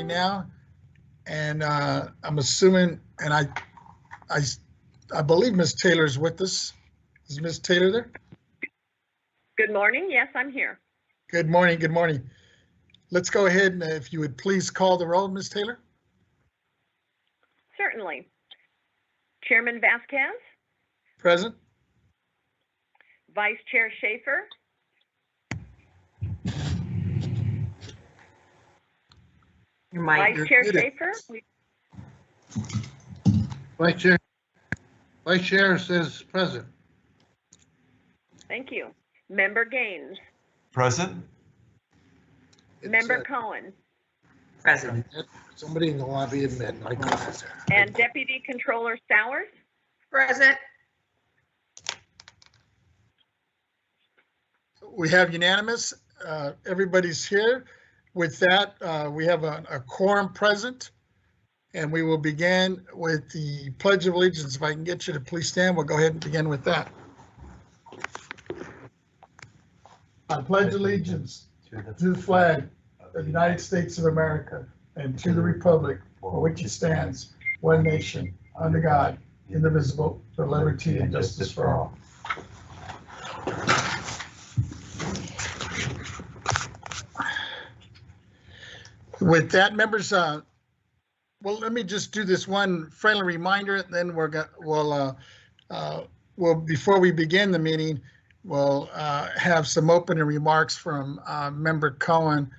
right now, and I'm assuming, and I believe Ms. Taylor's with us. Is Ms. Taylor there? Good morning. Yes, I'm here. Good morning. Good morning. Let's go ahead and if you would please call the roll, Ms. Taylor. Certainly. Chairman Vasquez, Present. Vice Chair Schaefer, Vice Chair Schaefer. Vice Chair says present. Thank you. Member Gaines. Present. Member Cohen. Present. Somebody in the lobby admit. And Deputy Controller Sowers. Present. We have unanimous. Everybody's here. With that, we have a quorum present, and we will begin with the Pledge of Allegiance. If I can get you to please stand, we'll go ahead and begin with that. I pledge allegiance to the flag of the United States of America and to the republic for which it stands, one nation, under God, indivisible, for liberty and justice for all. With that, members, well, let me just do this one friendly reminder, and then we'll before we begin the meeting, we'll have some opening remarks from Member Cohen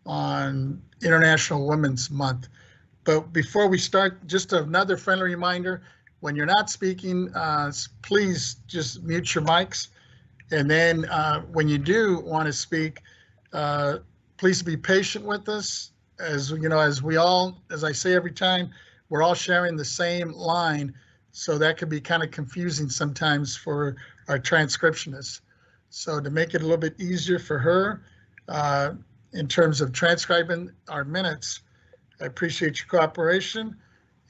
on International Women's Month. But before we start, just another friendly reminder: when you're not speaking, please just mute your mics, and then when you do want to speak, please be patient with us. As you know, as I say every time, we're all sharing the same line, so that could be kind of confusing sometimes for our transcriptionists. So to make it a little bit easier for her in terms of transcribing our minutes, I appreciate your cooperation,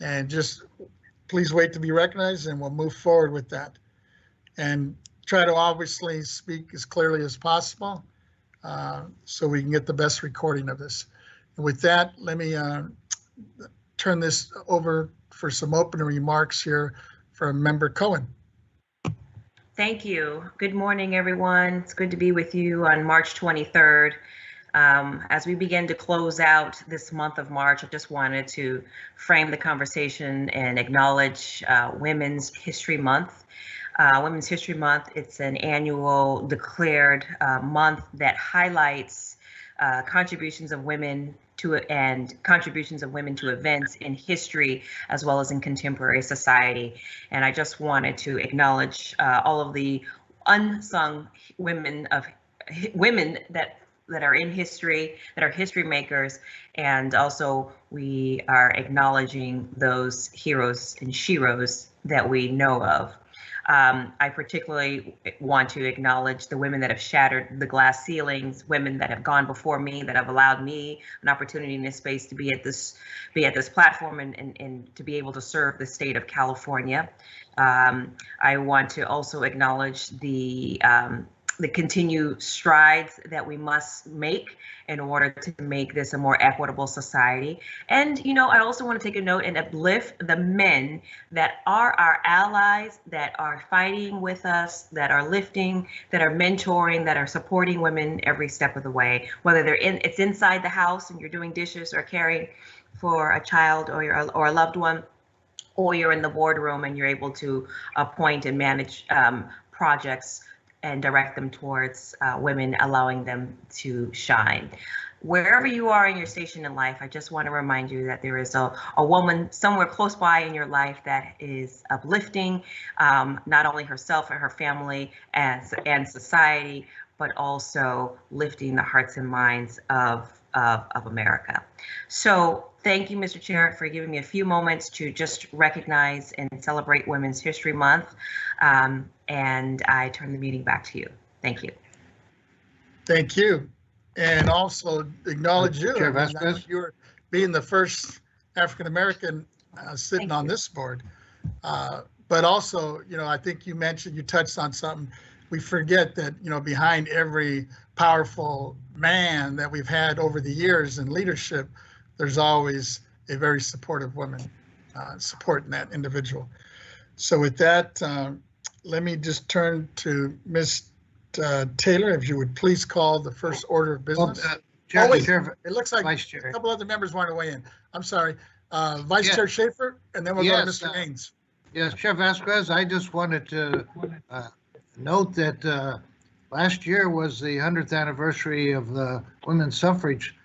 and just please wait to be recognized, and we'll move forward with that. And try to obviously speak as clearly as possible so we can get the best recording of this. With that, let me turn this over for some opening remarks here from Member Cohen. Thank you. Good morning, everyone. It's good to be with you on March 23rd. As we begin to close out this month of March, I just wanted to frame the conversation and acknowledge Women's History Month. Women's History Month, it's an annual declared month that highlights contributions of women to events in history as well as in contemporary society. And I just wanted to acknowledge all of the unsung women that are in history, that are history makers, and also we are acknowledging those heroes and sheroes that we know of. I particularly want to acknowledge the women that have shattered the glass ceilings, women that have gone before me, that have allowed me an opportunity in this space to be at this platform and to be able to serve the state of California. I want to also acknowledge the continued strides that we must make in order to make this a more equitable society. And, you know, I also want to take a note and uplift the men that are our allies, that are fighting with us, that are lifting, that are mentoring, that are supporting women every step of the way, whether it's inside the house and you're doing dishes or caring for a child or a loved one, or you're in the boardroom and you're able to appoint and manage projects and direct them towards women, allowing them to shine. Wherever you are in your station in life, I just want to remind you that there is a woman somewhere close by in your life that is uplifting not only herself and her family and society, but also lifting the hearts and minds of America. So thank you, Mr. Chair, for giving me a few moments to just recognize and celebrate Women's History Month. And I turn the meeting back to you. Thank you. Thank you. And also acknowledge you. Chair Vasquez. You're being the first African-American sitting on this board. But also, you know, I think you touched on something. We forget that, you know, behind every powerful man that we've had over the years in leadership, there's always a very supportive woman supporting that individual. So with that, let me just turn to Ms. Taylor, if you would please call the first order of business. Chair, wait, Chair, it looks like Vice Chair. a couple other members want to weigh in. I'm sorry. Vice Yeah. Chair Schaefer, and then we'll go to Yes, Mr. Gaines. Yes, Chair Vasquez, I just wanted to note that last year was the 100th anniversary of the women's suffrage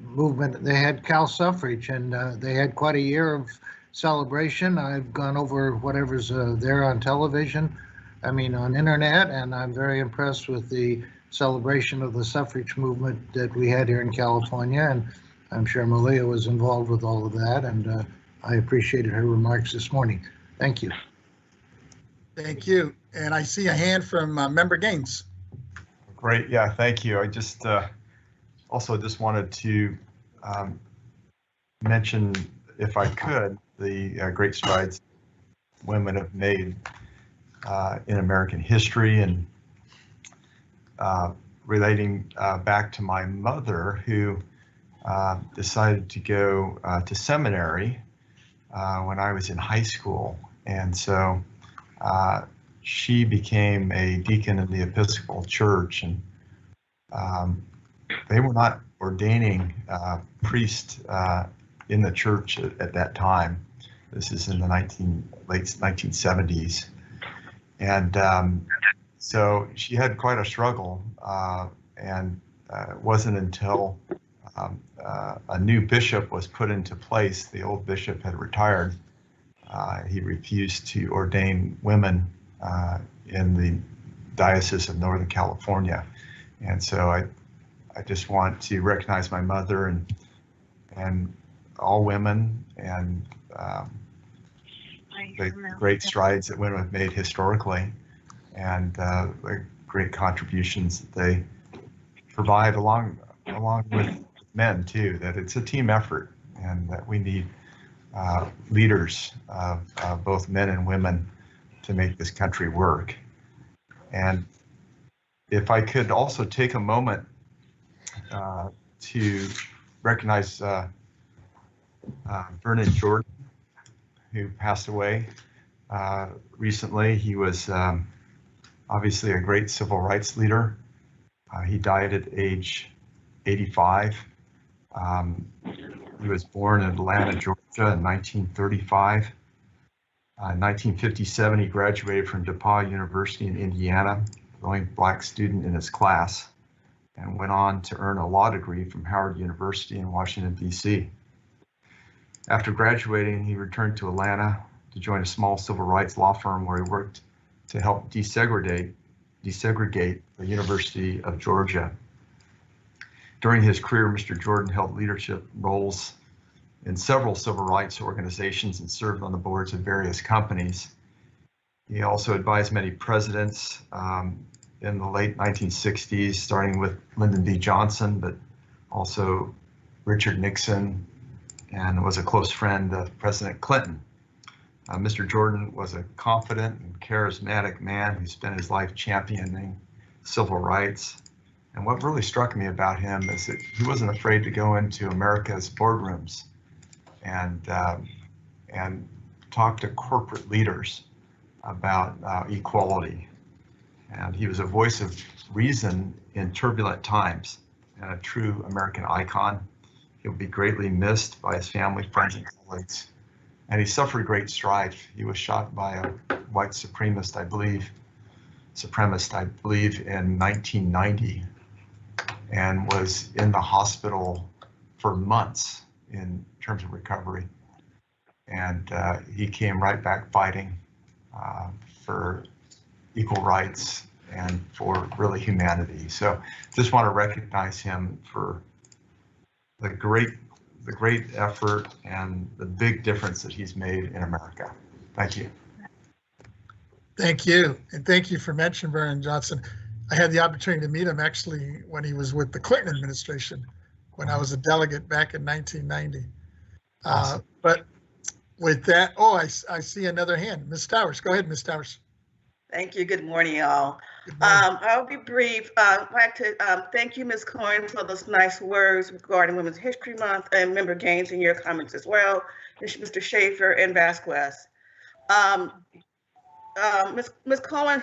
movement. They had Cal Suffrage, and they had quite a year of celebration. I've gone over whatever's there on television, on internet, and I'm very impressed with the celebration of the suffrage movement that we had here in California, and I'm sure Malia was involved with all of that, and I appreciated her remarks this morning. Thank you. Thank you. And I see a hand from Member Gaines. Great. Yeah, thank you. I just also just wanted to mention, if I could, the great strides women have made in American history, and relating back to my mother, who decided to go to seminary when I was in high school. And so she became a deacon in the Episcopal Church, and they were not ordaining priests in the church at that time. This is in the late 1970s. And so she had quite a struggle, and it wasn't until a new bishop was put into place. The old bishop had retired. He refused to ordain women in the Diocese of Northern California. And so I just want to recognize my mother and all women, and the great strides that women have made historically, and the great contributions that they provide along with men too, that it's a team effort, and that we need leaders of both men and women to make this country work. And if I could also take a moment to recognize Vernon Jordan, who passed away recently. He was obviously a great civil rights leader. He died at age 85. He was born in Atlanta, Georgia in 1935. In 1957, he graduated from DePauw University in Indiana, the only black student in his class, and went on to earn a law degree from Howard University in Washington, D.C. After graduating, he returned to Atlanta to join a small civil rights law firm where he worked to help desegregate the University of Georgia. During his career, Mr. Jordan held leadership roles in several civil rights organizations and served on the boards of various companies. He also advised many presidents in the late 1960s, starting with Lyndon B. Johnson, but also Richard Nixon, and was a close friend of President Clinton. Mr. Jordan was a confident and charismatic man who spent his life championing civil rights. And what really struck me about him is that he wasn't afraid to go into America's boardrooms and talk to corporate leaders about equality. And he was a voice of reason in turbulent times, and a true American icon. He'll be greatly missed by his family, friends, and colleagues. And he suffered great strife. He was shot by a white supremacist, I believe, in 1990, and was in the hospital for months in terms of recovery. And he came right back fighting for equal rights and for really humanity. So just want to recognize him for the great effort and the big difference that he's made in America. Thank you. Thank you. And thank you for mentioning Vernon Johnson. I had the opportunity to meet him actually when he was with the Clinton administration, when I was a delegate back in 1990. Awesome. But with that, I see another hand. Ms. Towers, go ahead, Ms. Towers. Thank you. Good morning, y'all. Good morning. I'll be brief. I'd like to thank you, Ms. Cohen, for those nice words regarding Women's History Month and Member Gaines in your comments as well, Mr. Schaefer and Vasquez. Ms. Cohen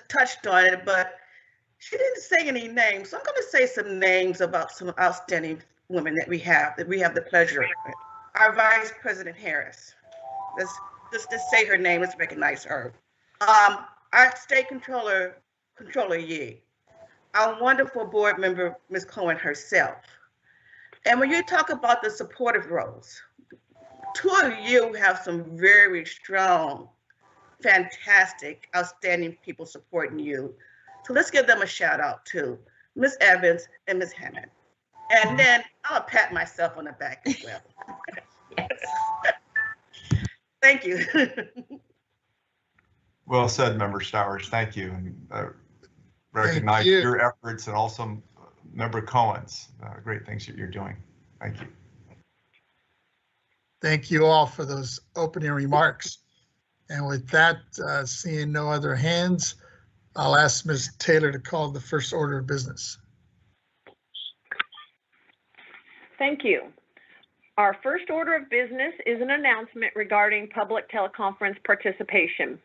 touched on it, but she didn't say any names. So I'm going to say some names about some outstanding women that we have the pleasure of. Our Vice President Harris. Let's just say her name. Let's recognize her. Our State Controller Yee. Our wonderful board member, Ms. Cohen herself. And when you talk about the supportive roles, two of you have some very strong, fantastic, outstanding people supporting you. So let's give them a shout out too, Ms. Evans and Ms. Hammond. And then I'll pat myself on the back as well. Thank you. Well said, Member Stowers. Thank you. And recognize your efforts and also Member Cohen's great things that you're doing. Thank you. Thank you all for those opening remarks. And with that, seeing no other hands, I'll ask Ms. Taylor to call the first order of business. Thank you. Our first order of business is an announcement regarding public teleconference participation.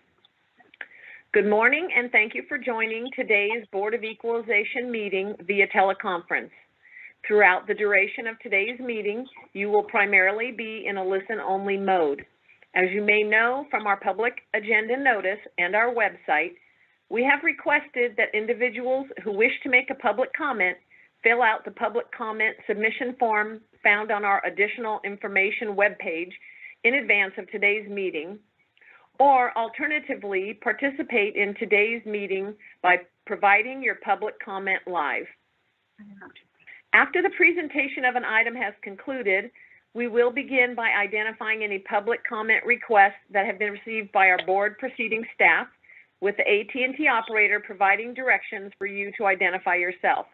Good morning, and thank you for joining today's Board of Equalization meeting via teleconference. Throughout the duration of today's meeting, you will primarily be in a listen-only mode. As you may know from our public agenda notice and our website, we have requested that individuals who wish to make a public comment fill out the public comment submission form found on our additional information webpage in advance of today's meeting, or alternatively, participate in today's meeting by providing your public comment live. After the presentation of an item has concluded, we will begin by identifying any public comment requests that have been received by our board proceeding staff, with the AT&T operator providing directions for you to identify yourself.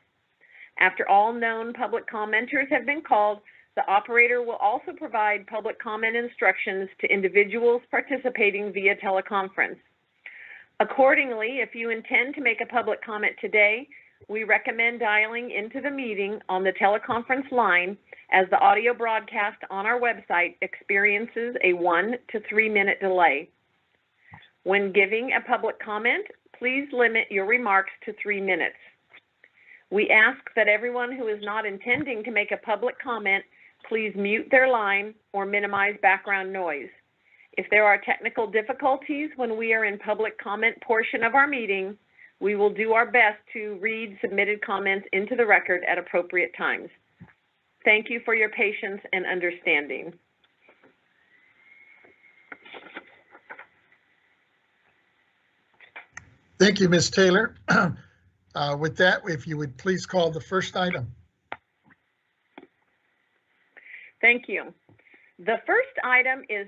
After all known public commenters have been called, the operator will also provide public comment instructions to individuals participating via teleconference. Accordingly, if you intend to make a public comment today, we recommend dialing into the meeting on the teleconference line, as the audio broadcast on our website experiences a 1 to 3 minute delay. When giving a public comment, please limit your remarks to 3 minutes. We ask that everyone who is not intending to make a public comment please mute their line or minimize background noise. If there are technical difficulties when we are in public comment portion of our meeting, we will do our best to read submitted comments into the record at appropriate times. Thank you for your patience and understanding. Thank you, Ms. Taylor. With that, if you would please call the first item. Thank you. The first item is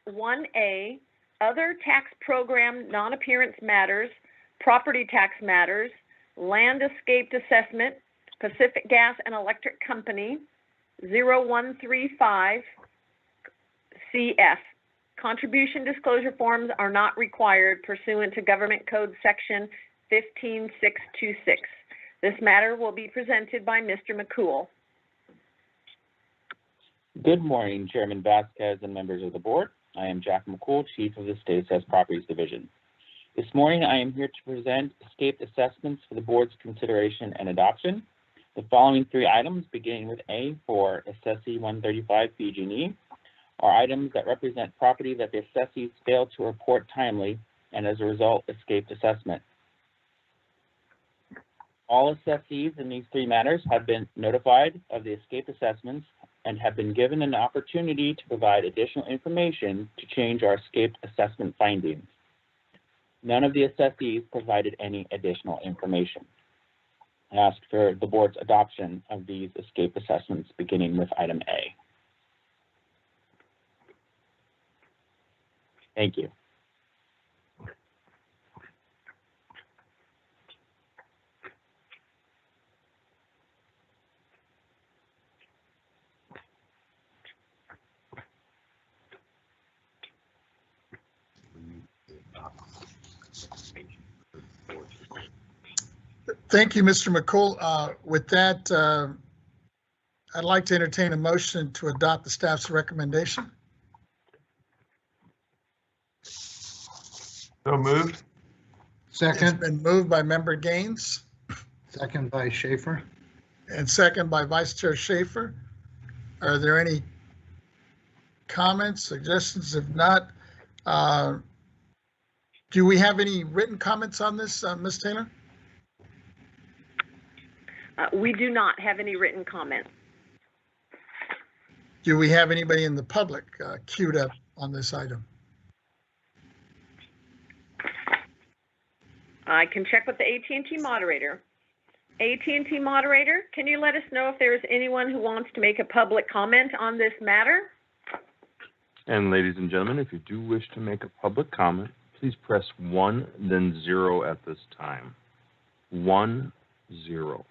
S1A, Other Tax Program Non-Appearance Matters, Property Tax Matters, Land Escaped Assessment, Pacific Gas and Electric Company, 0135 CF. Contribution disclosure forms are not required pursuant to Government Code Section 15626. This matter will be presented by Mr. McCool. Good morning, Chairman Vasquez and members of the board. I am Jack McCool, Chief of the State Assessed Properties Division. This morning, I am here to present escaped assessments for the board's consideration and adoption. The following 3 items, beginning with A for Assessee 135 PG&E, are items that represent property that the assessees failed to report timely and as a result escaped assessment. All assessees in these 3 matters have been notified of the escaped assessments and have been given an opportunity to provide additional information to change our escaped assessment findings. None of the assessees provided any additional information. I ask for the board's adoption of these escape assessments, beginning with item A. Thank you. Thank you, Mr. McCool. With that, I'd like to entertain a motion to adopt the staff's recommendation. So moved. It's Second, been moved by Member Gaines second by Schaefer. and second by Vice Chair Schaefer. Are there any comments, suggestions? If not, do we have any written comments on this, Ms. Taylor? We do not have any written comments. Do we have anybody in the public queued up on this item? I can check with the AT&T moderator. AT&T moderator, can you let us know if there's anyone who wants to make a public comment on this matter? And ladies and gentlemen, if you do wish to make a public comment, please press 1, then 0 at this time. 1, 0.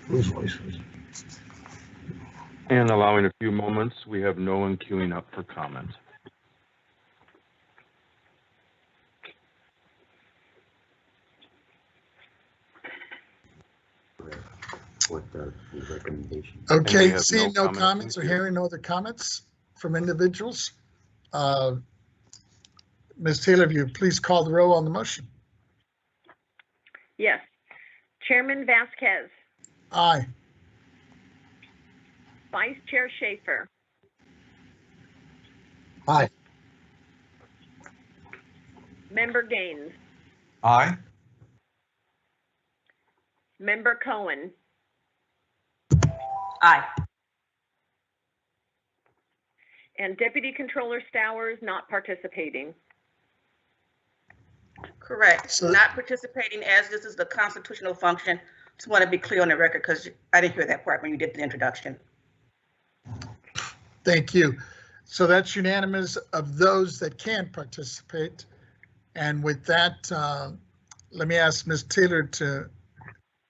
Whose voice was it? And allowing a few moments, we have no one queuing up for comment. Okay, have seeing no no comments comments or in queue. hearing no other comments from individuals. Ms. Taylor, if you please call the roll on the motion. Yes. Chairman Vasquez, Aye. Vice Chair Schaefer, Aye. Member Gaines, Aye. Member Cohen, Aye. and Deputy Controller Stowers not participating. Correct. So- Not participating as this is the constitutional function. Just want to be clear on the record because I didn't hear that part when you did the introduction. Thank you. So that's unanimous of those that can participate. And with that, let me ask Ms. Taylor to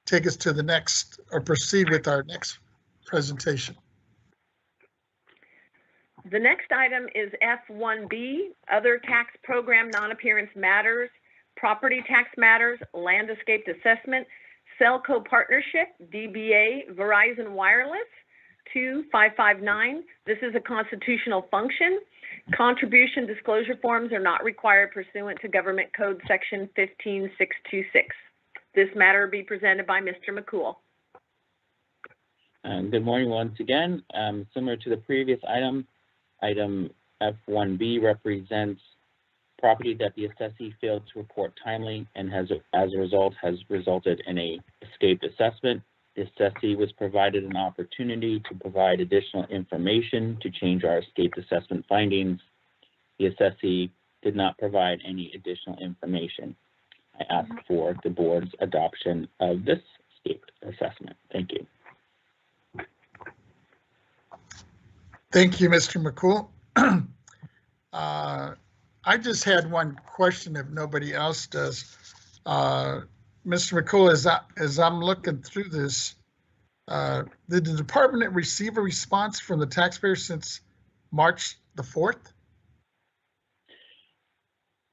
take us to the next, or proceed with our next presentation. The next item is F1B, Other Tax Program Non-Appearance Matters, Property Tax Matters, Land Escaped Assessment, Cellco Partnership, DBA, Verizon Wireless, 2559. This is a constitutional function. Contribution disclosure forms are not required pursuant to Government Code Section 15626. This matter will be presented by Mr. McCool. Good morning once again. Similar to the previous item, item F1B represents property that the assessee failed to report timely and has, as a result, has resulted in a escaped assessment. The assessee was provided an opportunity to provide additional information to change our escaped assessment findings. The assessee did not provide any additional information. I ask for the board's adoption of this escaped assessment. Thank you. Thank you, Mr. McCool. I just had one question if nobody else does. Mr. McCool, as I'm looking through this, did the department receive a response from the taxpayer since March the 4th?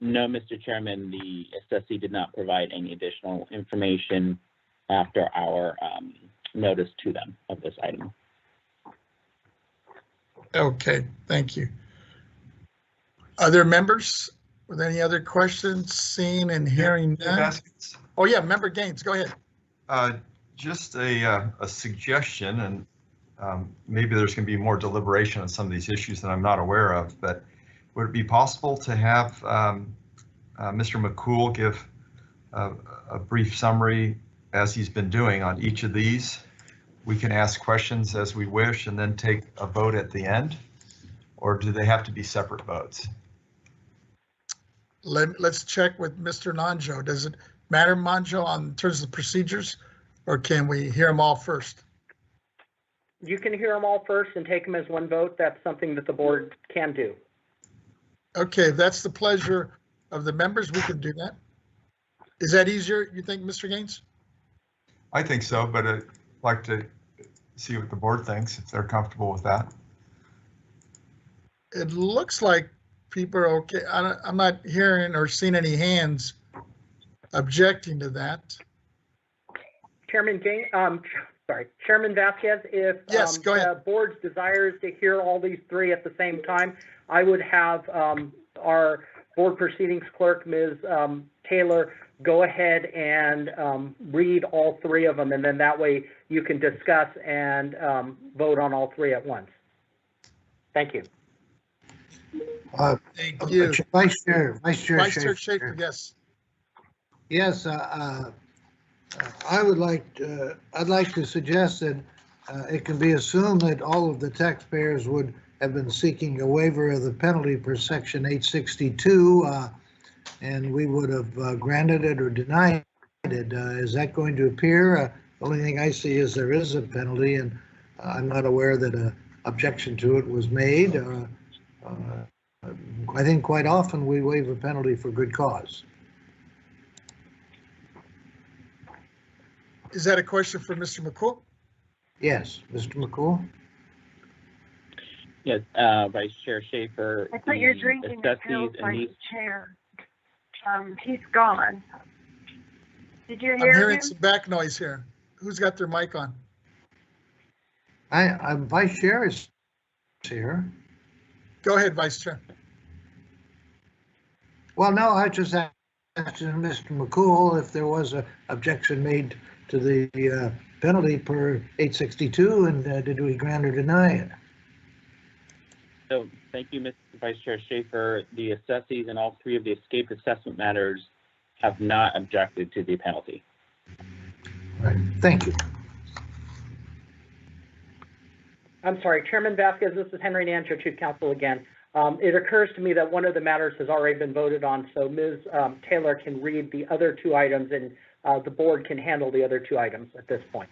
No, Mr. Chairman, the assessee did not provide any additional information after our notice to them of this item. Okay, thank you. Other members with any other questions? Seeing and hearing none? Oh yeah, Member Gaines, go ahead. Just a suggestion, and maybe there's going to be more deliberation on some of these issues that I'm not aware of, but would it be possible to have Mr. McCool give a brief summary as he's been doing on each of these? We can ask questions as we wish and then take a vote at the end, or do they have to be separate votes? Let's check with Mr. Nanjo. Does it matter, Manjo, on terms of procedures, or can we hear them all first? You can hear them all first and take them as one vote. That's something that the board can do. Okay, if that's the pleasure of the members, we can do that. Is that easier, you think, Mr. Gaines? I think so, but I'd like to see what the board thinks, if they're comfortable with that. It looks like people are okay. I'm not hearing or seeing any hands objecting to that. Chairman Chairman Vasquez, if Yes, go ahead. the board desires to hear all these three at the same time, I would have our board proceedings clerk, Ms. Taylor, go ahead and read all three of them, and then that way you can discuss and vote on all three at once. Thank you. Thank you. Vice Chair Schaefer, yes. Yes, I'd like to suggest that it can be assumed that all of the taxpayers would have been seeking a waiver of the penalty per section 862, and we would have granted it or denied it. Is that going to appear? The only thing I see is there is a penalty, and I'm not aware that an objection to it was made. I think quite often we waive a penalty for good cause. Is that a question for Mr. McCool? Yes, Mr. McCool? Yes, Vice Chair Schaefer. I thought you're drinking a pill, Vice Chair. He's gone. Did you hear I'm hearing him? some back noise here. Who's got their mic on? I'm Vice Chair is here. Go ahead, Vice Chair. Well, no, I just asked Mr. McCool if there was an objection made to the penalty per 862, and did we grant or deny it? So thank you, Mr. Vice Chair Schaefer. The assessees in all three of the escaped assessment matters have not objected to the penalty. Right. Thank you. I'm sorry, Chairman Vasquez, this is Henry Nancho, Chief Counsel again. It occurs to me that one of the matters has already been voted on, so Ms. Taylor can read the other two items, and the board can handle the other two items at this point.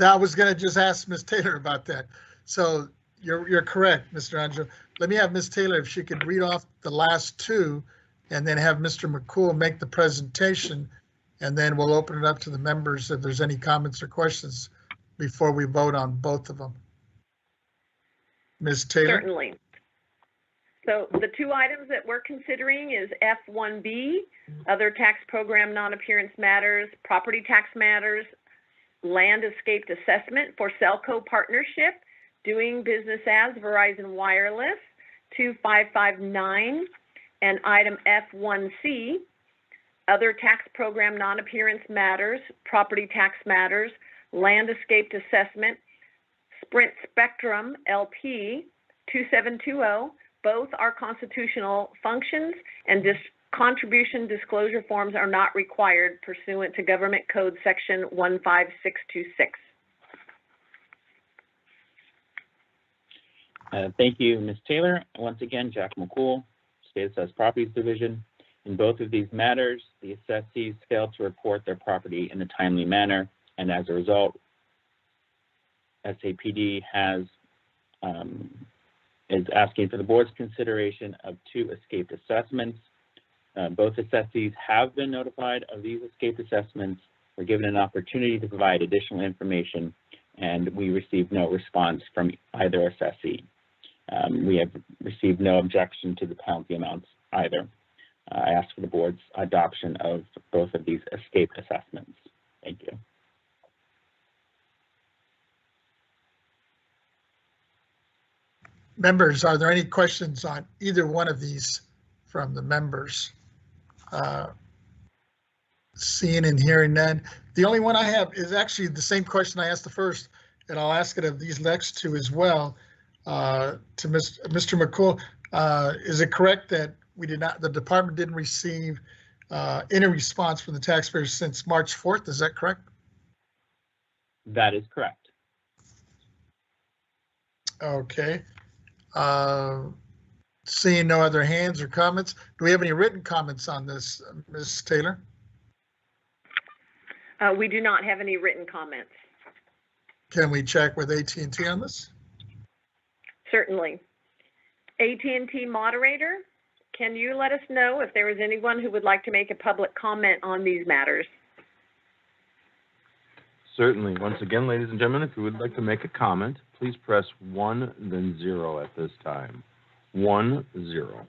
I was going to just ask Ms. Taylor about that. So you're correct, Mr. Angelo. Let me have Ms. Taylor, if she could read off the last two, and then have Mr. McCool make the presentation, and then we'll open it up to the members if there's any comments or questions before we vote on both of them. Ms. Taylor? Certainly. So the two items that we're considering is F1B, other tax program non-appearance matters, property tax matters, land escaped assessment for Cellco partnership, doing business as Verizon Wireless, 2559, and item F1C, other tax program non-appearance matters, property tax matters, land escaped assessment, Sprint Spectrum LP 2720. Both are constitutional functions, and contribution disclosure forms are not required pursuant to Government Code Section 15626. Thank you, Ms. Taylor. Once again, Jack McCool, State Assessed Properties Division. In both of these matters, the assessees failed to report their property in a timely manner, and as a result, SAPD is asking for the board's consideration of two escaped assessments. Both assessees have been notified of these escaped assessments, were given an opportunity to provide additional information, and we received no response from either assessee. We have received no objection to the penalty amounts either. I ask for the board's adoption of both of these escaped assessments. Thank you. Members, are there any questions on either one of these from the members? Seeing and hearing none. The only one I have is actually the same question I asked the first, and I'll ask it of these next two as well. To Mr. McCool, is it correct that the department didn't receive any response from the taxpayers since March 4th? Is that correct? That is correct. Okay. Seeing no other hands or comments, do we have any written comments on this, Ms. Taylor? We do not have any written comments. Can we check with AT&T on this? Certainly. AT&T moderator, can you let us know if there is anyone who would like to make a public comment on these matters? Certainly. Once again, ladies and gentlemen, if you would like to make a comment, please press 1, then 0 at this time. 1-0.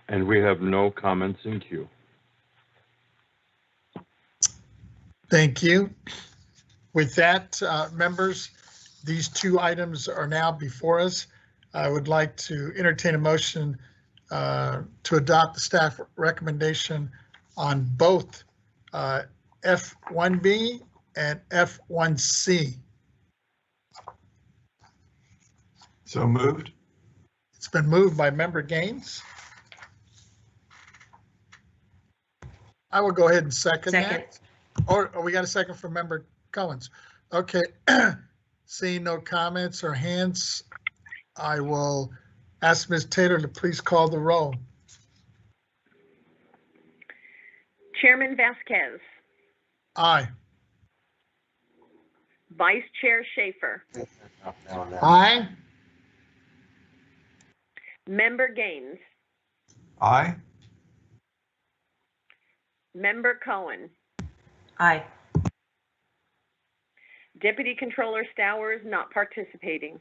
And we have no comments in queue. Thank you. With that, members, these two items are now before us. I would like to entertain a motion to adopt the staff recommendation on both F1B and F1C. So moved. It's been moved by Member Gaines. I will go ahead and second that. Or we got a second from Member Collins. Okay. Seeing no comments or hands, I will ask Ms. Taylor to please call the roll. Chairman Vasquez, Aye. Vice Chair Schaefer, Aye. Member Gaines, Aye. Member Cohen, Aye. Deputy Controller Stowers not participating.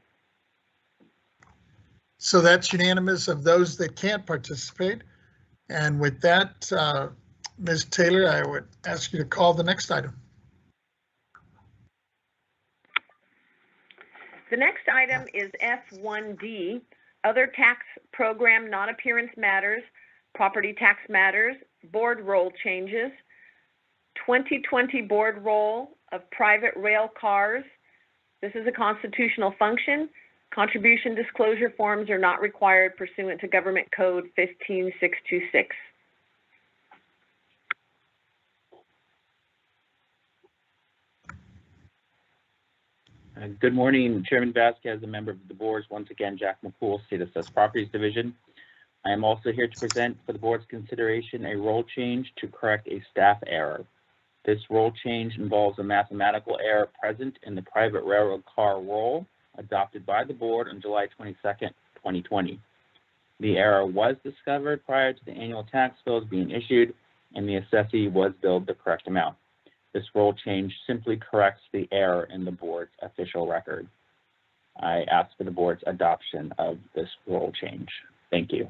So that's unanimous of those that can't participate. And with that, Ms. Taylor, I would ask you to call the next item. The next item is F1D, Other Tax Program Non-Appearance Matters, Property Tax Matters, Board Roll Changes, 2020 Board Roll of Private Rail Cars. This is a constitutional function. Contribution disclosure forms are not required pursuant to Government Code 15626. Good morning, Chairman Vasquez, a member of the board. Once again, Jack McCool, State Assessed Properties Division. I am also here to present for the board's consideration a role change to correct a staff error. This role change involves a mathematical error present in the private railroad car roll adopted by the board on July 22nd, 2020. The error was discovered prior to the annual tax bills being issued, and the assessee was billed the correct amount. This role change simply corrects the error in the board's official record. I ask for the board's adoption of this role change. Thank you.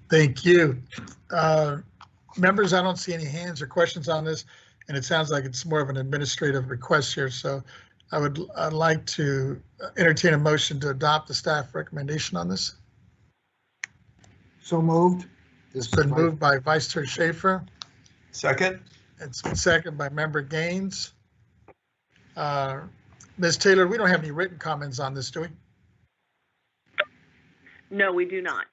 Thank you. Members, I don't see any hands or questions on this, and it sounds like it's more of an administrative request here. So I'd like to entertain a motion to adopt the staff recommendation on this. So moved. It's been moved by Vice Chair Schaefer. Second. It's been seconded by Member Gaines. Ms. Taylor, we don't have any written comments on this, do we? No, we do not.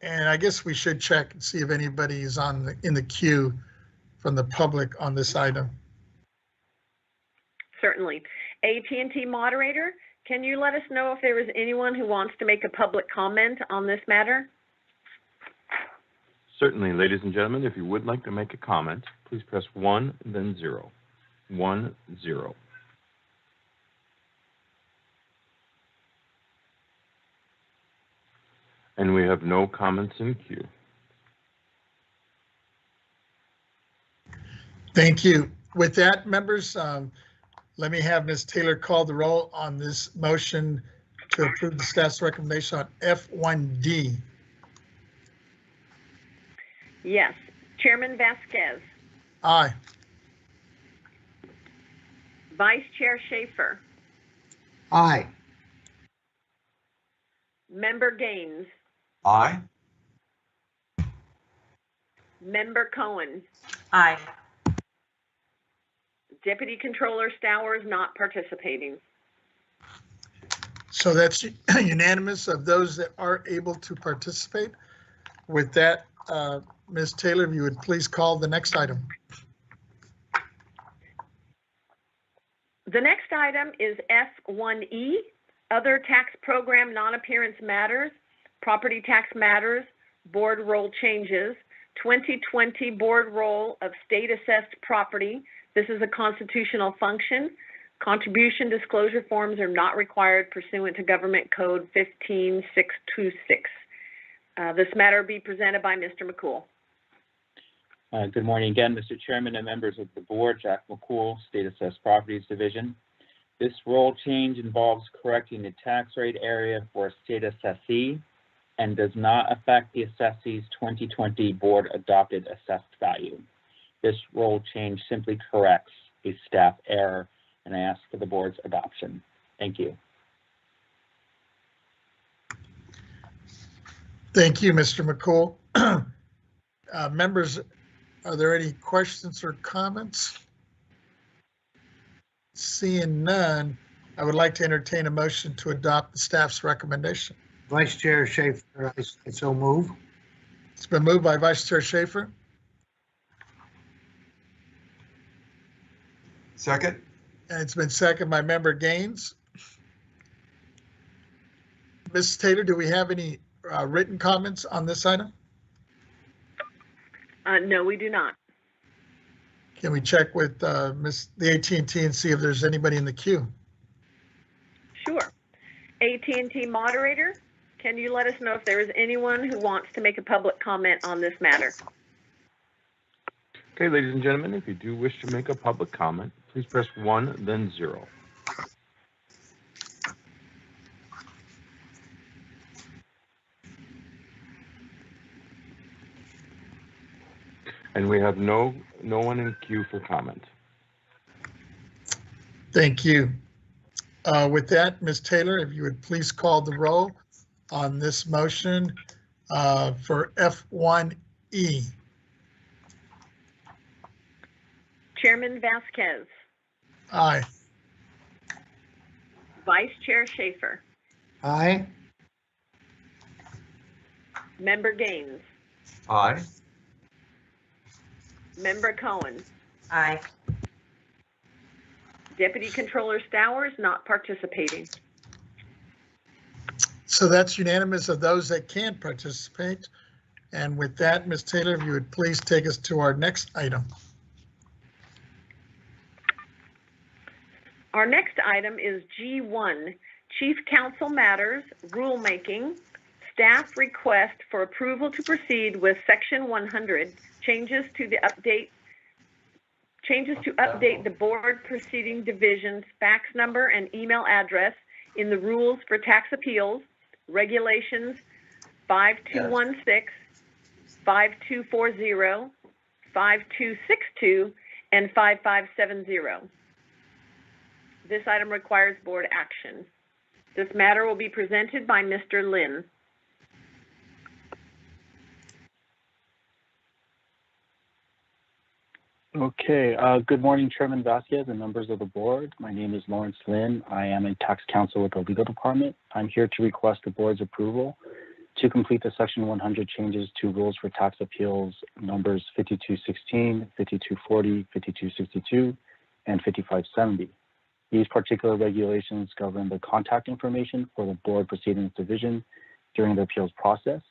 And I guess we should check and see if anybody is in the queue from the public on this item. Certainly. AT&T moderator, can you let us know if there is anyone who wants to make a public comment on this matter? Certainly, ladies and gentlemen, if you would like to make a comment, please press 1, then 0. 1, 0. And we have no comments in queue. Thank you. With that, members, let me have Ms. Taylor call the roll on this motion to approve the staff's recommendation on F1D. Yes. Chairman Vasquez, Aye. Vice Chair Schaefer, Aye. Member Gaines, Aye. Member Cohen, Aye. Deputy Controller Stowers not participating. So that's unanimous of those that are able to participate. With that, Ms. Taylor, if you would please call the next item. The next item is F1E, Other Tax Program Non-Appearance Matters, Property Tax Matters, Board Roll Changes, 2020 Board Roll of State Assessed Property. This is a constitutional function. Contribution disclosure forms are not required pursuant to Government Code 15626. This matter will be presented by Mr. McCool. Good morning again, Mr. Chairman and members of the board. Jack McCool, State Assessed Properties Division. This role change involves correcting the tax rate area for a state assessee and does not affect the assessee's 2020 board adopted assessed value. This role change simply corrects a staff error, and I ask for the board's adoption. Thank you. Thank you, Mr. McCool. Members, are there any questions or comments? Seeing none, I would like to entertain a motion to adopt the staff's recommendation. Vice Chair Schaefer, I so move. It's been moved by Vice Chair Schaefer. Second? And it's been seconded by Member Gaines. Ms. Taylor, do we have any written comments on this item? No, we do not. Can we check with the AT&T and see if there's anybody in the queue? Sure. AT&T moderator, can you let us know if there is anyone who wants to make a public comment on this matter? Okay, ladies and gentlemen, if you do wish to make a public comment, please press 1, then 0. And we have no one in queue for comment. Thank you. With that, Ms. Taylor, if you would please call the roll on this motion for F1E. Chairman Vasquez, Aye. Vice Chair Schaefer, Aye. Member Gaines, Aye. Member Cohen, Aye. Deputy Controller Stowers not participating. So that's unanimous of those that can participate. And with that, Ms. Taylor, if you would please take us to our next item. Our next item is G1, Chief Counsel Matters, Rulemaking, Staff Request for Approval to Proceed with Section 100, changes to update the Board Proceeding Division's fax number and email address in the Rules for Tax Appeals, Regulations 5216, 5240, 5262, and 5570. This item requires board action. This matter will be presented by Mr. Lin. Okay, good morning, Chairman Vasquez and members of the board. My name is Lawrence Lin. I am a tax counsel with the legal department. I'm here to request the board's approval to complete the Section 100 changes to rules for tax appeals numbers 5216, 5240, 5262, and 5570. These particular regulations govern the contact information for the board proceedings division during the appeals process,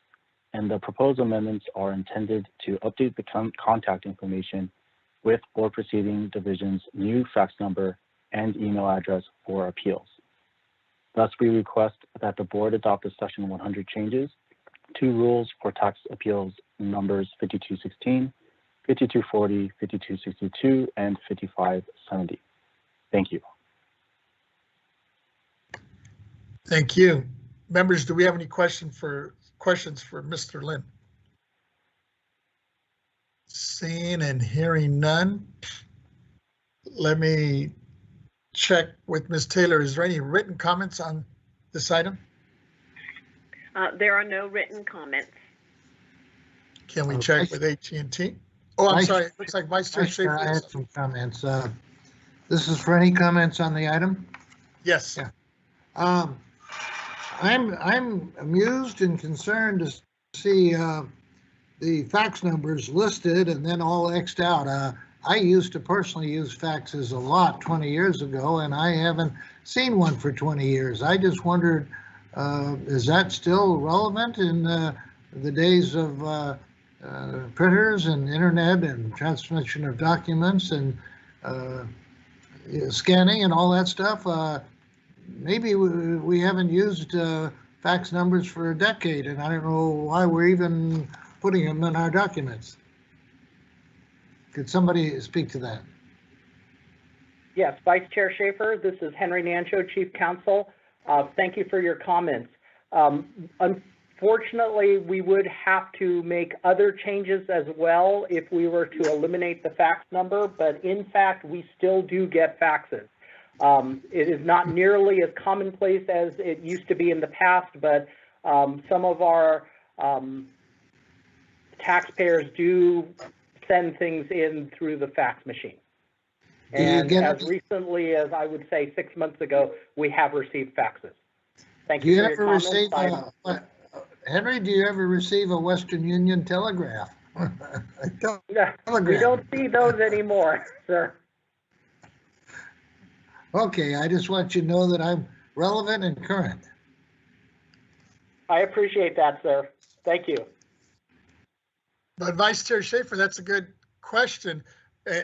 and the proposed amendments are intended to update the contact information with board proceeding division's new fax number and email address for appeals. Thus, we request that the board adopt the Section 100 changes to rules for tax appeals numbers 5216, 5240, 5262, and 5570. Thank you. Thank you. Members, do we have any questions for Mr. Lin? Seeing and hearing none, let me check with Ms. Taylor. Is there any written comments on this item? There are no written comments. Can we check with AT&T? Oh, I'm sorry. It looks like Vice Chair Schaefer. I had some comments. This is for any comments on the item? Yes. Yeah. I'm amused and concerned to see the fax numbers listed and then all X'd out. I used to personally use faxes a lot 20 years ago, and I haven't seen one for 20 years. I just wondered, is that still relevant in the days of printers and internet and transmission of documents? And scanning and all that stuff. Maybe we haven't used fax numbers for a decade, and I don't know why we're even putting them in our documents. Could somebody speak to that? Yes, Vice Chair Schaefer, this is Henry Nancho, Chief Counsel. Thank you for your comments. Unfortunately, we would have to make other changes as well if we were to eliminate the fax number, but in fact, we still do get faxes. It is not nearly as commonplace as it used to be in the past, but some of our taxpayers do send things in through the fax machine. And as recently as I would say 6 months ago, we have received faxes. Thank you for your comments. Henry, do you ever receive a Western Union telegraph? We don't see those anymore, sir. Okay, I just want you to know that I'm relevant and current. I appreciate that, sir. Thank you. But Vice Chair Schaefer, that's a good question.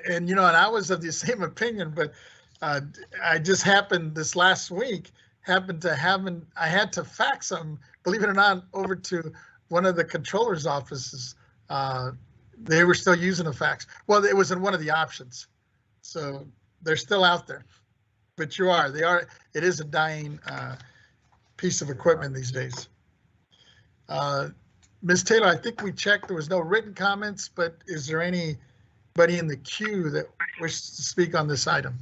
And you know, and I was of the same opinion, but I just happened this last week, I had to fax them, believe it or not, over to one of the controller's offices. They were still using a fax. Well, it was in one of the options. So they're still out there. But it is a dying piece of equipment these days. Ms. Taylor, I think we checked, there was no written comments, but is there anybody in the queue that wishes to speak on this item?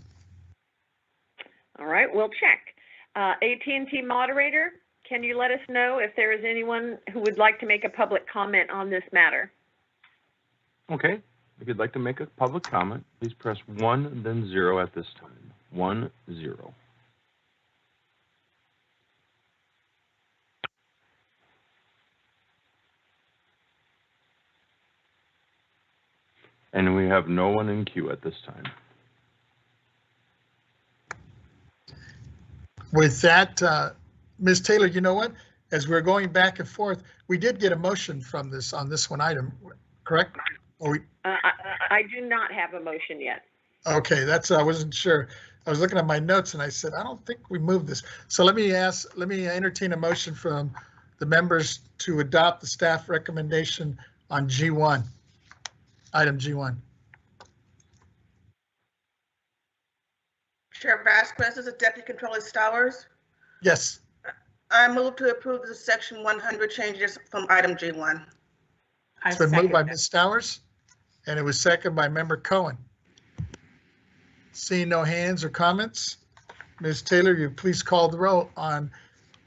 All right, we'll check. AT&T moderator, can you let us know if there is anyone who would like to make a public comment on this matter? Okay, if you'd like to make a public comment, please press 1, then 0 at this time. 1, 0. And we have no one in queue at this time. With that, Ms. Taylor, you know what? As we're going back and forth, we did get a motion from this on this one item, correct? I do not have a motion yet. Okay, I wasn't sure. I was looking at my notes and I said, I don't think we moved this. So let me entertain a motion from the members to adopt the staff recommendation on G1, item G1. Chair Vasquez, this is Deputy Controller Stowers. Yes. I move to approve the section 100 changes from item G1. It's been moved by Ms. Stowers and it was seconded by Member Cohen. Seeing no hands or comments, Ms. Taylor, you please call the roll on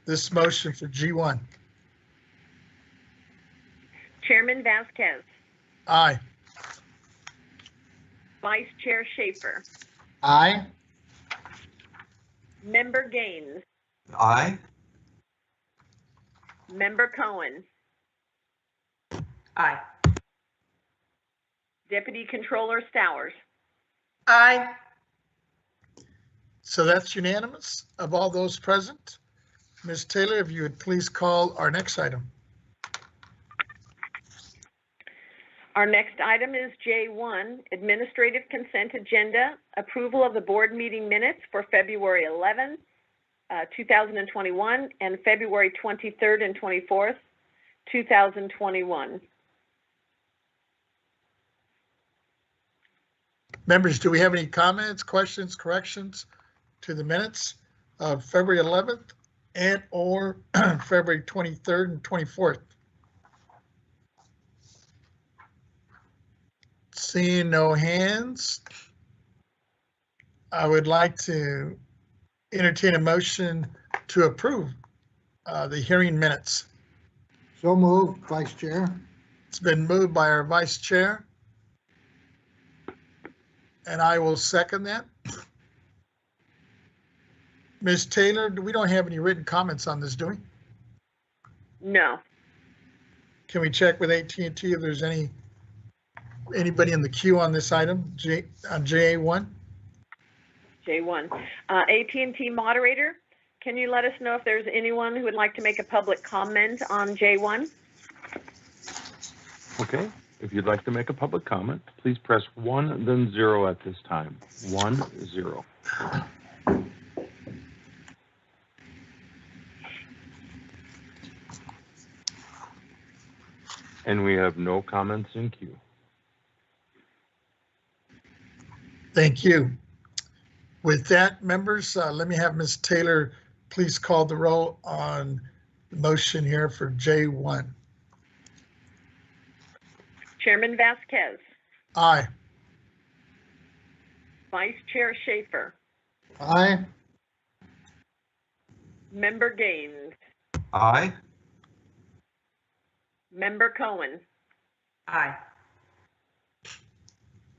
this motion for G1. Chairman Vasquez. Aye. Vice Chair Schaefer. Aye. Member Gaines. Aye. Member Cohen. Aye. Deputy Controller Stowers. Aye. So that's unanimous of all those present. Ms. Taylor, if you would please call our next item. Our next item is J1, Administrative Consent Agenda, approval of the board meeting minutes for February 11th, 2021, and February 23rd and 24th, 2021. Members, do we have any comments, questions, corrections to the minutes of February 11th and or February 23rd and 24th? Seeing no hands, I would like to entertain a motion to approve the hearing minutes. So moved, Vice Chair. It's been moved by our Vice Chair. And I will second that. Ms. Taylor, we don't have any written comments on this, do we? No. Can we check with AT&T if there's anybody in the queue on this item, on JA1? J1. AT&T moderator, can you let us know if there's anyone who would like to make a public comment on J1? Okay, If you'd like to make a public comment, please press 1, then 0 at this time. 1, 0. And we have no comments in queue. Thank you. With that, members, let me have Ms. Taylor please call the roll on the motion here for J1. Chairman Vasquez, Aye. Vice Chair Schaefer, Aye. Member Gaines, Aye. Member Cohen, Aye.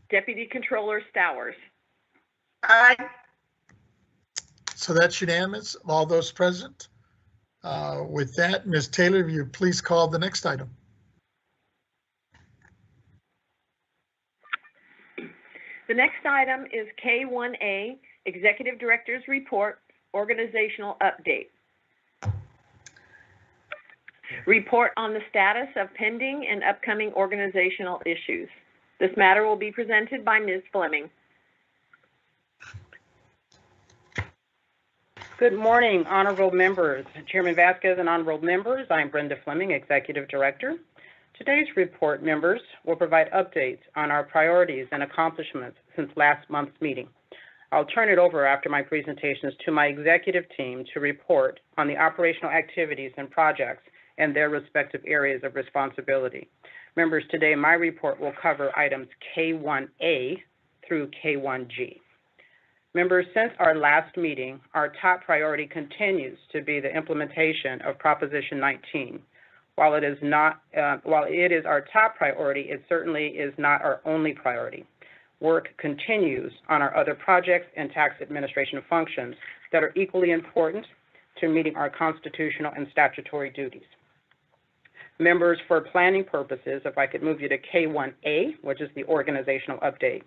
Deputy Controller Stowers. Aye. So that's unanimous of all those present. With that, Ms. Taylor, will you please call the next item? The next item is K1A, Executive Director's Report, Organizational Update. Report on the status of pending and upcoming organizational issues. This matter will be presented by Ms. Fleming. Good morning, honorable members. Chairman Vasquez and honorable members, I'm Brenda Fleming, Executive Director. Today's report, members, will provide updates on our priorities and accomplishments since last month's meeting. I'll turn it over after my presentations to my executive team to report on the operational activities and projects and their respective areas of responsibility. Members, today my report will cover items K1A through K1G. Members, since our last meeting, our top priority continues to be the implementation of Proposition 19. While it is our top priority, it certainly is not our only priority. Work continues on our other projects and tax administration functions that are equally important to meeting our constitutional and statutory duties. Members, for planning purposes, if I could move you to K1A, which is the organizational update.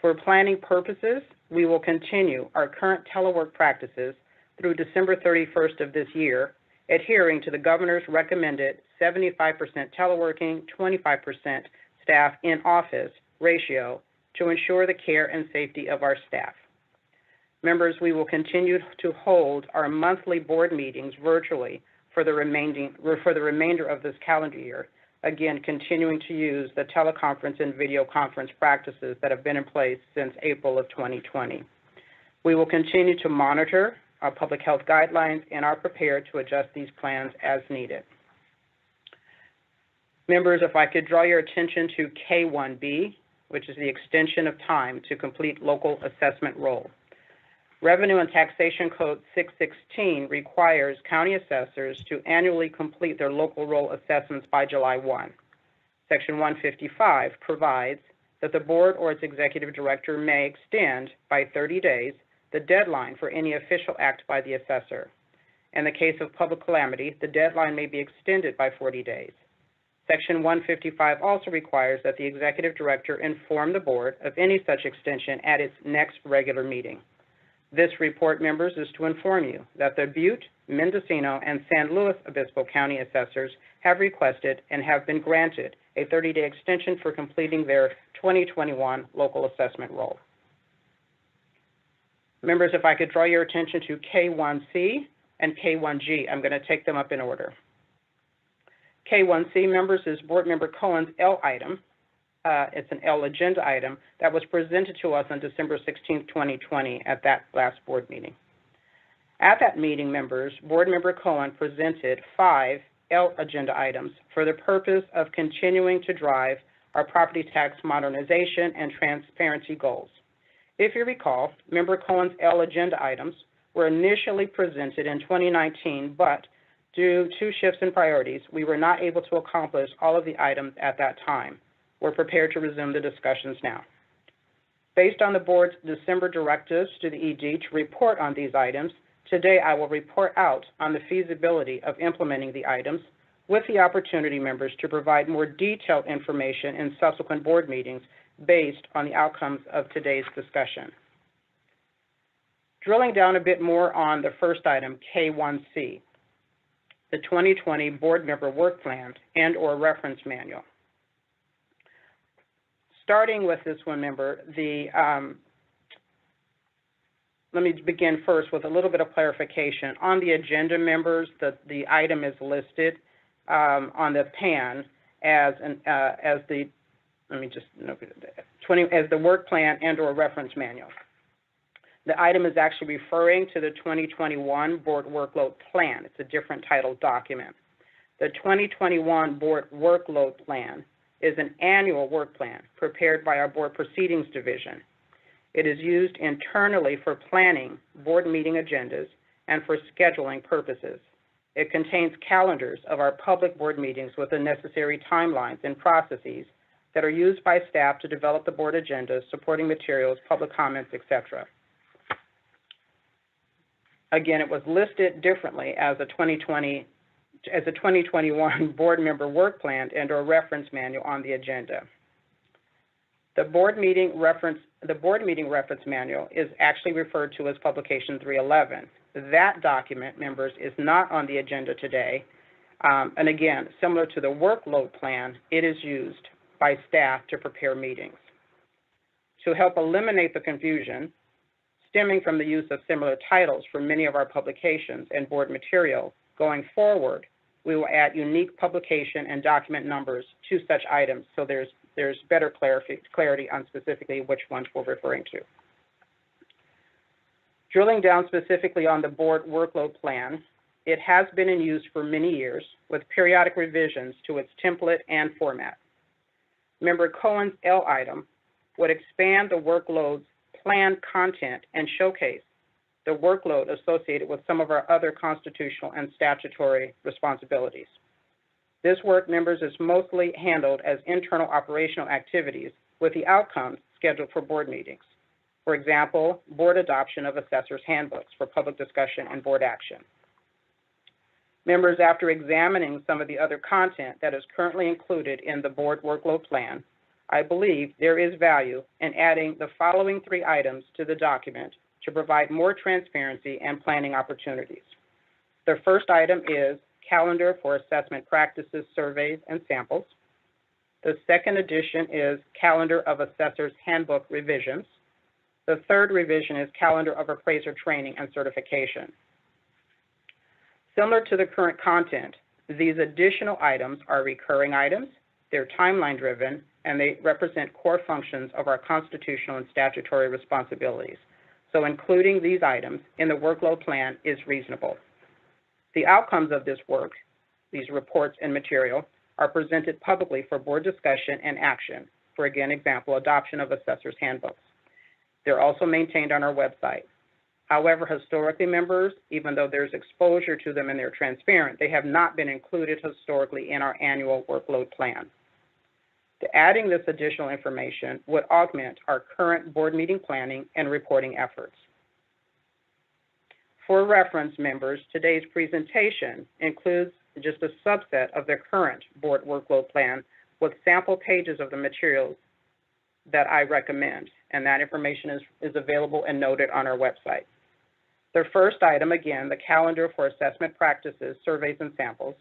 For planning purposes, we will continue our current telework practices through December 31st of this year, adhering to the governor's recommended 75% teleworking, 25% staff in office ratio to ensure the care and safety of our staff. Members, we will continue to hold our monthly board meetings virtually for the remainder of this calendar year, again, continuing to use the teleconference and video conference practices that have been in place since April of 2020. We will continue to monitor our public health guidelines and are prepared to adjust these plans as needed. Members, if I could draw your attention to K1B, which is the extension of time to complete local assessment roll. Revenue and Taxation Code 616 requires county assessors to annually complete their local roll assessments by July 1. Section 155 provides that the board or its executive director may extend by 30 days the deadline for any official act by the assessor. In the case of public calamity, the deadline may be extended by 40 days. Section 155 also requires that the executive director inform the board of any such extension at its next regular meeting. This report, members, is to inform you that the Butte, Mendocino, and San Luis Obispo County assessors have requested and have been granted a 30-day extension for completing their 2021 local assessment roll. Members, if I could draw your attention to K1C and K1G, I'm going to take them up in order. K1C, members, is Board Member Cohen's L item. It's an L agenda item that was presented to us on December 16, 2020 at that last board meeting. At that meeting, members, Board Member Cohen presented 5 L agenda items for the purpose of continuing to drive our property tax modernization and transparency goals. If you recall, Member Cohen's L agenda items were initially presented in 2019, but due to shifts in priorities, we were not able to accomplish all of the items at that time. We're prepared to resume the discussions now. Based on the board's December directives to the ED to report on these items, today I will report out on the feasibility of implementing the items with the opportunity, members, to provide more detailed information in subsequent board meetings based on the outcomes of today's discussion. Drilling down a bit more on the first item, K1C, the 2020 Board Member Work Plan and/or Reference Manual. Starting with this one, member, let me begin first with a little bit of clarification. On the agenda, members, the item is listed on the PAN as the work plan and/or reference manual. The item is actually referring to the 2021 Board Workload Plan. It's a different titled document. The 2021 Board Workload Plan is an annual work plan prepared by our Board Proceedings Division. It is used internally for planning board meeting agendas and for scheduling purposes. It contains calendars of our public board meetings with the necessary timelines and processes that are used by staff to develop the board agendas, supporting materials, public comments, etc. Again, it was listed differently as a 2021 board member work plan and/or reference manual on the agenda. The board meeting reference manual is actually referred to as Publication 311. That document, members, is not on the agenda today. And again, similar to the workload plan, it is used by staff to prepare meetings. To help eliminate the confusion stemming from the use of similar titles for many of our publications and board material, going forward, we will add unique publication and document numbers to such items so there's better clarity on specifically which ones we're referring to. Drilling down specifically on the board workload plan, it has been in use for many years with periodic revisions to its template and format. Member Cohen's L item would expand the workload's planned content and showcase the workload associated with some of our other constitutional and statutory responsibilities. This work, members, is mostly handled as internal operational activities with the outcomes scheduled for board meetings. For example, board adoption of assessors' handbooks for public discussion and board action. Members, after examining some of the other content that is currently included in the board workload plan, I believe there is value in adding the following 3 items to the document to provide more transparency and planning opportunities. The first item is calendar for assessment practices, surveys, and samples. The second addition is calendar of assessors' handbook revisions. The third revision is calendar of appraiser training and certification. Similar to the current content, these additional items are recurring items, they're timeline driven, and they represent core functions of our constitutional and statutory responsibilities. So including these items in the workload plan is reasonable. The outcomes of this work, these reports and material, are presented publicly for board discussion and action. For again, example, adoption of assessors' handbooks. They're also maintained on our website. However, historically, members, even though there's exposure to them and they're transparent, they have not been included historically in our annual workload plan. Adding this additional information would augment our current board meeting planning and reporting efforts. For reference, members, today's presentation includes just a subset of the current board workload plan with sample pages of the materials that I recommend, and that information is available and noted on our website. The first item, again, the calendar for assessment practices, surveys, and samples.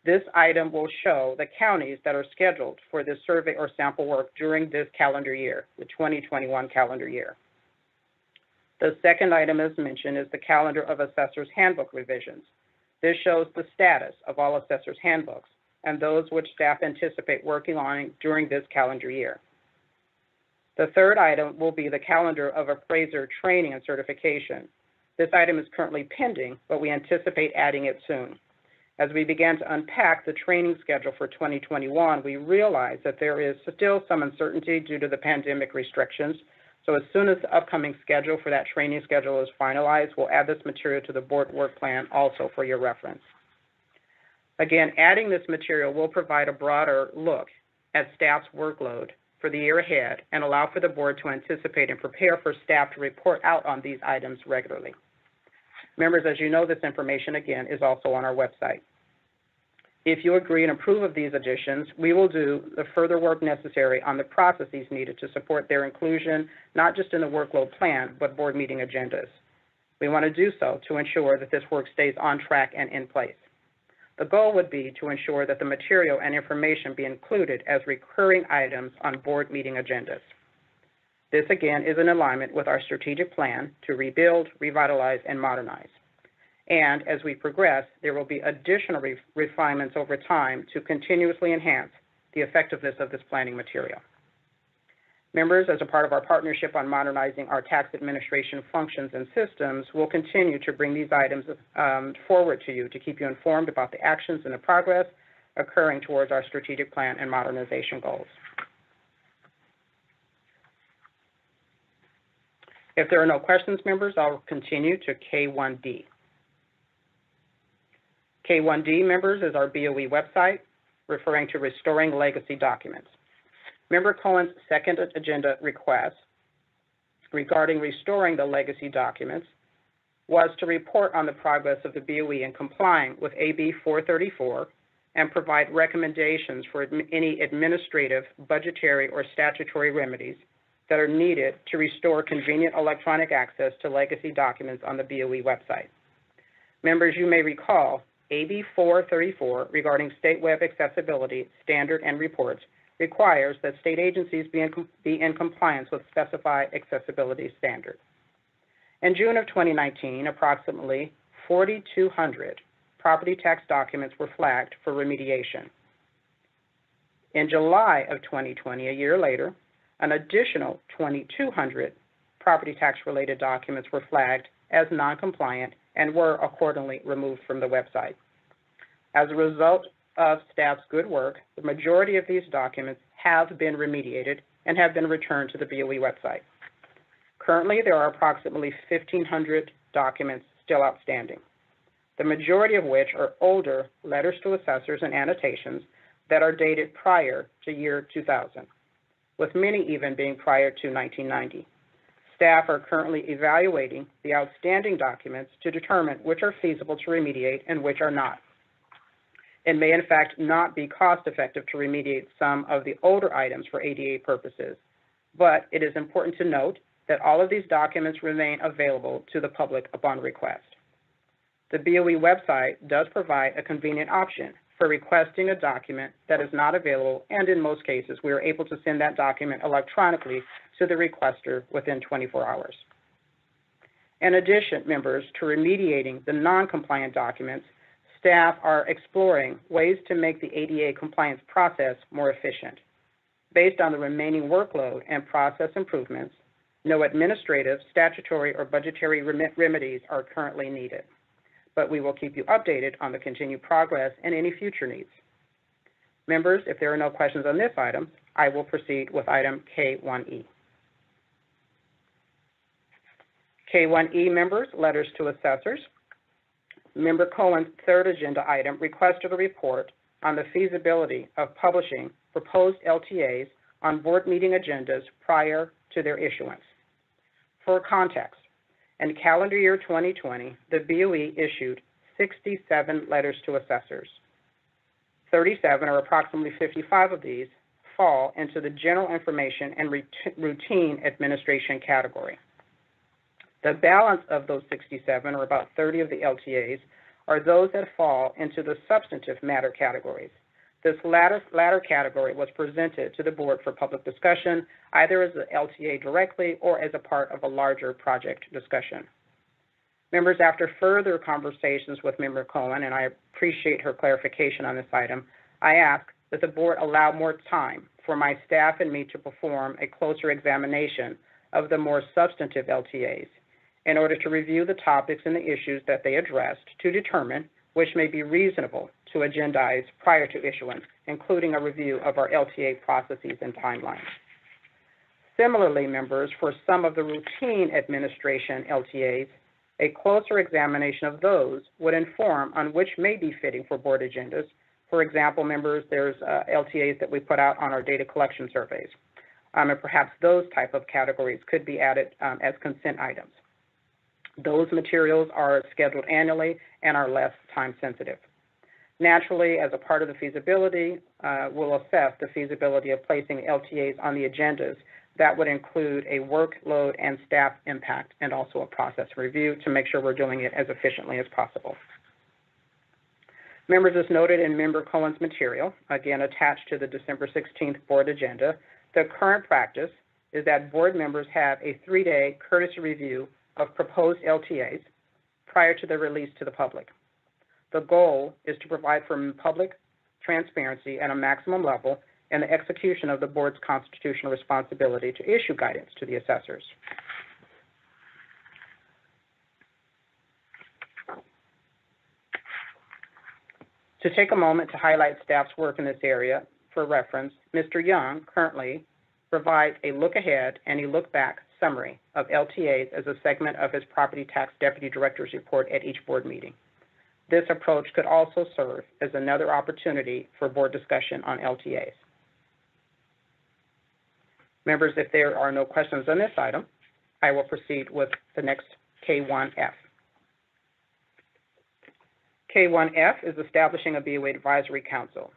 This item will show the counties that are scheduled for this survey or sample work during this calendar year, the 2021 calendar year. The second item, as mentioned, is the calendar of assessors' handbook revisions. This shows the status of all assessors' handbooks and those which staff anticipate working on during this calendar year. The third item will be the calendar of appraiser training and certification. This item is currently pending, but we anticipate adding it soon. As we began to unpack the training schedule for 2021, we realized that there is still some uncertainty due to the pandemic restrictions. So as soon as the upcoming schedule for that training schedule is finalized, we'll add this material to the board work plan also for your reference. Again, adding this material will provide a broader look at staff's workload for the year ahead and allow for the board to anticipate and prepare for staff to report out on these items regularly. Members, as you know, this information, again, is also on our website. If you agree and approve of these additions, we will do the further work necessary on the processes needed to support their inclusion, not just in the workload plan, but board meeting agendas. We want to do so to ensure that this work stays on track and in place. The goal would be to ensure that the material and information be included as recurring items on board meeting agendas. This, again, is in alignment with our strategic plan to rebuild, revitalize, and modernize. And as we progress, there will be additional refinements over time to continuously enhance the effectiveness of this planning material. Members, as a part of our partnership on modernizing our tax administration functions and systems, will continue to bring these items forward to you to keep you informed about the actions and the progress occurring towards our strategic plan and modernization goals. If there are no questions, members, I'll continue to K1D. K1D, members, is our BOE website referring to restoring legacy documents. Member Cohen's second agenda request regarding restoring the legacy documents was to report on the progress of the BOE in complying with AB 434 and provide recommendations for any administrative, budgetary, or statutory remedies that are needed to restore convenient electronic access to legacy documents on the BOE website. Members, you may recall AB 434 regarding state web accessibility standard and reports requires that state agencies be in compliance with specified accessibility standards. In June of 2019, approximately 4,200 property tax documents were flagged for remediation. In July of 2020, a year later, an additional 2,200 property tax-related documents were flagged as non-compliant and were accordingly removed from the website. As a result of staff's good work, the majority of these documents have been remediated and have been returned to the BOE website. Currently, there are approximately 1,500 documents still outstanding, the majority of which are older letters to assessors and annotations that are dated prior to year 2000, with many even being prior to 1990. Staff are currently evaluating the outstanding documents to determine which are feasible to remediate and which are not. It may, in fact, not be cost-effective to remediate some of the older items for ADA purposes, but it is important to note that all of these documents remain available to the public upon request. The BOE website does provide a convenient option for requesting a document that is not available, and in most cases, we are able to send that document electronically to the requester within 24 hours. In addition, members, to remediating the non-compliant documents, staff are exploring ways to make the ADA compliance process more efficient. Based on the remaining workload and process improvements, no administrative, statutory, or budgetary remedies are currently needed, but we will keep you updated on the continued progress and any future needs. Members, if there are no questions on this item, I will proceed with item K1E. K1E, members, letters to assessors. Member Cohen's third agenda item requested a report on the feasibility of publishing proposed LTAs on board meeting agendas prior to their issuance. For context, in calendar year 2020, the BOE issued 67 letters to assessors. 37, or approximately 55 of these, fall into the general information and routine administration category. The balance of those 67, or about 30 of the LTAs, are those that fall into the substantive matter categories. This latter category was presented to the board for public discussion, either as an LTA directly or as a part of a larger project discussion. Members, after further conversations with Member Cohen, and I appreciate her clarification on this item, I ask that the board allow more time for my staff and me to perform a closer examination of the more substantive LTAs in order to review the topics and the issues that they addressed to determine which may be reasonable to agendize prior to issuance, including a review of our LTA processes and timelines. Similarly, members, for some of the routine administration LTAs, a closer examination of those would inform on which may be fitting for board agendas. For example, members, there's LTAs that we put out on our data collection surveys, and perhaps those type of categories could be added as consent items. Those materials are scheduled annually and are less time sensitive. Naturally, as a part of the feasibility, we'll assess the feasibility of placing LTAs on the agendas. That would include a workload and staff impact and also a process review to make sure we're doing it as efficiently as possible. Members, as noted in Member Cohen's material, again attached to the December 16th board agenda, the current practice is that board members have a 3-day courtesy review of proposed LTAs prior to their release to the public. The goal is to provide for public transparency at a maximum level and the execution of the board's constitutional responsibility to issue guidance to the assessors. To take a moment to highlight staff's work in this area, for reference, Mr. Young currently provides a look ahead and a look back summary of LTAs as a segment of his property tax deputy director's report at each board meeting. This approach could also serve as another opportunity for board discussion on LTAs. Members, if there are no questions on this item, I will proceed with the next K1F. K1F is establishing a BOE advisory council.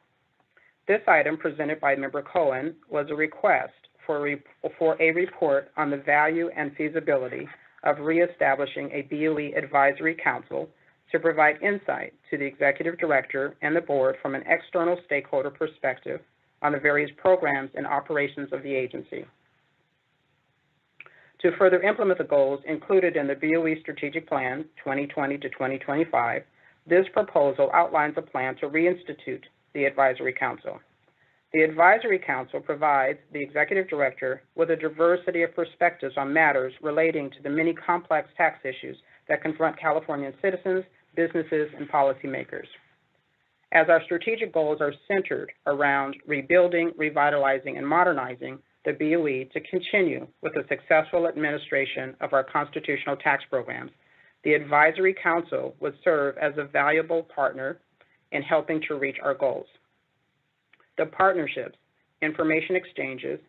This item presented by Member Cohen was a request for a report on the value and feasibility of reestablishing a BOE advisory council to provide insight to the executive director and the board from an external stakeholder perspective on the various programs and operations of the agency. To further implement the goals included in the BOE Strategic Plan 2020 to 2025, this proposal outlines a plan to reinstitute the Advisory Council. The Advisory Council provides the Executive Director with a diversity of perspectives on matters relating to the many complex tax issues that confront Californian citizens, businesses, and policymakers. As our strategic goals are centered around rebuilding, revitalizing, and modernizing the BOE to continue with the successful administration of our constitutional tax programs, the Advisory Council would serve as a valuable partner in helping to reach our goals. The partnerships, information exchanges,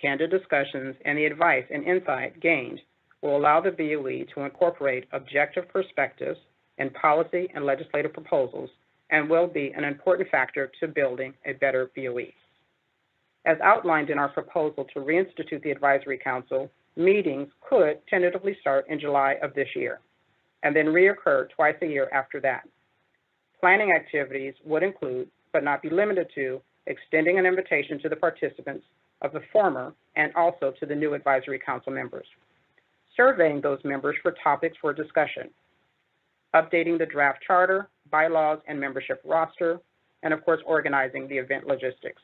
candid discussions, and the advice and insight gained will allow the BOE to incorporate objective perspectives in policy and legislative proposals and will be an important factor to building a better BOE. As outlined in our proposal to reinstitute the Advisory Council, meetings could tentatively start in July of this year and then reoccur twice a year after that. Planning activities would include, but not be limited to, extending an invitation to the participants of the former and also to the new Advisory Council members, surveying those members for topics for discussion, updating the draft charter, bylaws, and membership roster, and of course, organizing the event logistics.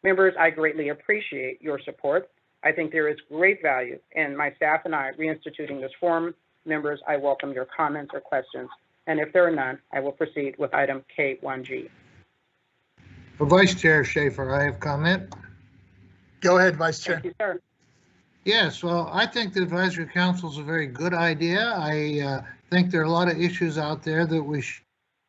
Members, I greatly appreciate your support. I think there is great value in my staff and I reinstituting this forum. Members, I welcome your comments or questions, and if there are none, I will proceed with item K1G. For Vice Chair Schaefer, I have comment. Go ahead, Vice Chair. Thank you, sir. Yes, well, I think the Advisory Council is a very good idea. I think there are a lot of issues out there that we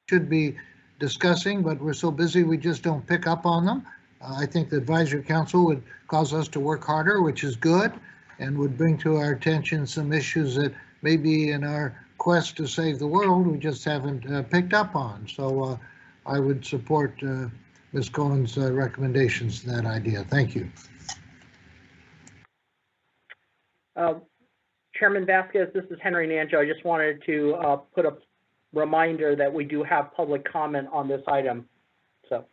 should be discussing, but we're so busy we just don't pick up on them. I think the Advisory Council would cause us to work harder, which is good, and would bring to our attention some issues that maybe in our quest to save the world we just haven't picked up on. So I would support Ms. Cohen's recommendations to that idea. Thank you. Chairman Vasquez, this is Henry Nanjo. I just wanted to put a reminder that we do have public comment on this item. So.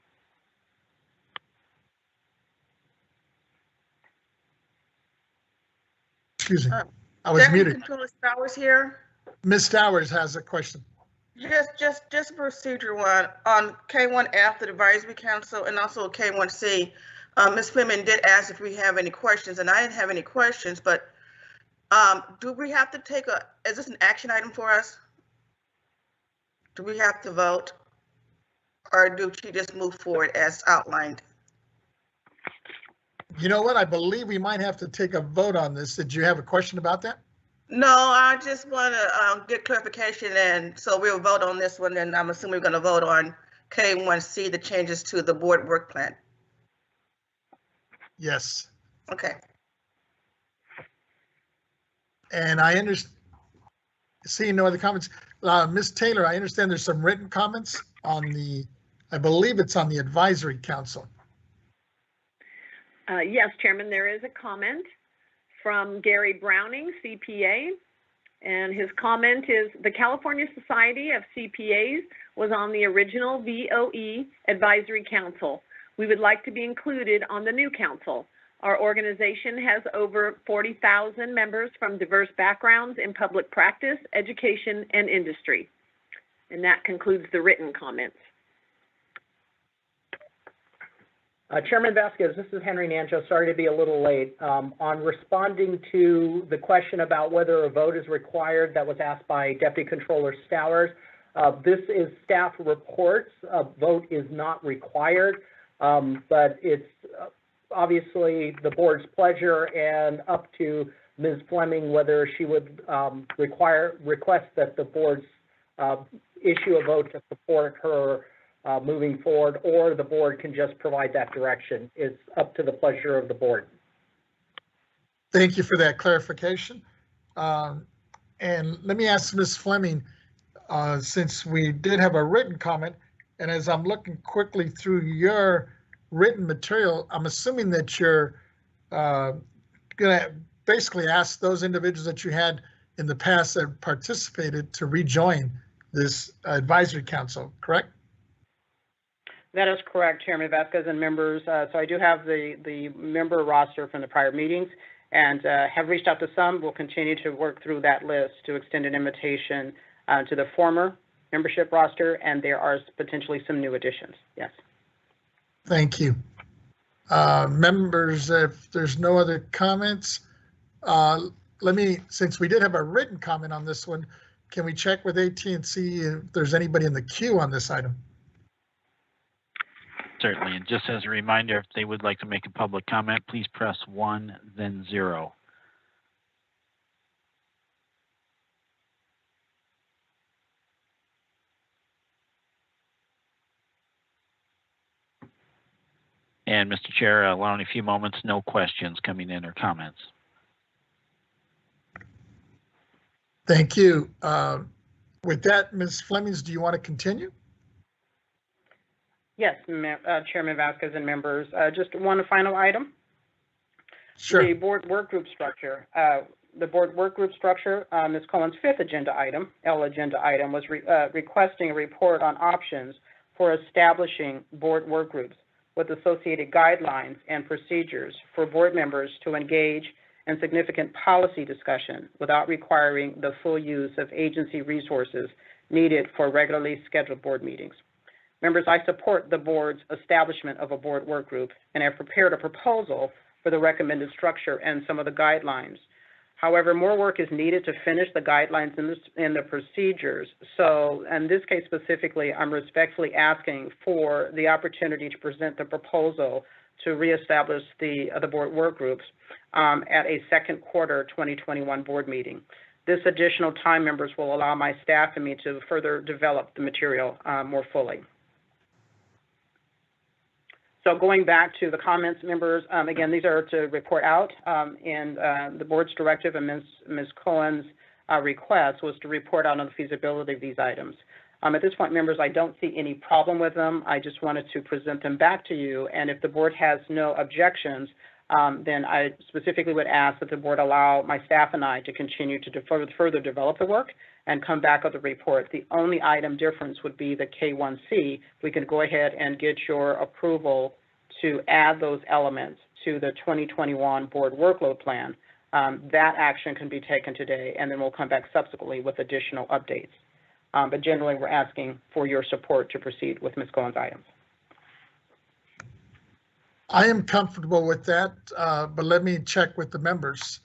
Excuse me, I was muted. Controller Stowers here. Ms. Stowers has a question. Just a procedure one on K1F, the Advisory Council, and also K1C. Ms. Fleming did ask if we have any questions, and I didn't have any questions, but do we have to take is this an action item for us? Do we have to vote, or do she just move forward as outlined? You know what? I believe we might have to take a vote on this. Did you have a question about that? No, I just want to get clarification, and so we'll vote on this one, and I'm assuming we're going to vote on K1C, the changes to the board work plan. Yes. Okay. And I understand, seeing no other comments, Ms. Taylor, I understand there's some written comments on the, I believe it's on the Advisory Council. Yes, Chairman, there is a comment from Gary Browning, CPA. And his comment is, the California Society of CPAs was on the original BOE Advisory Council. We would like to be included on the new council. Our organization has over 40,000 members from diverse backgrounds in public practice, education, and industry. And that concludes the written comments. Chairman Vasquez, this is Henry Nancho. Sorry to be a little late. On responding to the question about whether a vote is required that was asked by Deputy Controller Stowers, this is staff reports. A vote is not required, but it's obviously the board's pleasure and up to Ms. Fleming whether she would request that the board's issue a vote to support her moving forward, or the board can just provide that direction. It's up to the pleasure of the board. Thank you for that clarification. And let me ask Ms. Fleming, since we did have a written comment, and as I'm looking quickly through your written material, I'm assuming that you're going to basically ask those individuals that you had in the past that participated to rejoin this advisory council, correct? That is correct, Chairman Vasquez and members. So I do have the member roster from the prior meetings and have reached out to some. We'll continue to work through that list to extend an invitation to the former membership roster, and there are potentially some new additions, yes. Thank you. Members, if there's no other comments, since we did have a written comment on this one, can we check with AT&T if there's anybody in the queue on this item? Certainly, and just as a reminder, if they would like to make a public comment, please press 1, then 0. And Mr. Chair, allowing a few moments, no questions coming in or comments. Thank you. With that, Ms. Flemings, do you want to continue? Yes, Chairman Vasquez and members. Just one final item. Sure. The board work group structure. The board work group structure, Ms. Cohen's fifth agenda item, was requesting a report on options for establishing board work groups with associated guidelines and procedures for board members to engage in significant policy discussion without requiring the full use of agency resources needed for regularly scheduled board meetings. Members, I support the board's establishment of a board work group and have prepared a proposal for the recommended structure and some of the guidelines. However, more work is needed to finish the guidelines and the procedures. So in this case specifically, I'm respectfully asking for the opportunity to present the proposal to reestablish the board work groups at a second quarter 2021 board meeting. This additional time, members, will allow my staff and me to further develop the material more fully. So going back to the comments, members, again, these are to report out, and the board's directive and Ms. Cohen's request was to report out on the feasibility of these items. At this point, members, I don't see any problem with them. I just wanted to present them back to you, and if the board has no objections, then I specifically would ask that the board allow my staff and I to continue to further develop the work and come back with a report. The only item difference would be the K1C. We can go ahead and get your approval to add those elements to the 2021 board workload plan. That action can be taken today, and then we'll come back subsequently with additional updates. But generally, we're asking for your support to proceed with Ms. Cohen's items. I am comfortable with that, but let me check with the members.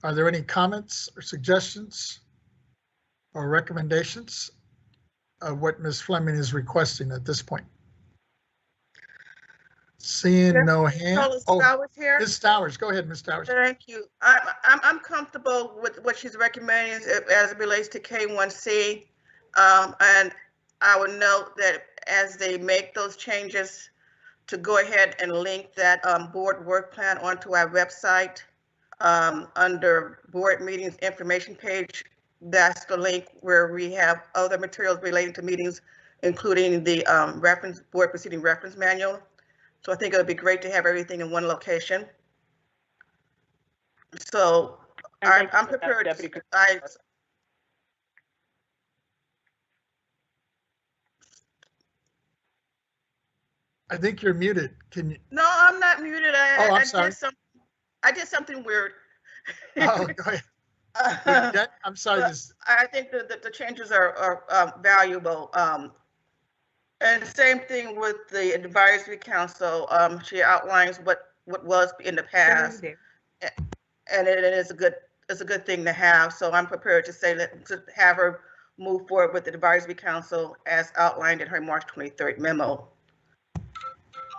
Are there any comments or suggestions or recommendations of what Ms. Fleming is requesting at this point? Seeing no hands. Oh, Ms. Stowers, go ahead, Ms. Stowers. Thank you. I'm comfortable with what she's recommending as it relates to K1C. And I would note that as they make those changes, to go ahead and link that board work plan onto our website under board meetings information page. That's the link where we have other materials relating to meetings, including the board proceeding reference manual. So I think it would be great to have everything in one location. So I'm prepared. I think you're muted. Can you? No, I'm not muted. I'm sorry. I did something weird. Oh, go ahead. I'm sorry. I think that the changes are valuable. And same thing with the advisory council. She outlines what was in the past, and it is a good thing to have. So I'm prepared to say to have her move forward with the advisory council as outlined in her March 23rd memo.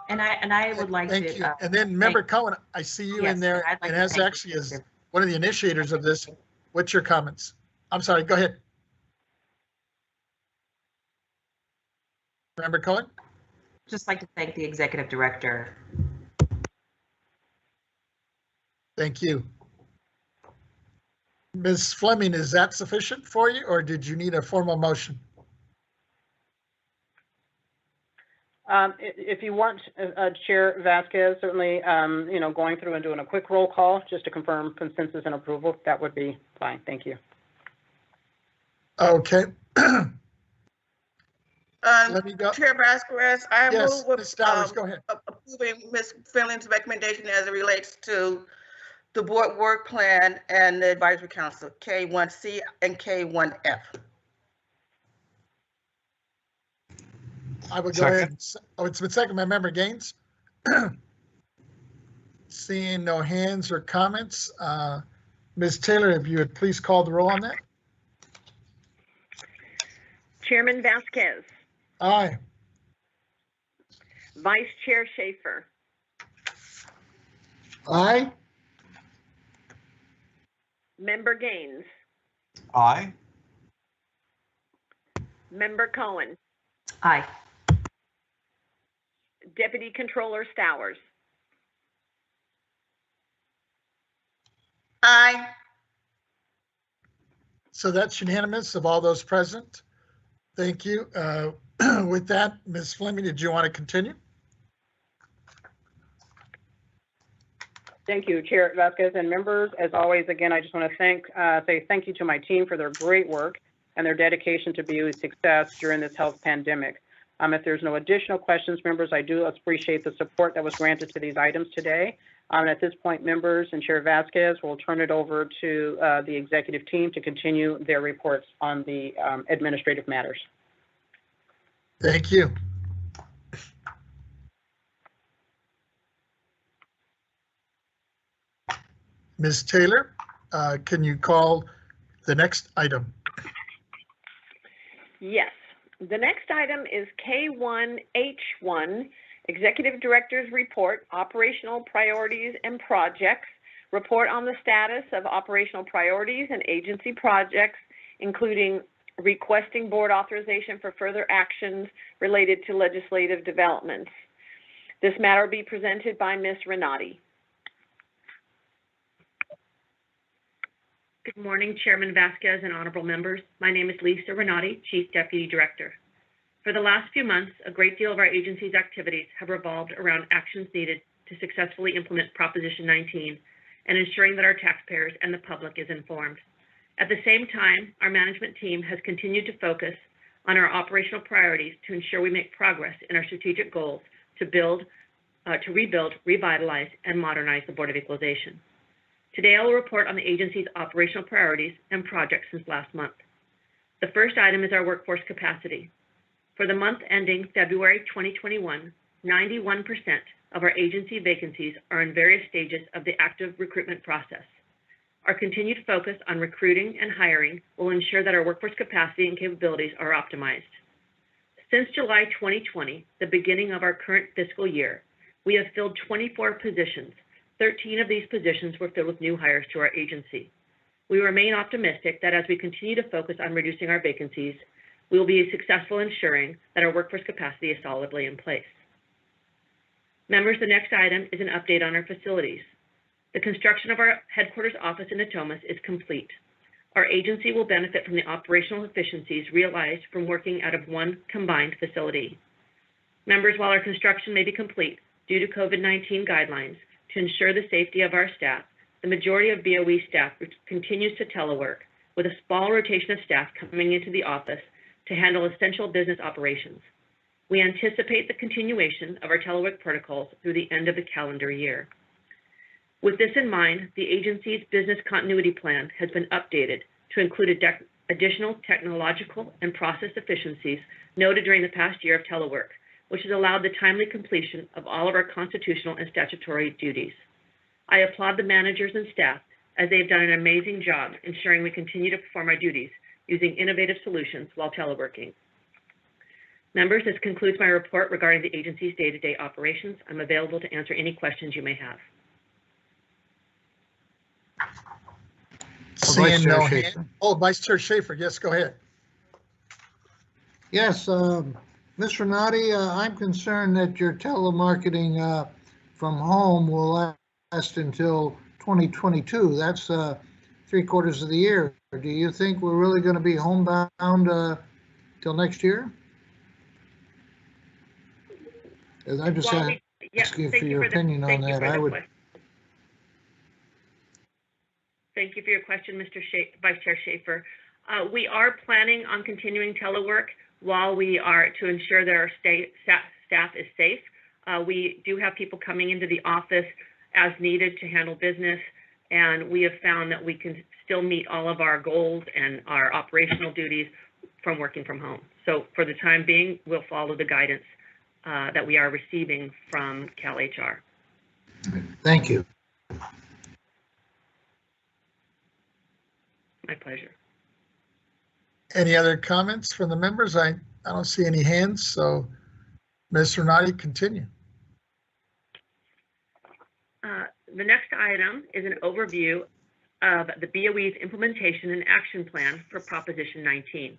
And I would like Thank to. You. And then Member Cohen, I see you in there, and as actually as one of the initiators of this, what's your comments? I'm sorry, go ahead. Member Cohen? Just like to thank the executive director. Thank you. Ms. Fleming, is that sufficient for you, or did you need a formal motion? If you want, Chair Vasquez, certainly, going through and doing a quick roll call just to confirm consensus and approval, that would be fine. Thank you. Okay. Let me go. Chair Vasquez, I move with Ms. Stowers, go ahead. Approving Ms. Fleming's recommendation as it relates to the board work plan and the advisory council, K1C and K1F. I would go ahead. It's been seconded by Member Gaines. Seeing no hands or comments, Ms. Taylor, if you would please call the roll on that. Chairman Vasquez. Aye. Vice Chair Schaefer. Aye. Member Gaines. Aye. Member Cohen. Aye. Deputy Controller Stowers. Aye. So that's unanimous of all those present. Thank you. With that, Ms. Fleming, did you want to continue? Thank you, Chair Vasquez and members. As always, again, I just want to say thank you to my team for their great work and their dedication to BOE's success during this health pandemic. If there's no additional questions, members, I do appreciate the support that was granted to these items today. At this point, members and Chair Vasquez will turn it over to the executive team to continue their reports on the administrative matters. Thank you. Ms. Taylor, can you call the next item? Yes. The next item is K1H1, Executive Director's Report, Operational Priorities and Projects, report on the status of operational priorities and agency projects, including requesting board authorization for further actions related to legislative developments. This matter will be presented by Ms. Renati. Good morning, Chairman Vasquez and honorable members. My name is Lisa Renati, Chief Deputy Director. For the last few months, a great deal of our agency's activities have revolved around actions needed to successfully implement Proposition 19 and ensuring that our taxpayers and the public is informed. At the same time, our management team has continued to focus on our operational priorities to ensure we make progress in our strategic goals to rebuild, revitalize, and modernize the Board of Equalization. Today, I will report on the agency's operational priorities and projects since last month. The first item is our workforce capacity. For the month ending February 2021, 91% of our agency vacancies are in various stages of the active recruitment process. Our continued focus on recruiting and hiring will ensure that our workforce capacity and capabilities are optimized. Since July 2020, the beginning of our current fiscal year, we have filled 24 positions. 13 of these positions were filled with new hires to our agency. We remain optimistic that as we continue to focus on reducing our vacancies, we will be successful in ensuring that our workforce capacity is solidly in place. Members, the next item is an update on our facilities. The construction of our headquarters office in Natomas is complete. Our agency will benefit from the operational efficiencies realized from working out of one combined facility. Members, while our construction may be complete due to COVID-19 guidelines, to ensure the safety of our staff, the majority of BOE staff continues to telework, with a small rotation of staff coming into the office to handle essential business operations. We anticipate the continuation of our telework protocols through the end of the calendar year. With this in mind, the agency's business continuity plan has been updated to include additional technological and process efficiencies noted during the past year of telework, which has allowed the timely completion of all of our constitutional and statutory duties. I applaud the managers and staff as they've done an amazing job ensuring we continue to perform our duties using innovative solutions while teleworking. Members, this concludes my report regarding the agency's day-to-day operations. I'm available to answer any questions you may have. Seeing no hand. Oh, Vice Chair Schaefer, yes, go ahead. Yes, Ms. Renati, I'm concerned that your telemarketing from home will last until 2022. That's 3/4 of the year. Do you think we're really going to be homebound till next year? I just ask you for your opinion on that. I would. Thank you for your question, Vice Chair Schaefer. We are planning on continuing telework while we are to ensure that our staff is safe. We do have people coming into the office as needed to handle business, and we have found that we can still meet all of our goals and our operational duties from working from home. So for the time being, we'll follow the guidance that we are receiving from CalHR. Thank you. My pleasure. Any other comments from the members? I don't see any hands, so Ms. Renati, continue. The next item is an overview of the BOE's implementation and action plan for Proposition 19.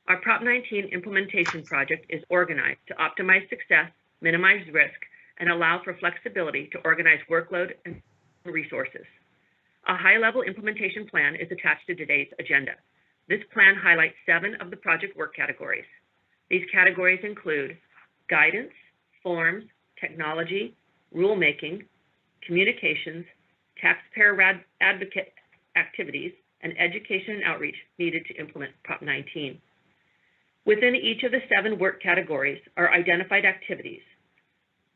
Our Prop 19 implementation project is organized to optimize success, minimize risk, and allow for flexibility to organize workload and resources. A high-level implementation plan is attached to today's agenda. This plan highlights 7 of the project work categories. These categories include guidance, forms, technology, rulemaking, communications, taxpayer advocate activities, and education and outreach needed to implement Prop 19. Within each of the 7 work categories are identified activities.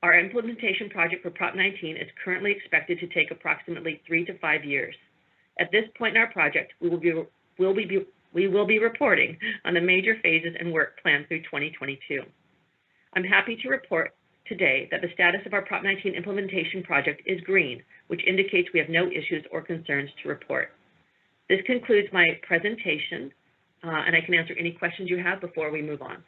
Our implementation project for Prop 19 is currently expected to take approximately 3 to 5 years. At this point in our project, we will be reporting on the major phases and work planned through 2022. I'm happy to report today that the status of our Prop 19 implementation project is green, which indicates we have no issues or concerns to report. This concludes my presentation, and I can answer any questions you have before we move on.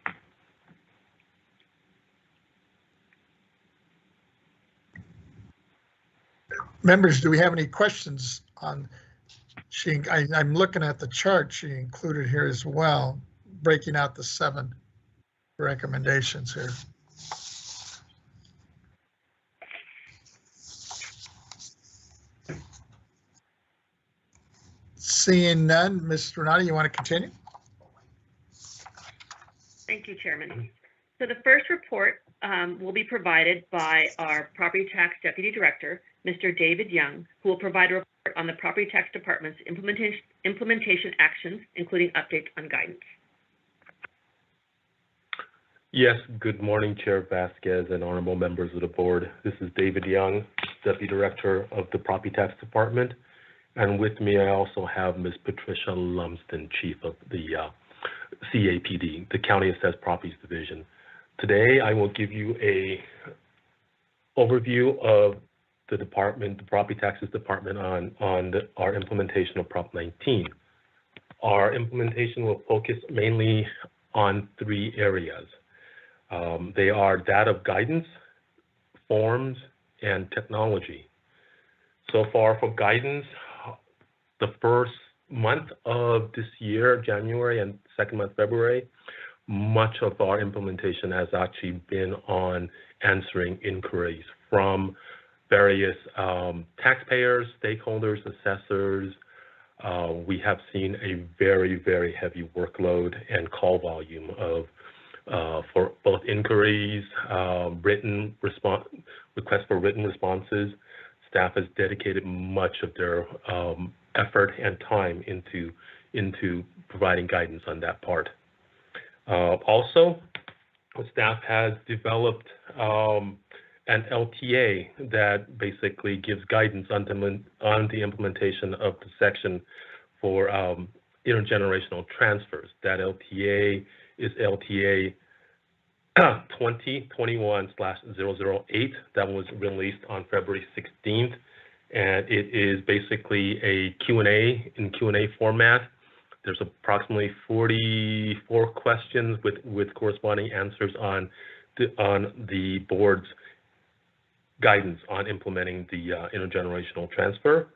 Members, do we have any questions on, I'm looking at the chart she included here as well, breaking out the 7 recommendations here. Seeing none, Ms. Renati, you want to continue? Thank you, Chairman. So the first report will be provided by our Property Tax Deputy Director, Mr. David Young, who will provide a report on the Property Tax Department's implementation actions, including updates on guidance. Yes, good morning, Chair Vasquez and honorable members of the board. This is David Young, Deputy Director of the Property Tax Department. And with me, I also have Ms. Patricia Lumsden, Chief of the CAPD, the County Assessed Properties Division. Today, I will give you a overview of the department, the Property Taxes Department on our implementation of Prop 19. Our implementation will focus mainly on 3 areas. They are data guidance, forms, and technology. So far for guidance, the first month of this year, January, and second month, February, much of our implementation has actually been on answering inquiries from various taxpayers, stakeholders, assessors. We have seen a very, very heavy workload and call volume of for both inquiries, written response, requests for written responses. Staff has dedicated much of their effort and time into providing guidance on that part. Also, staff has developed an LTA that basically gives guidance on the implementation of the section for intergenerational transfers. That LTA is LTA 2021/008 that was released on February 16th. And it is basically a Q&A in Q&A format. There's approximately 44 questions with corresponding answers on the board's guidance on implementing the intergenerational transfer.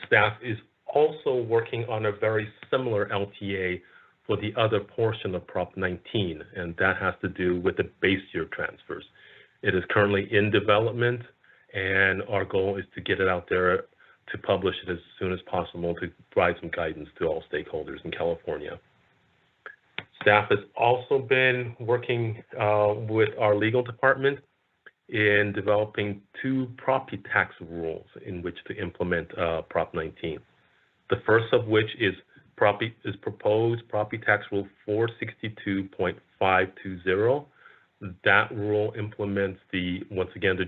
Staff is also working on a very similar LTA for the other portion of Prop 19, and that has to do with the base year transfers. It is currently in development, and our goal is to get it out there to publish it as soon as possible to provide some guidance to all stakeholders in California. Staff has also been working with our legal department in developing 2 property tax rules in which to implement Prop 19. The first of which is proposed Property Tax Rule 462.520. That rule implements once again the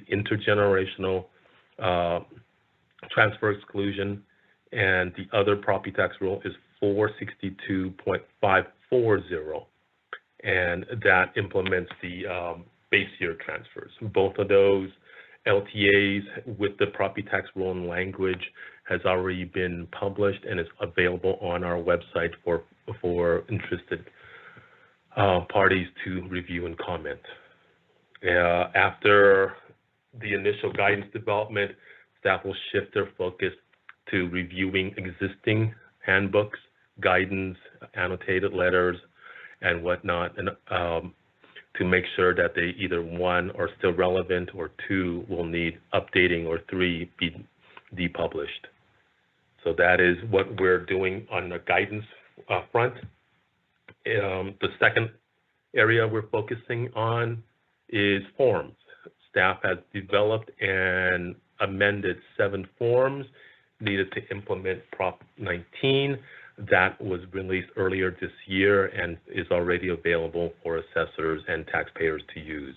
intergenerational transfer exclusion, and the other property tax rule is 462.540, and that implements the base year transfers. Both of those LTAs with the property tax rule and language has already been published and is available on our website for interested parties to review and comment. After the initial guidance development, staff will shift their focus to reviewing existing handbooks, guidance, annotated letters, and whatnot, and to make sure that they either 1 are still relevant, or 2 will need updating, or 3 be depublished. So that is what we're doing on the guidance front. The second area we're focusing on is forms. Staff has developed and amended 7 forms needed to implement Prop 19. That was released earlier this year and is already available for assessors and taxpayers to use.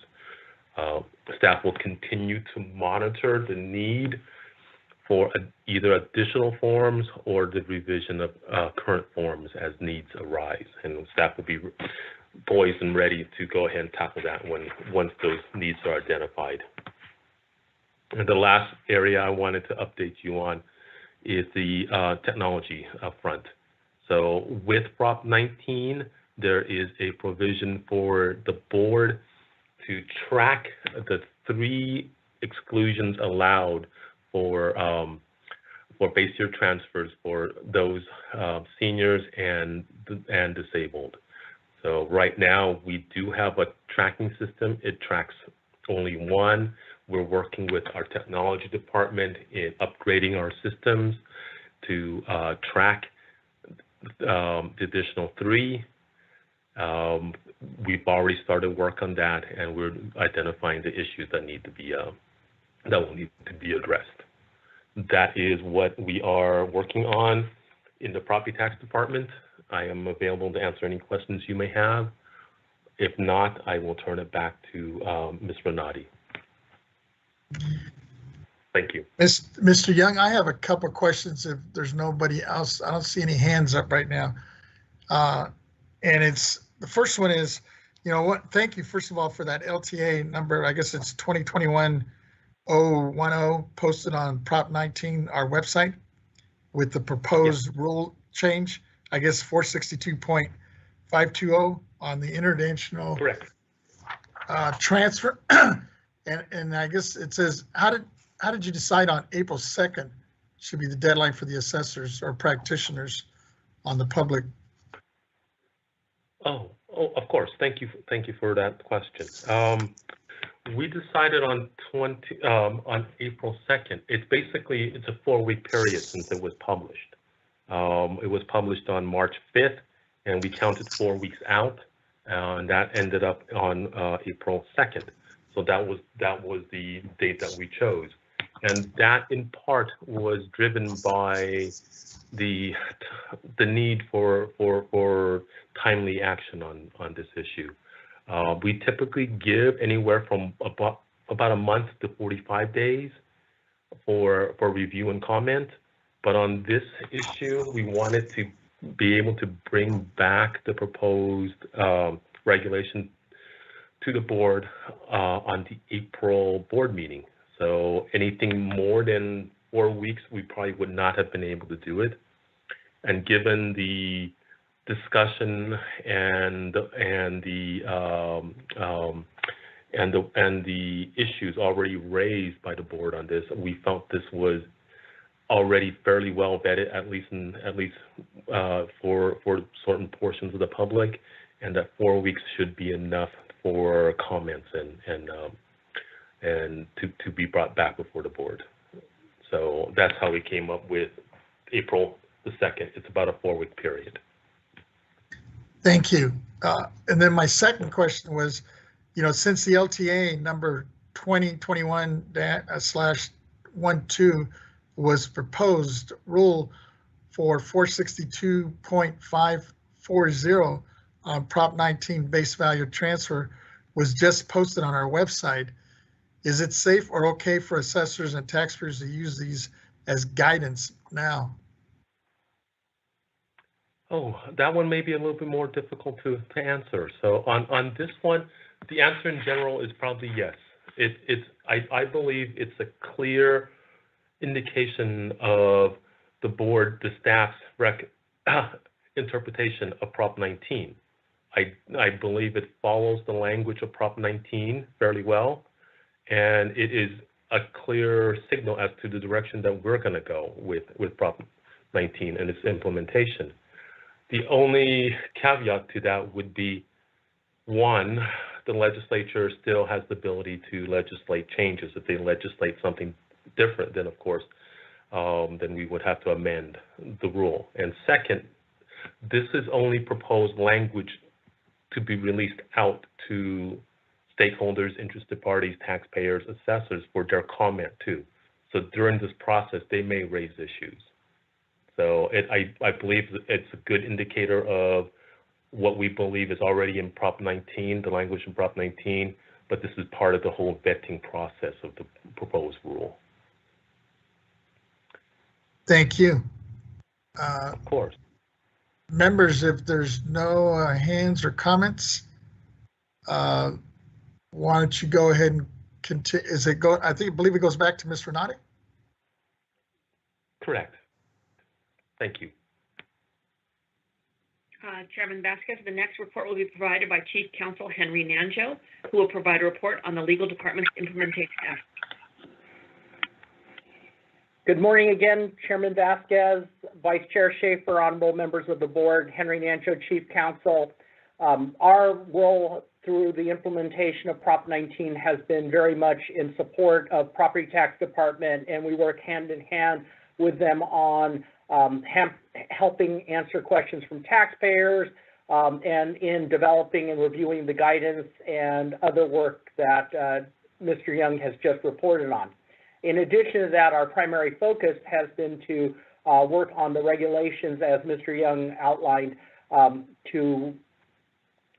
Staff will continue to monitor the need for either additional forms or the revision of current forms as needs arise. And staff will be poised and ready to go ahead and tackle that once those needs are identified. And the last area I wanted to update you on is the technology front. So with Prop 19, there is a provision for the board to track the 3 exclusions allowed for base year transfers for those seniors and disabled. So right now we do have a tracking system. It tracks only 1. We're working with our technology department in upgrading our systems to track the additional 3. We've already started work on that, and we're identifying the issues that need to be that will need to be addressed. That is what we are working on in the property tax department. I am available to answer any questions you may have. If not, I will turn it back to Ms. Renati. Thank you. Mr. Young, I have a couple of questions if there's nobody else. I don't see any hands up right now. And the first one is, thank you, first of all, for that LTA number. I guess it's 2021-010 posted on Prop 19, our website, with the proposed rule change. I guess 462.520 on the interdimensional transfer. And I guess it says, how did you decide on April 2nd should be the deadline for the assessors or practitioners on the public? Oh, of course. Thank you for that question. We decided on April 2nd. It's a 4-week period since it was published. It was published on March 5th, and we counted 4 weeks out, and that ended up on April 2nd. So that was the date that we chose, and that in part was driven by the need for timely action on this issue. We typically give anywhere from about a month to 45 days for review and comment. But on this issue, we wanted to be able to bring back the proposed regulation to the board on the April board meeting. So anything more than 4 weeks, we probably would not have been able to do it. And given the discussion and the issues already raised by the board on this, we felt this was already fairly well vetted, at least for certain portions of the public, and that 4 weeks should be enough for comments and to be brought back before the board. So that's how we came up with April the 2nd. It's about a 4-week period. Thank you. And then my second question was, since the LTA number 2021/12 was proposed, rule for 462.540 on Prop 19 base value transfer was just posted on our website. Is it safe or okay for assessors and taxpayers to use these as guidance now? Oh, that one may be a little bit more difficult to answer. So on this one, the answer in general is probably yes. I believe it's a clear indication of the board, the staff's interpretation of Prop 19. I believe it follows the language of Prop 19 fairly well, and it is a clear signal as to the direction that we're going to go with Prop 19 and its implementation. The only caveat to that would be, one, the legislature still has the ability to legislate changes. If they legislate something different, then of course, then we would have to amend the rule. And second, this is only proposed language to be released out to stakeholders, interested parties, taxpayers, assessors for their comment too. So during this process, they may raise issues. So I believe it's a good indicator of what we believe is already in Prop 19, the language in Prop 19, but this is part of the whole vetting process of the proposed rule. Thank you. Of course. Members, if there's no hands or comments, why don't you go ahead and continue? I believe it goes back to Ms. Renati? Correct. Thank you. Chairman Vasquez, the next report will be provided by Chief Counsel Henry Nanjo, who will provide a report on the legal department's implementation act. Good morning again, Chairman Vasquez, Vice Chair Schaefer, honorable members of the board, Henry Nanjo, Chief Counsel. Our role through the implementation of Prop 19 has been very much in support of Property Tax Department, and we work hand in hand with them on helping answer questions from taxpayers and in developing and reviewing the guidance and other work that Mr. Young has just reported on. In addition to that, our primary focus has been to work on the regulations, as Mr. Young outlined, to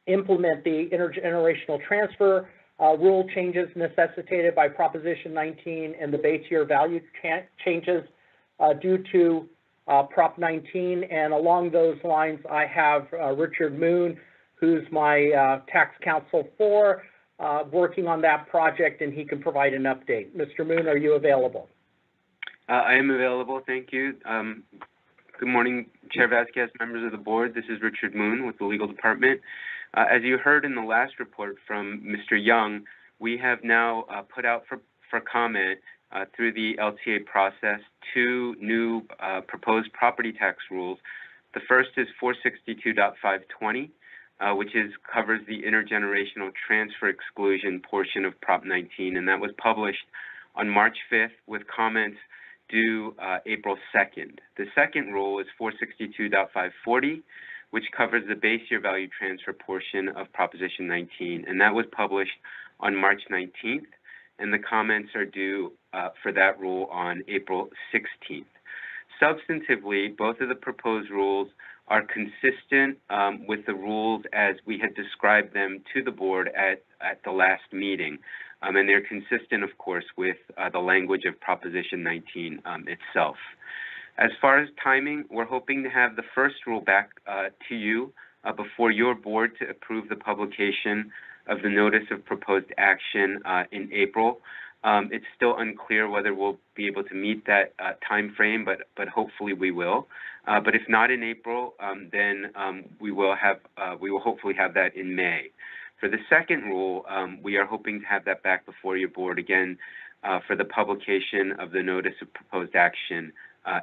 implement the intergenerational transfer rule changes necessitated by Proposition 19 and the base year value changes due to Prop 19. And along those lines, I have Richard Moon, who's my tax counsel for working on that project, and he can provide an update. Mr. Moon, are you available? I am available, thank you. Good morning, Chair Vasquez, members of the board. This is Richard Moon with the legal department. As you heard in the last report from Mr. Young, we have now put out for comment through the LTA process 2 new proposed property tax rules. The first is 462.520. Which covers the intergenerational transfer exclusion portion of Prop 19, and that was published on March 5th with comments due April 2nd. The second rule is 462.540, which covers the base year value transfer portion of Proposition 19, and that was published on March 19th, and the comments are due for that rule on April 16th. Substantively, both of the proposed rules are consistent with the rules as we had described them to the board at the last meeting. And they're consistent, of course, with the language of Proposition 19 itself. As far as timing, we're hoping to have the first rule back to you before your board to approve the publication of the notice of proposed action in April. It's still unclear whether we'll be able to meet that time frame, but hopefully we will. But if not in April, then we will hopefully have that in May. For the second rule, we are hoping to have that back before your board again for the publication of the notice of proposed action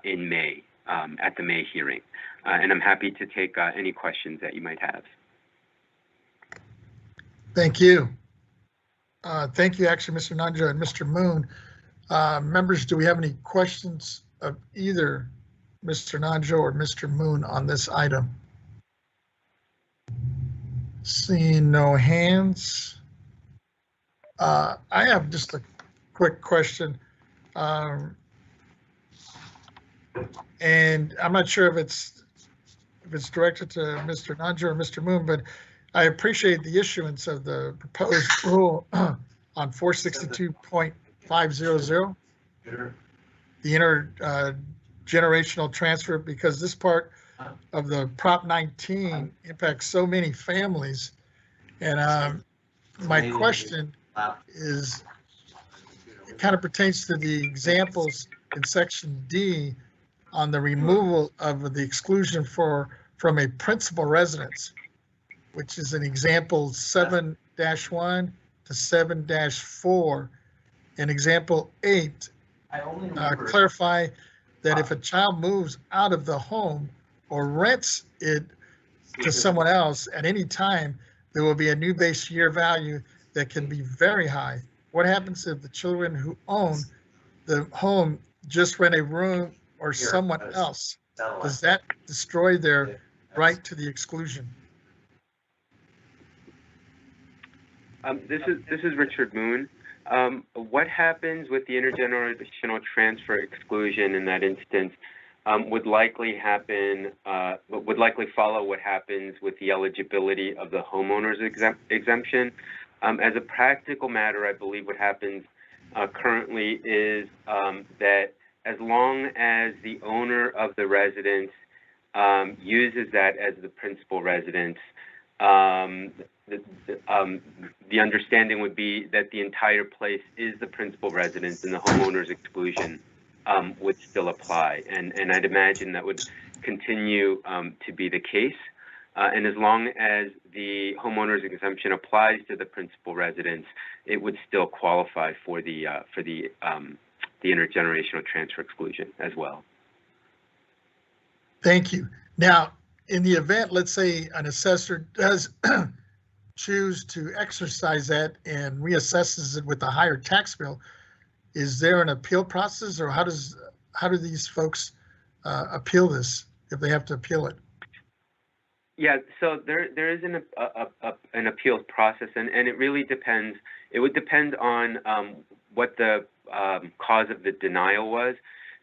in May at the May hearing. And I'm happy to take any questions that you might have. Thank you. Thank you, actually, Mr. Nanjo and Mr. Moon. Members, do we have any questions of either Mr. Nanjo or Mr. Moon on this item? Seeing no hands. I have just a quick question. And I'm not sure if it's directed to Mr. Nanjo or Mr. Moon, but I appreciate the issuance of the proposed rule on 462.500, the intergenerational transfer, because this part of the Prop 19 impacts so many families. And my question is, it kind of pertains to the examples in Section D on the removal of the exclusion from a principal residence, which is an example 7-1 to 7-4. And example 8, clarify that if a child moves out of the home or rents it to someone else at any time, there will be a new base year value that can be very high. What happens if the children who own the home just rent a room or someone else? Does that destroy their right to the exclusion? This is Richard Moon. What happens with the intergenerational transfer exclusion in that instance would likely follow what happens with the eligibility of the homeowner's exemption. As a practical matter, I believe what happens currently is that as long as the owner of the residence uses that as the principal residence, the understanding would be that the entire place is the principal residence and the homeowner's exclusion would still apply. And I'd imagine that would continue to be the case. And as long as the homeowner's exemption applies to the principal residence, it would still qualify for the intergenerational transfer exclusion as well. Thank you. Now, in the event, let's say an assessor does choose to exercise that and reassesses it with a higher tax bill, is there an appeal process, or how do these folks appeal this if they have to appeal it? Yeah, so there is an appeals process, and it really depends. It would depend on what the cause of the denial was.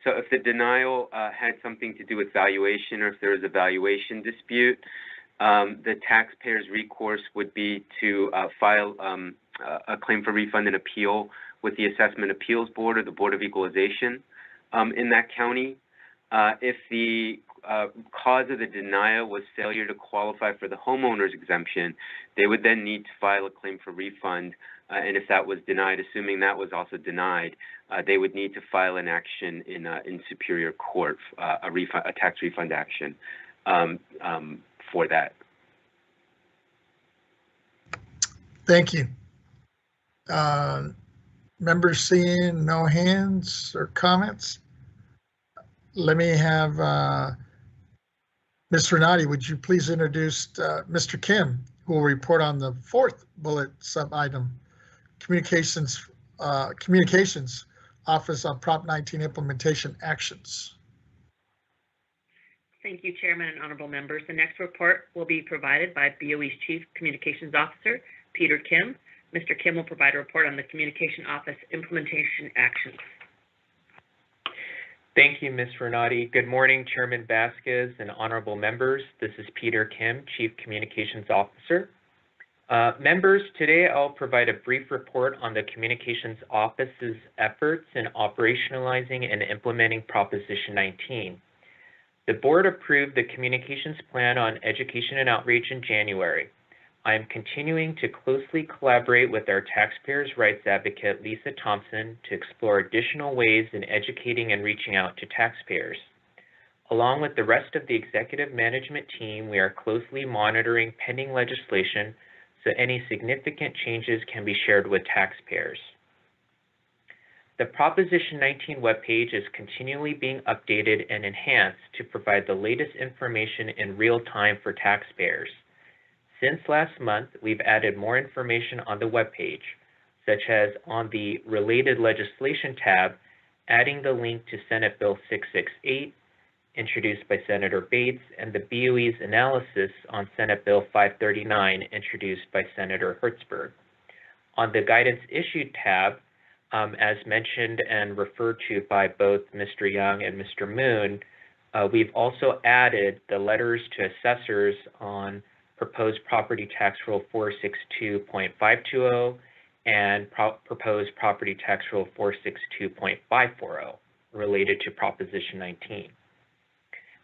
So if the denial had something to do with valuation, or if there was a valuation dispute, the taxpayer's recourse would be to file a claim for refund and appeal with the Assessment Appeals Board or the Board of Equalization in that county. If the cause of the denial was failure to qualify for the homeowner's exemption, they would then need to file a claim for refund. And if that was denied, assuming that was also denied, they would need to file an action in Superior Court, a tax refund action for that. Thank you. Members seeing no hands or comments? Let me have Ms. Renati, would you please introduce Mr. Kim, who will report on the fourth bullet sub-item, Communications Office on Prop 19 implementation actions. Thank you, Chairman and honorable members. The next report will be provided by BOE's Chief Communications Officer, Peter Kim. Mr. Kim will provide a report on the Communication Office implementation actions. Thank you, Ms. Renati. Good morning, Chairman Vasquez and honorable members. This is Peter Kim, Chief Communications Officer. Members, today I'll provide a brief report on the Communications Office's efforts in operationalizing and implementing Proposition 19. The board approved the Communications Plan on Education and Outreach in January. I am continuing to closely collaborate with our taxpayers' rights advocate, Lisa Thompson, to explore additional ways in educating and reaching out to taxpayers. Along with the rest of the executive management team, we are closely monitoring pending legislation so any significant changes can be shared with taxpayers. The Proposition 19 webpage is continually being updated and enhanced to provide the latest information in real time for taxpayers. Since last month, we've added more information on the webpage, such as on the Related Legislation tab, adding the link to Senate Bill 668, introduced by Senator Bates, and the BOE's analysis on Senate Bill 539, introduced by Senator Hertzberg. On the Guidance Issued tab, as mentioned and referred to by both Mr. Young and Mr. Moon, we've also added the letters to assessors on proposed property tax rule 462.520 and proposed property tax rule 462.540 related to Proposition 19.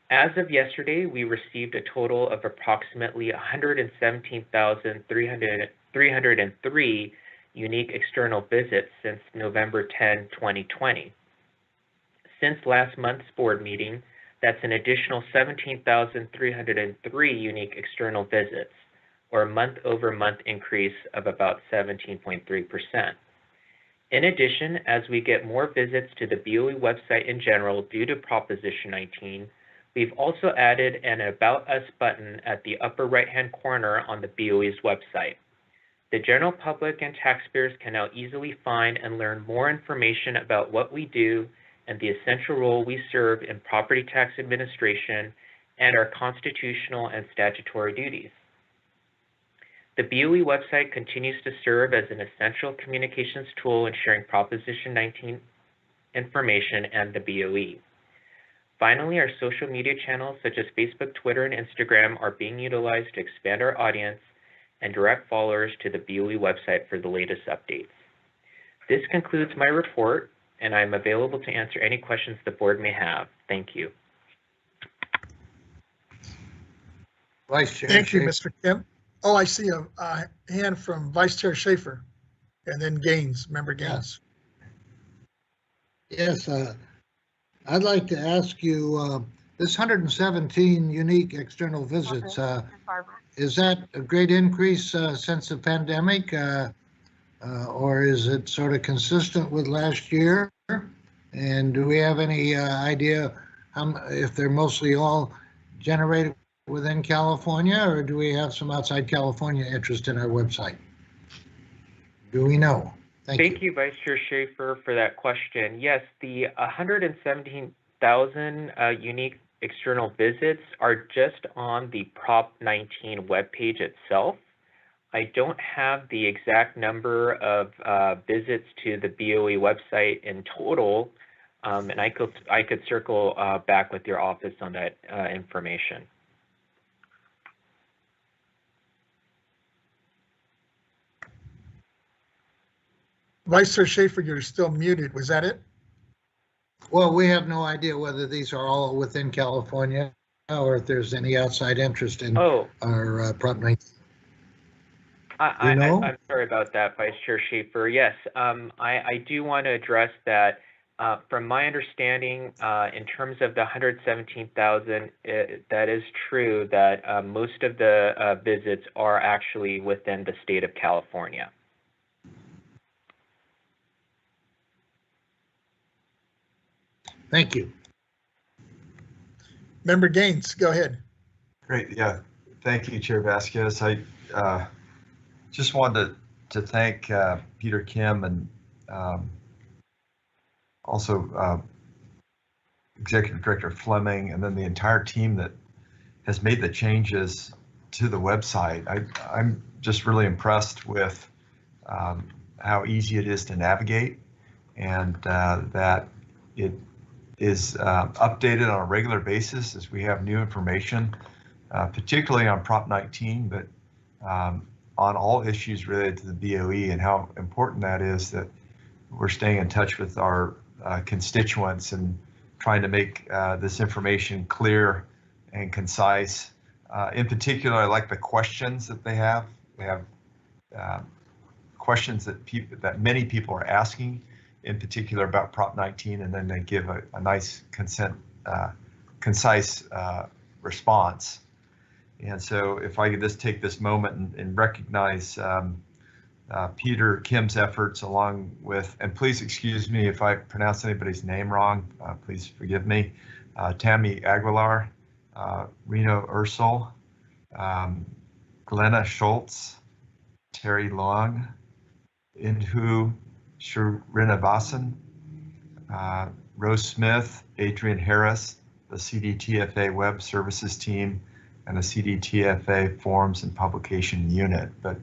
As of yesterday, we received a total of approximately 117,303 unique external visits since November 10, 2020. Since last month's board meeting, that's an additional 17,303 unique external visits, or a month-over-month increase of about 17.3%. In addition, as we get more visits to the BOE website in general due to Proposition 19, we've also added an About Us button at the upper right-hand corner on the BOE's website. The general public and taxpayers can now easily find and learn more information about what we do and the essential role we serve in property tax administration and our constitutional and statutory duties. The BOE website continues to serve as an essential communications tool in sharing Proposition 19 information and the BOE. Finally, our social media channels such as Facebook, Twitter, and Instagram are being utilized to expand our audience and direct followers to the BOE website for the latest updates. This concludes my report, and I'm available to answer any questions the board may have. Thank you. Vice Chair. Thank you, Mr. Kim. Oh, I see a hand from Vice Chair Schaefer, and then Gaines, Member Gaines. Yes, I'd like to ask you, this 117 unique external visits, is that a great increase since the pandemic? Or is it sort of consistent with last year? And do we have any idea if they're mostly all generated within California, or do we have some outside California interest in our website? Do we know? Thank you, Vice Chair Schaefer, for that question. Yes, the 117,000 unique external visits are just on the Prop 19 webpage itself. I don't have the exact number of visits to the BOE website in total, and I could circle back with your office on that information. Vice Chair Schaefer, you're still muted. Was that it? Well, we have no idea whether these are all within California or if there's any outside interest in our Prop 19. I'm sorry about that, Vice Chair Schaefer. Yes, I do want to address that. From my understanding, in terms of the 117,000, that is true that most of the visits are actually within the state of California. Thank you. Member Gaines, go ahead. Great, yeah. Thank you, Chair Vasquez. I just wanted to thank Peter Kim and also Executive Director Fleming, and then the entire team that has made the changes to the website. I'm just really impressed with how easy it is to navigate, and that it is updated on a regular basis as we have new information, particularly on Prop 19, but on all issues related to the BOE and how important that is, that we're staying in touch with our constituents and trying to make this information clear and concise. In particular, I like the questions that they have. They have questions that many people are asking, in particular about Prop 19, and then they give a nice concise response. And so if I could just take this moment and recognize Peter Kim's efforts, along with, and please excuse me if I pronounce anybody's name wrong, please forgive me, Tammy Aguilar, Reno Ursel, Glenna Schultz, Terry Long, Indhu Srinivasan, Rose Smith, Adrian Harris, the CDTFA Web Services team, and the CDTFA Forms and Publication Unit. But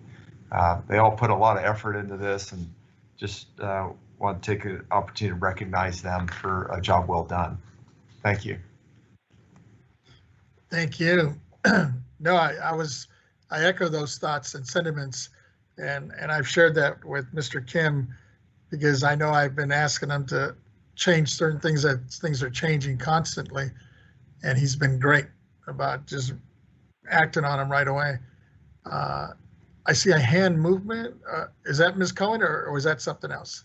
they all put a lot of effort into this, and just want to take an opportunity to recognize them for a job well done. Thank you. Thank you. No, I echo those thoughts and sentiments, and I've shared that with Mr. Kim, because I know I've been asking him to change certain things, that things are changing constantly, and he's been great about just acting on them right away. I see a hand movement. Is that Ms. Cohen, or was that something else?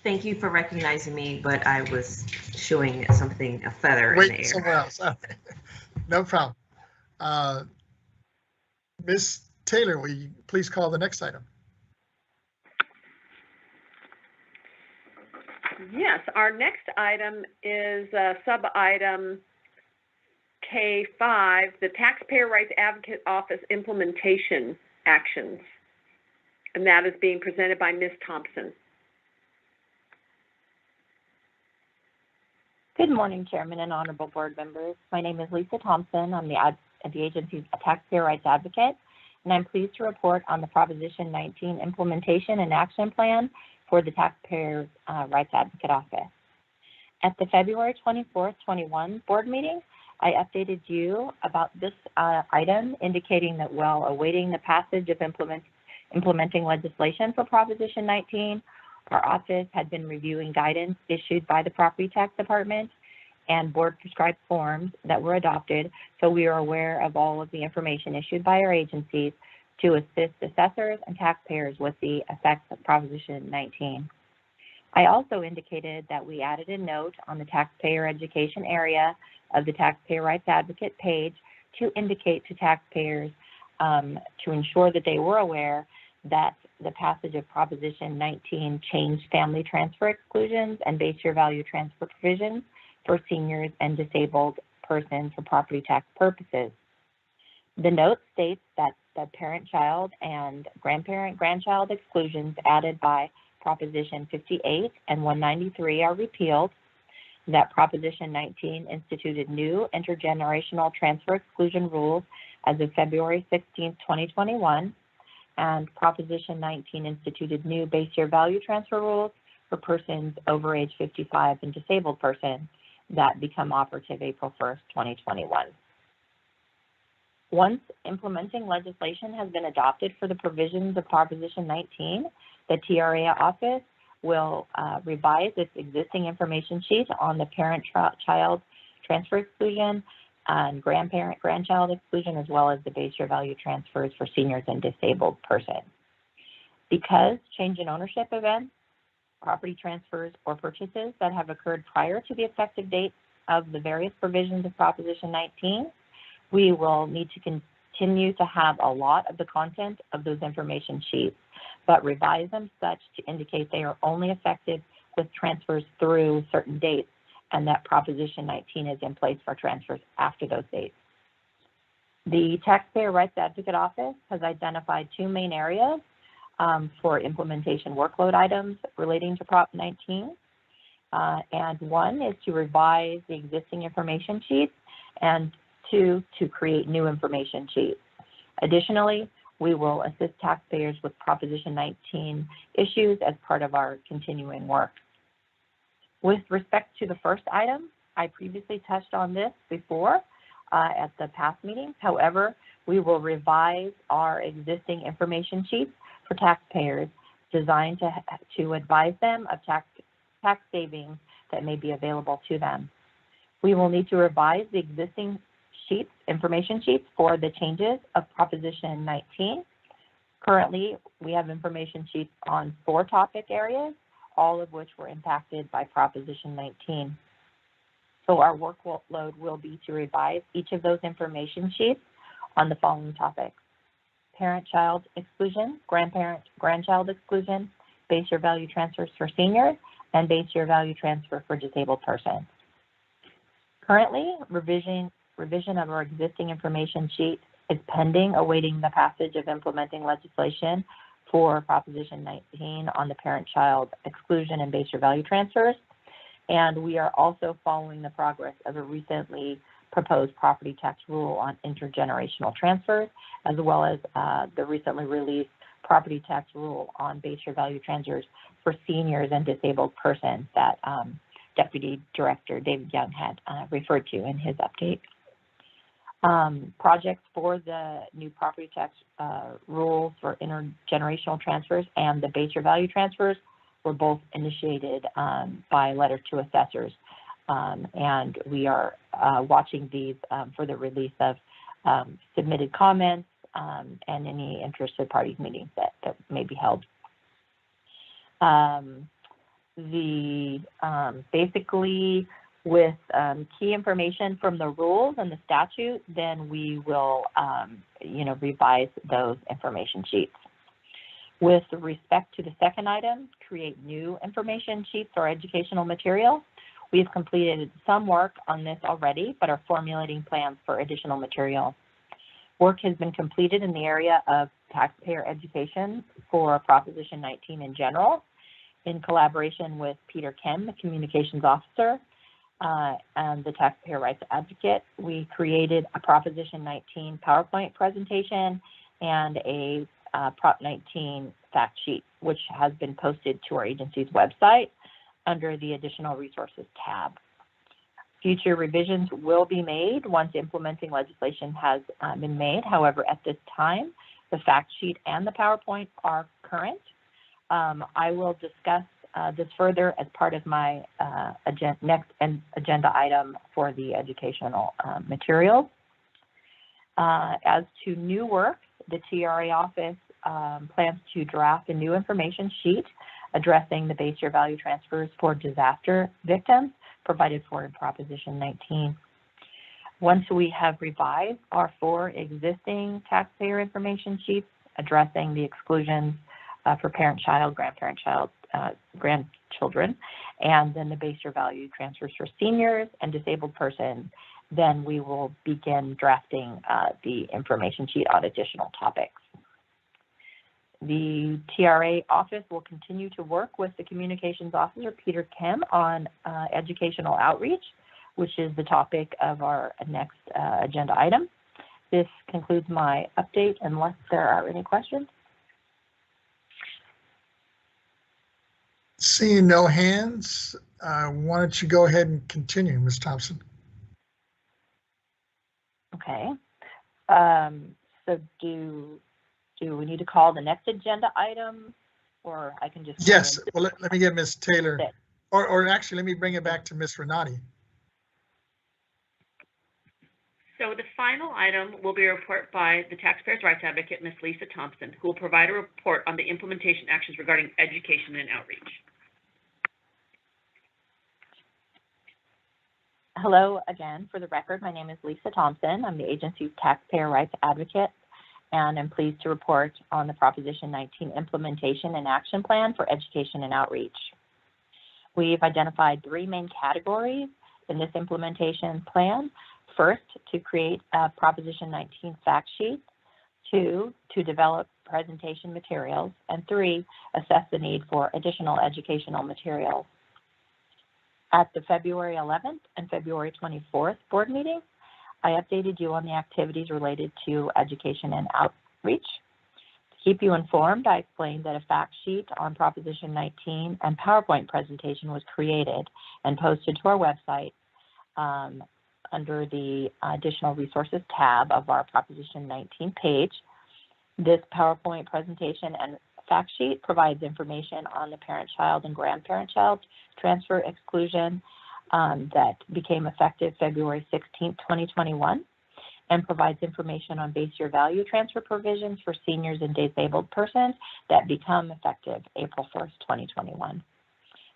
Thank you for recognizing me, but I was showing something, a feather in the air. Somewhere else. No problem. Ms. Taylor, will you please call the next item? Yes, our next item is sub-item K5, the Taxpayer Rights Advocate Office implementation actions. And that is being presented by Ms. Thompson. Good morning, Chairman and honorable board members. My name is Lisa Thompson. I'm the agency's Taxpayer Rights Advocate, and I'm pleased to report on the Proposition 19 implementation and action plan for the Taxpayer Rights Advocate Office. At the February 24th, 21 board meeting, I updated you about this item, indicating that while awaiting the passage of implementing legislation for Proposition 19, our office had been reviewing guidance issued by the Property Tax Department and board prescribed forms that were adopted, so we are aware of all of the information issued by our agencies to assist assessors and taxpayers with the effects of Proposition 19. I also indicated that we added a note on the taxpayer education area of the Taxpayer Rights Advocate page to indicate to taxpayers to ensure that they were aware that the passage of Proposition 19 changed family transfer exclusions and base year value transfer provisions for seniors and disabled persons for property tax purposes. The note states that the parent-child and grandparent-grandchild exclusions added by Proposition 58 and 193 are repealed, that Proposition 19 instituted new intergenerational transfer exclusion rules as of February 16, 2021, and Proposition 19 instituted new base year value transfer rules for persons over age 55 and disabled persons that become operative April 1st, 2021. Once implementing legislation has been adopted for the provisions of Proposition 19, the TRA office will revise its existing information sheet on the parent-child transfer exclusion and grandparent-grandchild exclusion, as well as the base year value transfers for seniors and disabled persons. Because change in ownership events, property transfers, or purchases that have occurred prior to the effective date of the various provisions of Proposition 19, we will need to continue to have a lot of the content of those information sheets, but revise them such to indicate they are only effective with transfers through certain dates, and that Proposition 19 is in place for transfers after those dates. The Taxpayer Rights Advocate Office has identified two main areas for implementation workload items relating to Prop 19. And one is to revise the existing information sheets, and two, to create new information sheets. Additionally, we will assist taxpayers with Proposition 19 issues as part of our continuing work. With respect to the first item, I previously touched on this before at the past meetings. However, we will revise our existing information sheets for taxpayers designed to advise them of tax savings that may be available to them. We will need to revise the existing information sheets for the changes of Proposition 19. Currently, we have information sheets on 4 topic areas, all of which were impacted by Proposition 19. So our workload will be to revise each of those information sheets on the following topics: parent-child exclusion, grandchild exclusion, base year value transfers for seniors, and base year value transfer for disabled persons. Currently, revision of our existing information sheet is pending, awaiting the passage of implementing legislation for Proposition 19 on the parent-child exclusion and base year value transfers. And we are also following the progress of a recently proposed property tax rule on intergenerational transfers, as well as the recently released property tax rule on base year value transfers for seniors and disabled persons that Deputy Director David Young had referred to in his update. Projects for the new property tax rules for intergenerational transfers and the base year value transfers were both initiated by letter to assessors. And we are watching these for the release of submitted comments and any interested parties meetings that may be held. Basically, with key information from the rules and the statute, then we will, revise those information sheets. With respect to the second item, create new information sheets or educational material. We've completed some work on this already, but are formulating plans for additional material. Work has been completed in the area of taxpayer education for Proposition 19 in general, in collaboration with Peter Kim, the communications officer, and the taxpayer rights advocate. We created a Proposition 19 PowerPoint presentation and a Prop 19 fact sheet, which has been posted to our agency's website under the Additional Resources tab. Future revisions will be made once implementing legislation has been made. However, at this time, the fact sheet and the PowerPoint are current. I will discuss this further as part of my next agenda item for the educational materials. As to new work, the TRA office plans to draft a new information sheet addressing the base year value transfers for disaster victims provided for in Proposition 19. Once we have revised our 4 existing taxpayer information sheets addressing the exclusions for parent-child, grandchildren, and then the base year value transfers for seniors and disabled persons, then we will begin drafting the information sheet on additional topics. The TRA office will continue to work with the communications officer, Peter Kim, on educational outreach, which is the topic of our next agenda item. This concludes my update, unless there are any questions. Seeing no hands, why don't you go ahead and continue, Ms. Thompson? Okay. So do we need to call the next agenda item, or I can just? Yes. Well, let me get Ms. Taylor, or actually, let me bring it back to Ms. Renati. So the final item will be a report by the Taxpayers' Rights Advocate, Ms. Lisa Thompson, who will provide a report on the implementation actions regarding education and outreach. Hello again. For the record, my name is Lisa Thompson. I'm the agency's Taxpayer Rights Advocate, and I'm pleased to report on the Proposition 19 implementation and action plan for education and outreach. We've identified 3 main categories in this implementation plan. First, to create a Proposition 19 fact sheet. 2, to develop presentation materials. And 3, assess the need for additional educational materials. At the February 11th and February 24th board meetings, I updated you on the activities related to education and outreach. keep you informed, I explained that a fact sheet on Proposition 19 and PowerPoint presentation was created and posted to our website under the Additional Resources tab of our Proposition 19 page. This PowerPoint presentation and fact sheet provides information on the parent-child and grandparent-child transfer exclusion that became effective February 16, 2021, and provides information on base year value transfer provisions for seniors and disabled persons that become effective April 1st, 2021.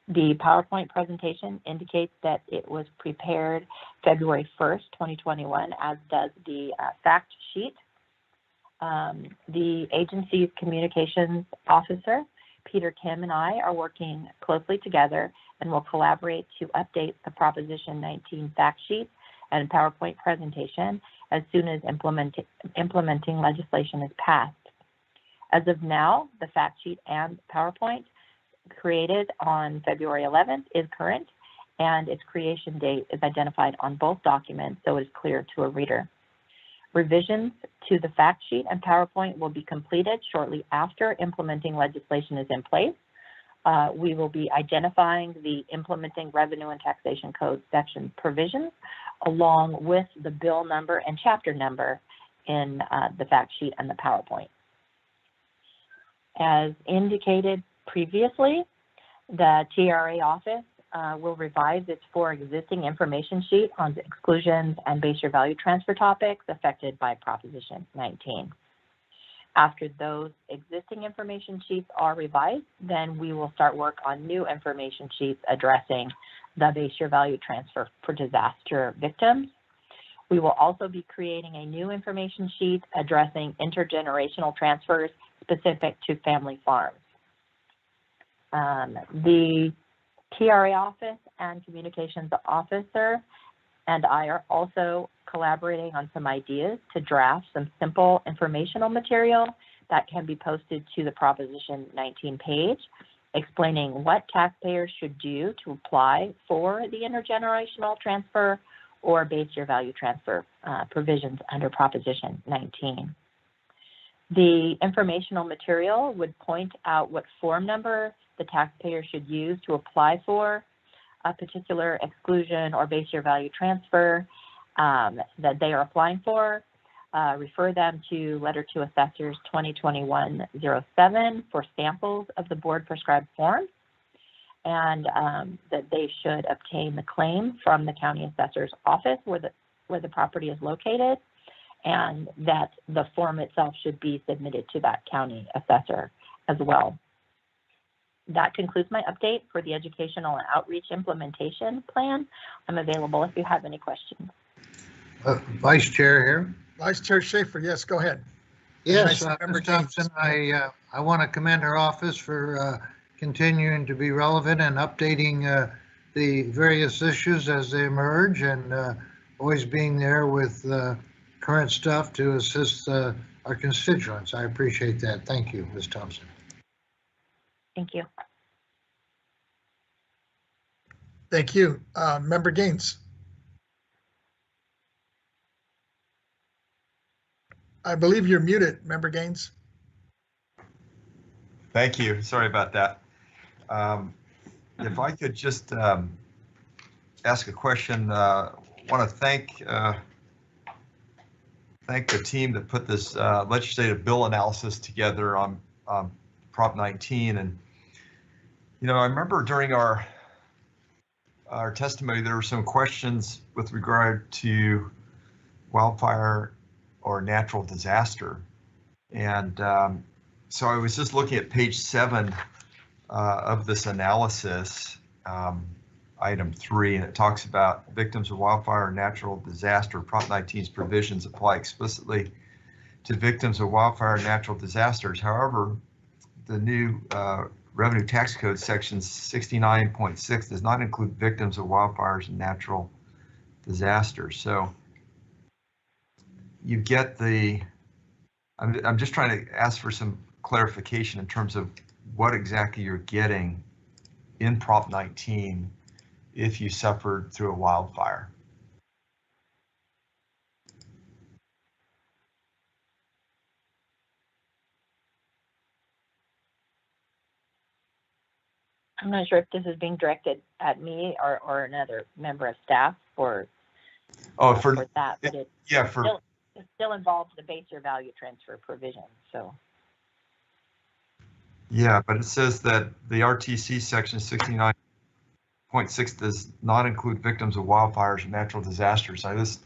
The PowerPoint presentation indicates that it was prepared February 1st, 2021, as does the fact sheet. The agency's communications officer, Peter Kim, and I are working closely together and will collaborate to update the Proposition 19 fact sheet and PowerPoint presentation as soon as implementing legislation is passed. As of now, the fact sheet and PowerPoint created on February 11th is current, and its creation date is identified on both documents so it is clear to a reader. Revisions to the fact sheet and PowerPoint will be completed shortly after implementing legislation is in place. We will be identifying the implementing revenue and taxation code section provisions along with the bill number and chapter number in the fact sheet and the PowerPoint. As indicated previously, the TRA office will revise its 4 existing information sheets on the exclusions and base year value transfer topics affected by Proposition 19. After those existing information sheets are revised, then we will start work on new information sheets addressing the base year value transfer for disaster victims. We will also be creating a new information sheet addressing intergenerational transfers specific to family farms. The TRA office and communications officer and I are also collaborating on some ideas to draft some simple informational material that can be posted to the Proposition 19 page, explaining what taxpayers should do to apply for the intergenerational transfer or base year value transfer provisions under Proposition 19. The informational material would point out what form number the taxpayer should use to apply for a particular exclusion or base year value transfer that they are applying for. Refer them to Letter to Assessors 2021-07 for samples of the board prescribed forms, and that they should obtain the claim from the county assessor's office where the property is located, and that the form itself should be submitted to that county assessor as well. That concludes my update for the Educational and Outreach Implementation Plan. I'm available if you have any questions. Vice Chair here. Vice Chair Schaefer, yes, go ahead. Yes, Ms. Thompson, I want to commend her office for continuing to be relevant and updating the various issues as they emerge, and always being there with current stuff to assist our constituents. I appreciate that. Thank you, Ms. Thompson. Thank you. Thank you. Member Gaines. I believe you're muted, Member Gaines. Thank you. Sorry about that. If I could just ask a question, want to thank the team that put this legislative bill analysis together on Prop 19. And, you know, I remember during our testimony, there were some questions with regard to wildfire or natural disaster. And so I was just looking at page 7 of this analysis, item 3, and it talks about victims of wildfire or natural disaster. Prop 19's provisions apply explicitly to victims of wildfire and natural disasters. However, the new Revenue Tax Code section 69.6 does not include victims of wildfires and natural disasters. So you get the, I'm just trying to ask for some clarification in terms of what exactly you're getting in Prop 19 if you suffered through a wildfire. I'm not sure if this is being directed at me or another member of staff for that, but it still involves the base year value transfer provision. So. Yeah, but it says that the RTC section 69.6 does not include victims of wildfires and natural disasters. I'm just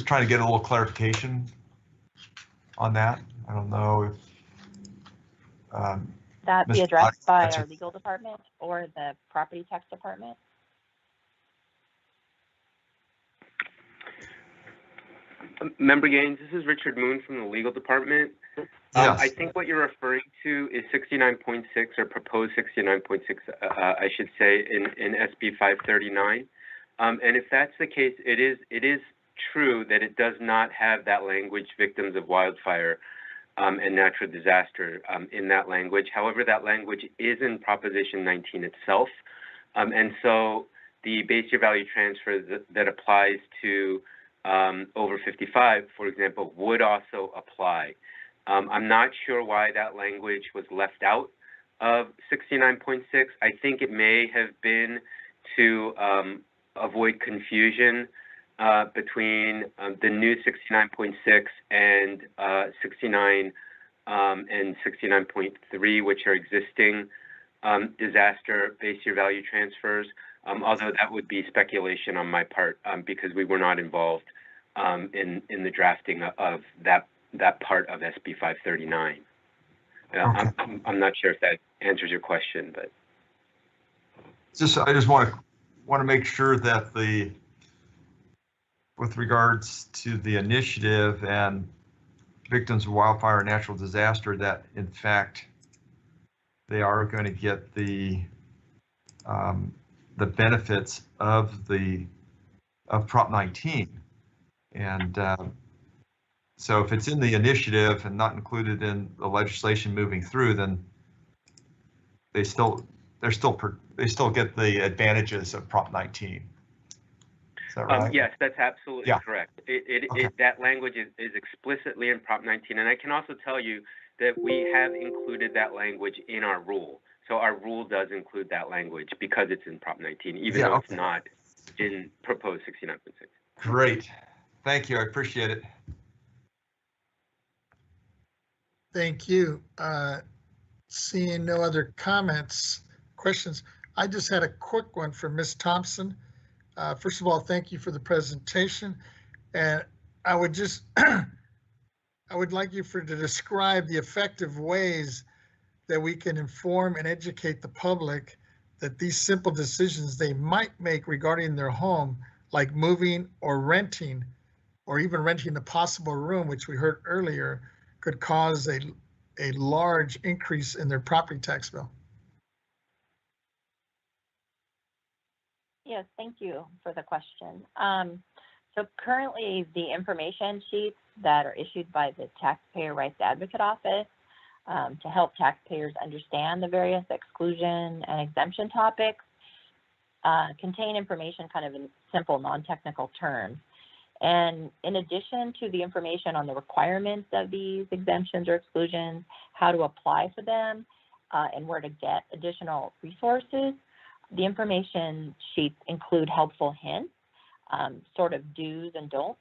trying to get a little clarification on that. I don't know if that be addressed by our legal department or the property tax department. Member Gaines, this is Richard Moon from the legal department. Yes. I think what you're referring to is 69.6 or proposed 69.6, I should say, in SB 539. And if that's the case, it is true that it does not have that language, victims of wildfire and natural disaster, in that language. However, that language is in Proposition 19 itself. And so the base year value transfer that applies to over 55, for example, would also apply. I'm not sure why that language was left out of 69.6. I think it may have been to avoid confusion between the new 69.6 and 69 and 69.3, which are existing disaster base year value transfers. Although that would be speculation on my part because we were not involved in the drafting of that part of SB 539. I'm not sure if that answers your question, but I just want to make sure that with regards to the initiative and victims of wildfire and natural disaster, that in fact they are going to get the benefits of Prop 19. And so if it's in the initiative and not included in the legislation moving through, then they still get the advantages of Prop 19. Is that right? Yes, that's absolutely correct. That language is explicitly in Prop 19, and I can also tell you that we have included that language in our rule. So our rule does include that language because it's in Prop 19, even though it's not in proposed 69.6. Great. Thank you. I appreciate it. Thank you. Seeing no other comments, questions, I just had a quick one for Ms. Thompson. First of all, thank you for the presentation. And I would just, I would like you to describe the effective ways that we can inform and educate the public that these simple decisions they might make regarding their home, like moving or renting, or even renting a possible room, which we heard earlier, could cause a large increase in their property tax bill. Yes, thank you for the question. So currently the information sheets that are issued by the Taxpayer Rights Advocate Office to help taxpayers understand the various exclusion and exemption topics contain information kind of in simple, non-technical terms. And in addition to the information on the requirements of these exemptions or exclusions, how to apply for them, and where to get additional resources, the information sheets include helpful hints, sort of do's and don'ts.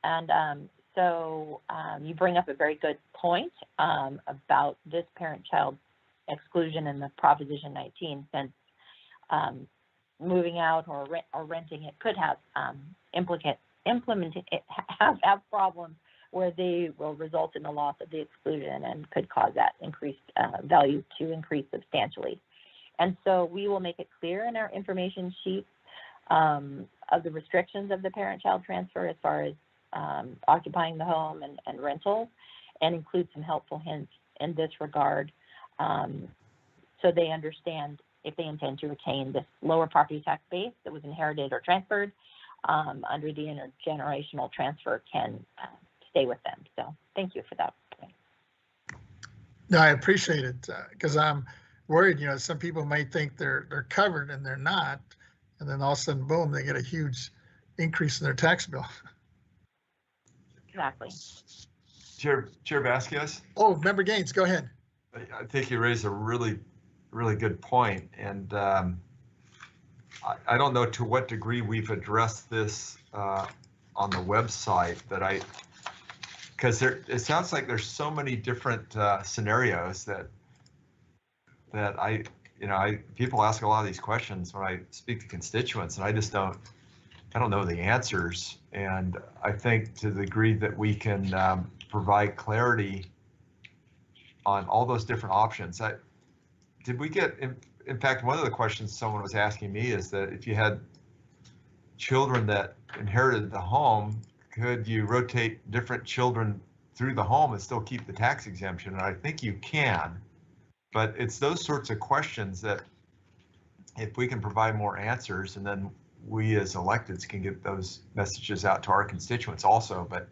And so you bring up a very good point about this parent-child exclusion in the Proposition 19, since moving out or renting it could have have problems where they will result in the loss of the exclusion and could cause that increased value to increase substantially. And so we will make it clear in our information sheet of the restrictions of the parent-child transfer as far as occupying the home and rentals, and include some helpful hints in this regard so they understand if they intend to retain this lower property tax base that was inherited or transferred under the intergenerational transfer can stay with them. So thank you for that. No, I appreciate it because I'm worried, some people may think they're covered and they're not. And then all of a sudden, boom, they get a huge increase in their tax bill. Exactly. Chair Vasquez? Oh, Member Gaines, go ahead. I think you raised a really really good point. And I don't know to what degree we've addressed this on the website, but because it sounds like there's so many different scenarios that people ask a lot of these questions when I speak to constituents, and I don't know the answers. And I think to the degree that we can provide clarity on all those different options. Did we get, in fact, one of the questions someone was asking me is that if you had children that inherited the home, could you rotate different children through the home and still keep the tax exemption? And I think you can, but it's those sorts of questions that if we can provide more answers, and then we as electeds can get those messages out to our constituents also. But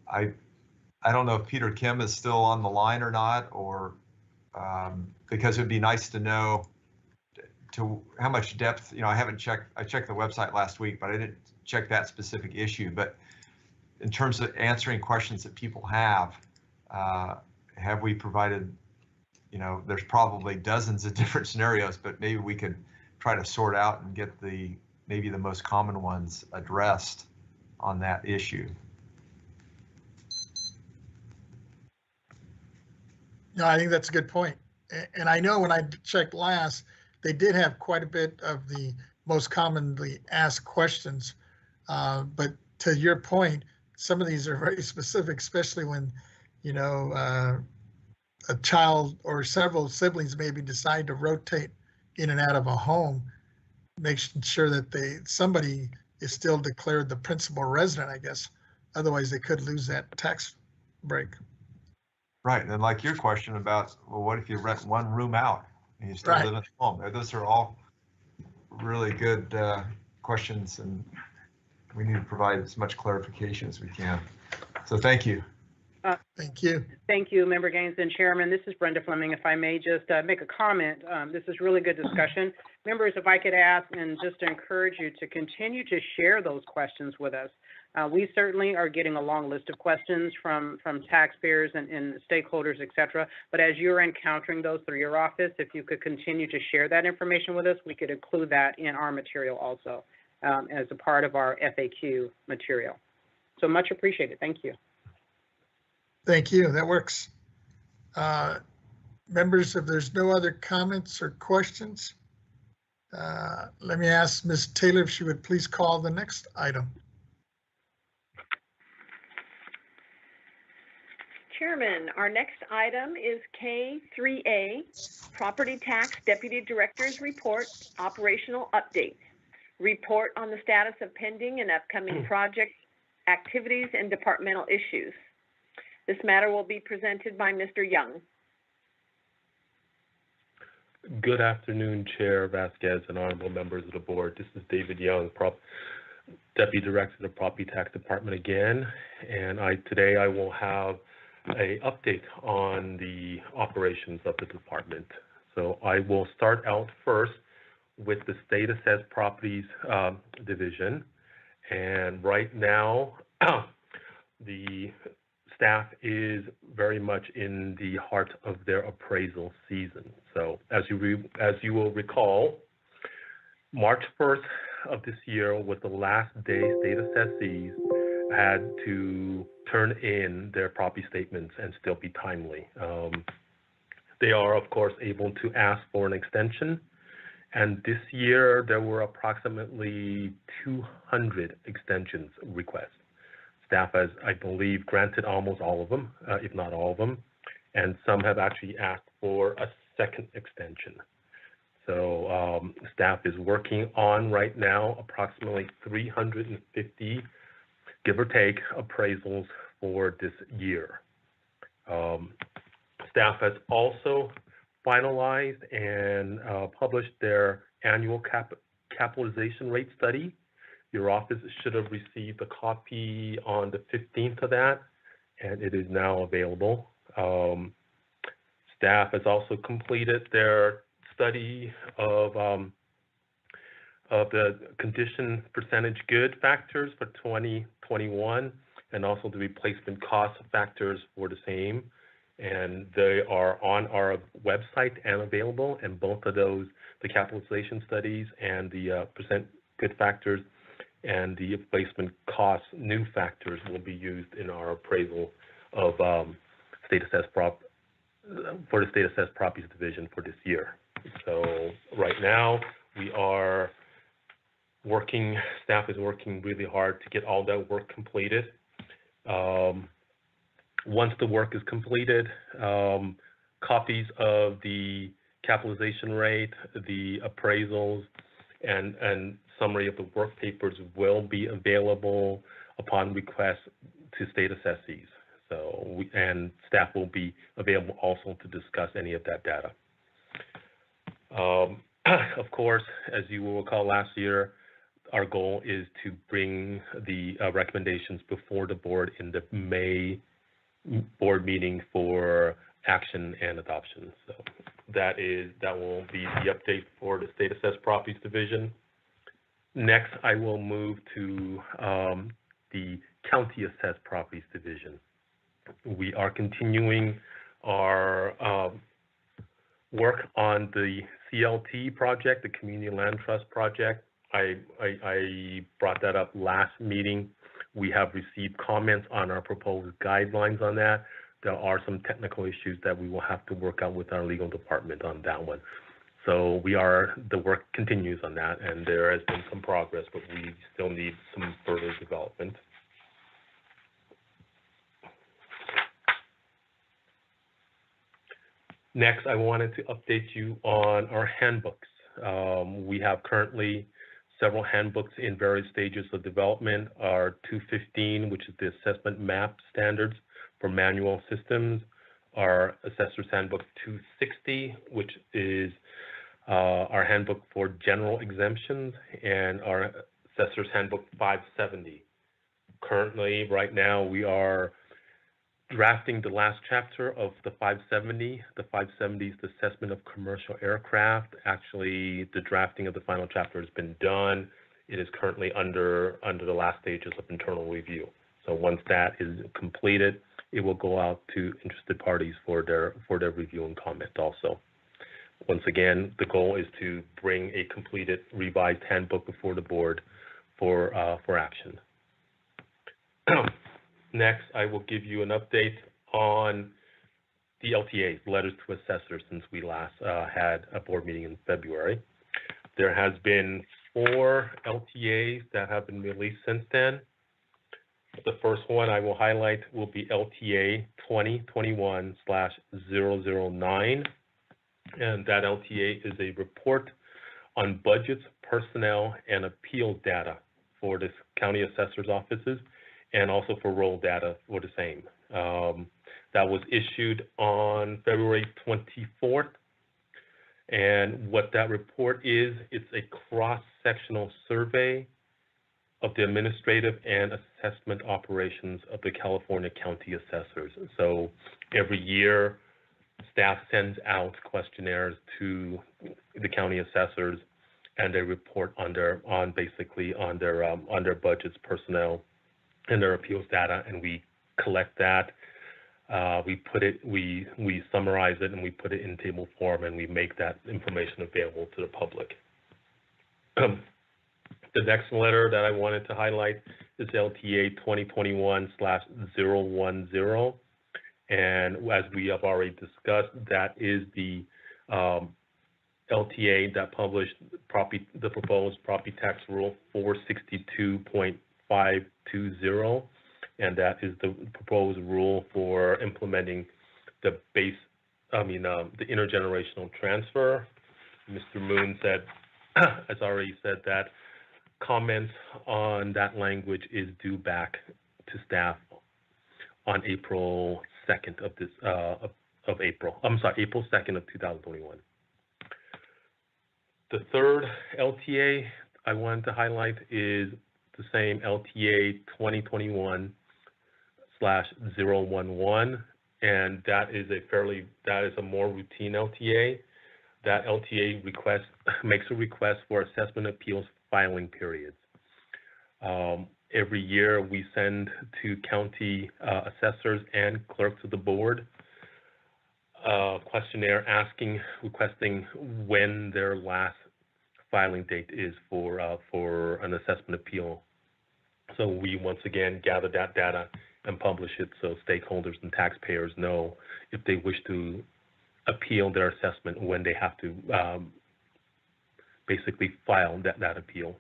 I don't know if Peter Kim is still on the line or not, or because it'd be nice to know to how much depth, I haven't checked, I checked the website last week, but I didn't check that specific issue. But in terms of answering questions that people have we provided, there's probably dozens of different scenarios, but maybe we could try to sort out and get maybe the most common ones addressed on that issue. No, I think that's a good point. And I know when I checked last, they did have quite a bit of the most commonly asked questions. But to your point, some of these are very specific, especially when, a child or several siblings maybe decide to rotate in and out of a home, making sure that somebody is still declared the principal resident, I guess. Otherwise, they could lose that tax break. Right, and then like your question about, well, what if you rent one room out and you still live at home? Those are all really good questions, and we need to provide as much clarification as we can. So thank you. Thank you. Thank you, Member Gaines and Chairman. This is Brenda Fleming. If I may just make a comment, this is really good discussion. Members, if I could ask and just encourage you to continue to share those questions with us. We certainly are getting a long list of questions from taxpayers and stakeholders, et cetera. But as you're encountering those through your office, if you could continue to share that information with us, we could include that in our material also as a part of our FAQ material. So much appreciated. Thank you. Thank you. That works. Members, if there's no other comments or questions, let me ask Ms. Taylor if she would please call the next item. Chairman, our next item is K3A, Property Tax Deputy Director's Report, Operational Update. Report on the status of pending and upcoming project activities and departmental issues. This matter will be presented by Mr. Young. Good afternoon, Chair Vasquez and honorable members of the board. This is David Young, Deputy Director of the Property Tax Department again, and today I will have an update on the operations of the department. So I will start out first with the State Assessed Properties Division, and right now the staff is very much in the heart of their appraisal season. So as you will recall, March 1st of this year was the last day state assessees had to turn in their property statements and still be timely. They are, of course, able to ask for an extension. And this year, there were approximately 200 extensions requests. Staff has, I believe, granted almost all of them, if not all of them, and some have actually asked for a second extension. So staff is working on right now approximately 350, give or take, appraisals for this year. Staff has also finalized and published their annual capitalization rate study. Your office should have received a copy on the 15th of that, and it is now available. Staff has also completed their study of the condition percentage good factors for 2021, and also the replacement cost factors for the same. and they are on our website and available, and both of those, the capitalization studies and the percent good factors and the replacement cost new factors will be used in our appraisal of state assessed for the state assessed properties division for this year. So right now we are working, staff is working really hard to get all that work completed. Once the work is completed, copies of the capitalization rate, the appraisals, and summary of the work papers will be available upon request to state assessees. So and staff will be available also to discuss any of that data. Of course, as you will recall last year, our goal is to bring the recommendations before the board in the May board meeting for action and adoption. So that will be the update for the state assessed properties division. Next, I will move to the county assessed properties division. We are continuing our work on the CLT project, the Community Land Trust project. I brought that up last meeting. We have received comments on our proposed guidelines on that. There are some technical issues that we will have to work out with our legal department on that one. So the work continues on that, and there has been some progress, but we still need some further development. Next, I wanted to update you on our handbooks. We have currently several handbooks in various stages of development. Our 215, which is the assessment map standards for manual systems. Our Assessor's Handbook 260, which is our handbook for general exemptions, and our Assessor's Handbook 570. Currently, right now, we are drafting the last chapter of the 570. The 570 is the assessment of commercial aircraft. Actually, the drafting of the final chapter has been done. It is currently under the last stages of internal review. So once that is completed, it will go out to interested parties for their review and comment also. Once again, the goal is to bring a completed revised handbook before the board for action. Next, I will give you an update on the LTAs, letters to assessors, since we last had a board meeting in February. There has been 4 LTAs that have been released since then. The first one I will highlight will be LTA 2021/009, and that LTA is a report on budgets, personnel, and appeal data for the county assessor's offices, and also for roll data for the same. That was issued on February 24th. And what that report is, it's a cross-sectional survey of the administrative and assessment operations of the California county assessors. So every year, staff sends out questionnaires to the county assessors, and they report on their budgets, personnel, and their appeals data, and we collect that. We summarize it, and we put it in table form, and we make that information available to the public. The next letter that I wanted to highlight is LTA 2021/010, and as we have already discussed, that is the LTA that published the proposed property tax rule 462.520, and that is the proposed rule for implementing the intergenerational transfer. Mr. Moon has already said that comments on that language is due back to staff on April 2nd April 2nd of 2021. The third LTA I wanted to highlight is the same LTA 2021/011, and that is a more routine LTA. That LTA makes a request for assessment appeals filing periods. Every year we send to county assessors and clerks of the board questionnaire requesting when their last filing date is for an assessment appeal. So we once again gather that data and publish it so stakeholders and taxpayers know if they wish to appeal their assessment, when they have to basically file that appeal.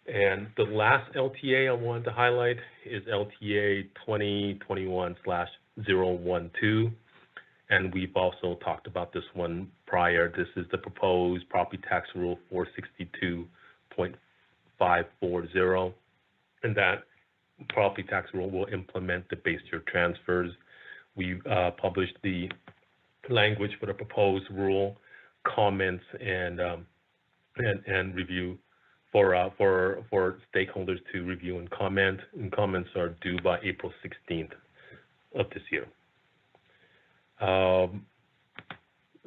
And the last LTA I wanted to highlight is LTA 2021/012. And we've also talked about this one prior. This is the proposed property tax rule 462.540. And that property tax rule will implement the base year transfers. We published the language for the proposed rule, comments, and review for stakeholders to review and comment. And comments are due by April 16th of this year.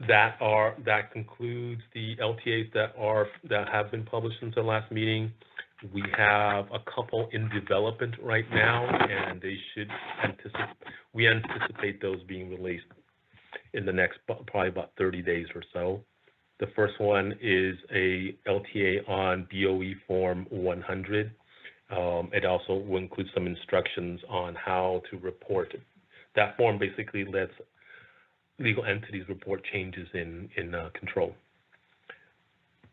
That concludes the LTAs that have been published since the last meeting. We have a couple in development right now, and we anticipate those being released in the next probably about 30 days or so. The first one is a LTA on BOE Form 100. It also will include some instructions on how to report. That form basically lets legal entities report changes in control.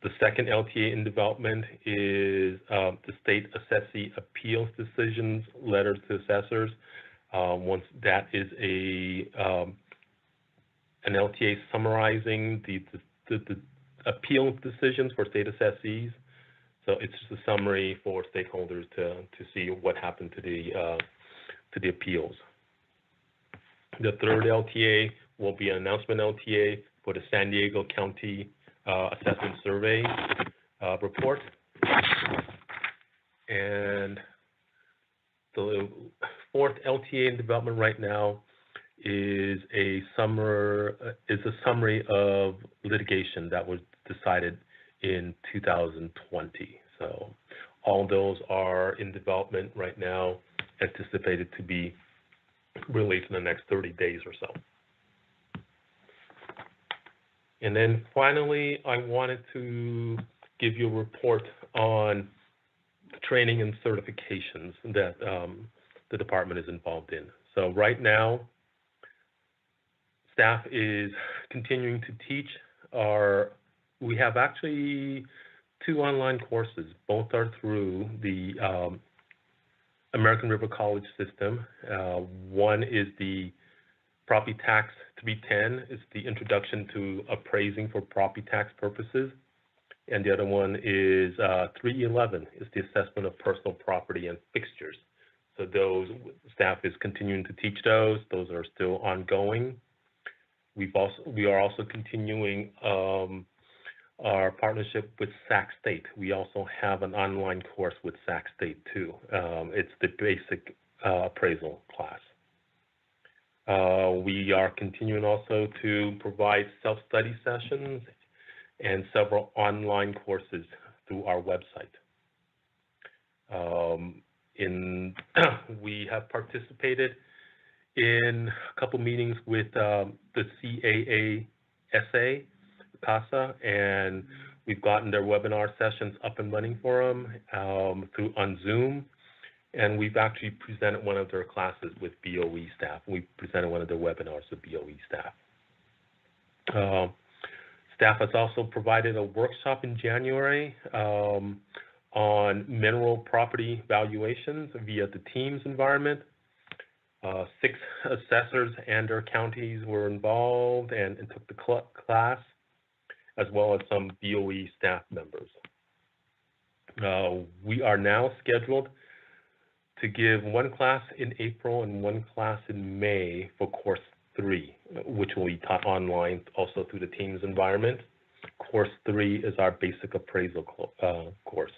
The second LTA in development is the state assessee appeals decisions, letters to assessors. Once that is an LTA summarizing the appeal decisions for state assessees. So it's just a summary for stakeholders to see what happened to the appeals. The third LTA will be an announcement LTA for the San Diego County Assessment Survey report. And the fourth LTA in development right now is a summary of litigation that was decided in 2020. So all those are in development right now, anticipated to be released in the next 30 days or so. And then finally, I wanted to give you a report on training and certifications that the department is involved in. So right now, staff is continuing to teach we have actually 2 online courses. Both are through the American River College system. One is the Property Tax 310. It's the Introduction to Appraising for Property Tax Purposes. And the other one is 311. It's the Assessment of Personal Property and Fixtures. So those, staff is continuing to teach those. Those are still ongoing. We are also continuing our partnership with Sac State. We also have an online course with Sac State too. It's the basic appraisal class. We are continuing also to provide self-study sessions and several online courses through our website. We have participated in a couple meetings with the CAA-SA, CASA, and we've gotten their webinar sessions up and running for them on Zoom. And we've actually presented one of their classes with BOE staff. We presented one of their webinars with BOE staff. Staff has also provided a workshop in January on mineral property valuations via the Teams environment. 6 assessors and their counties were involved and took the class, as well as some BOE staff members. We are now scheduled to give 1 class in April and 1 class in May for course 3, which will be taught online also through the Teams environment. Course 3 is our basic appraisal course.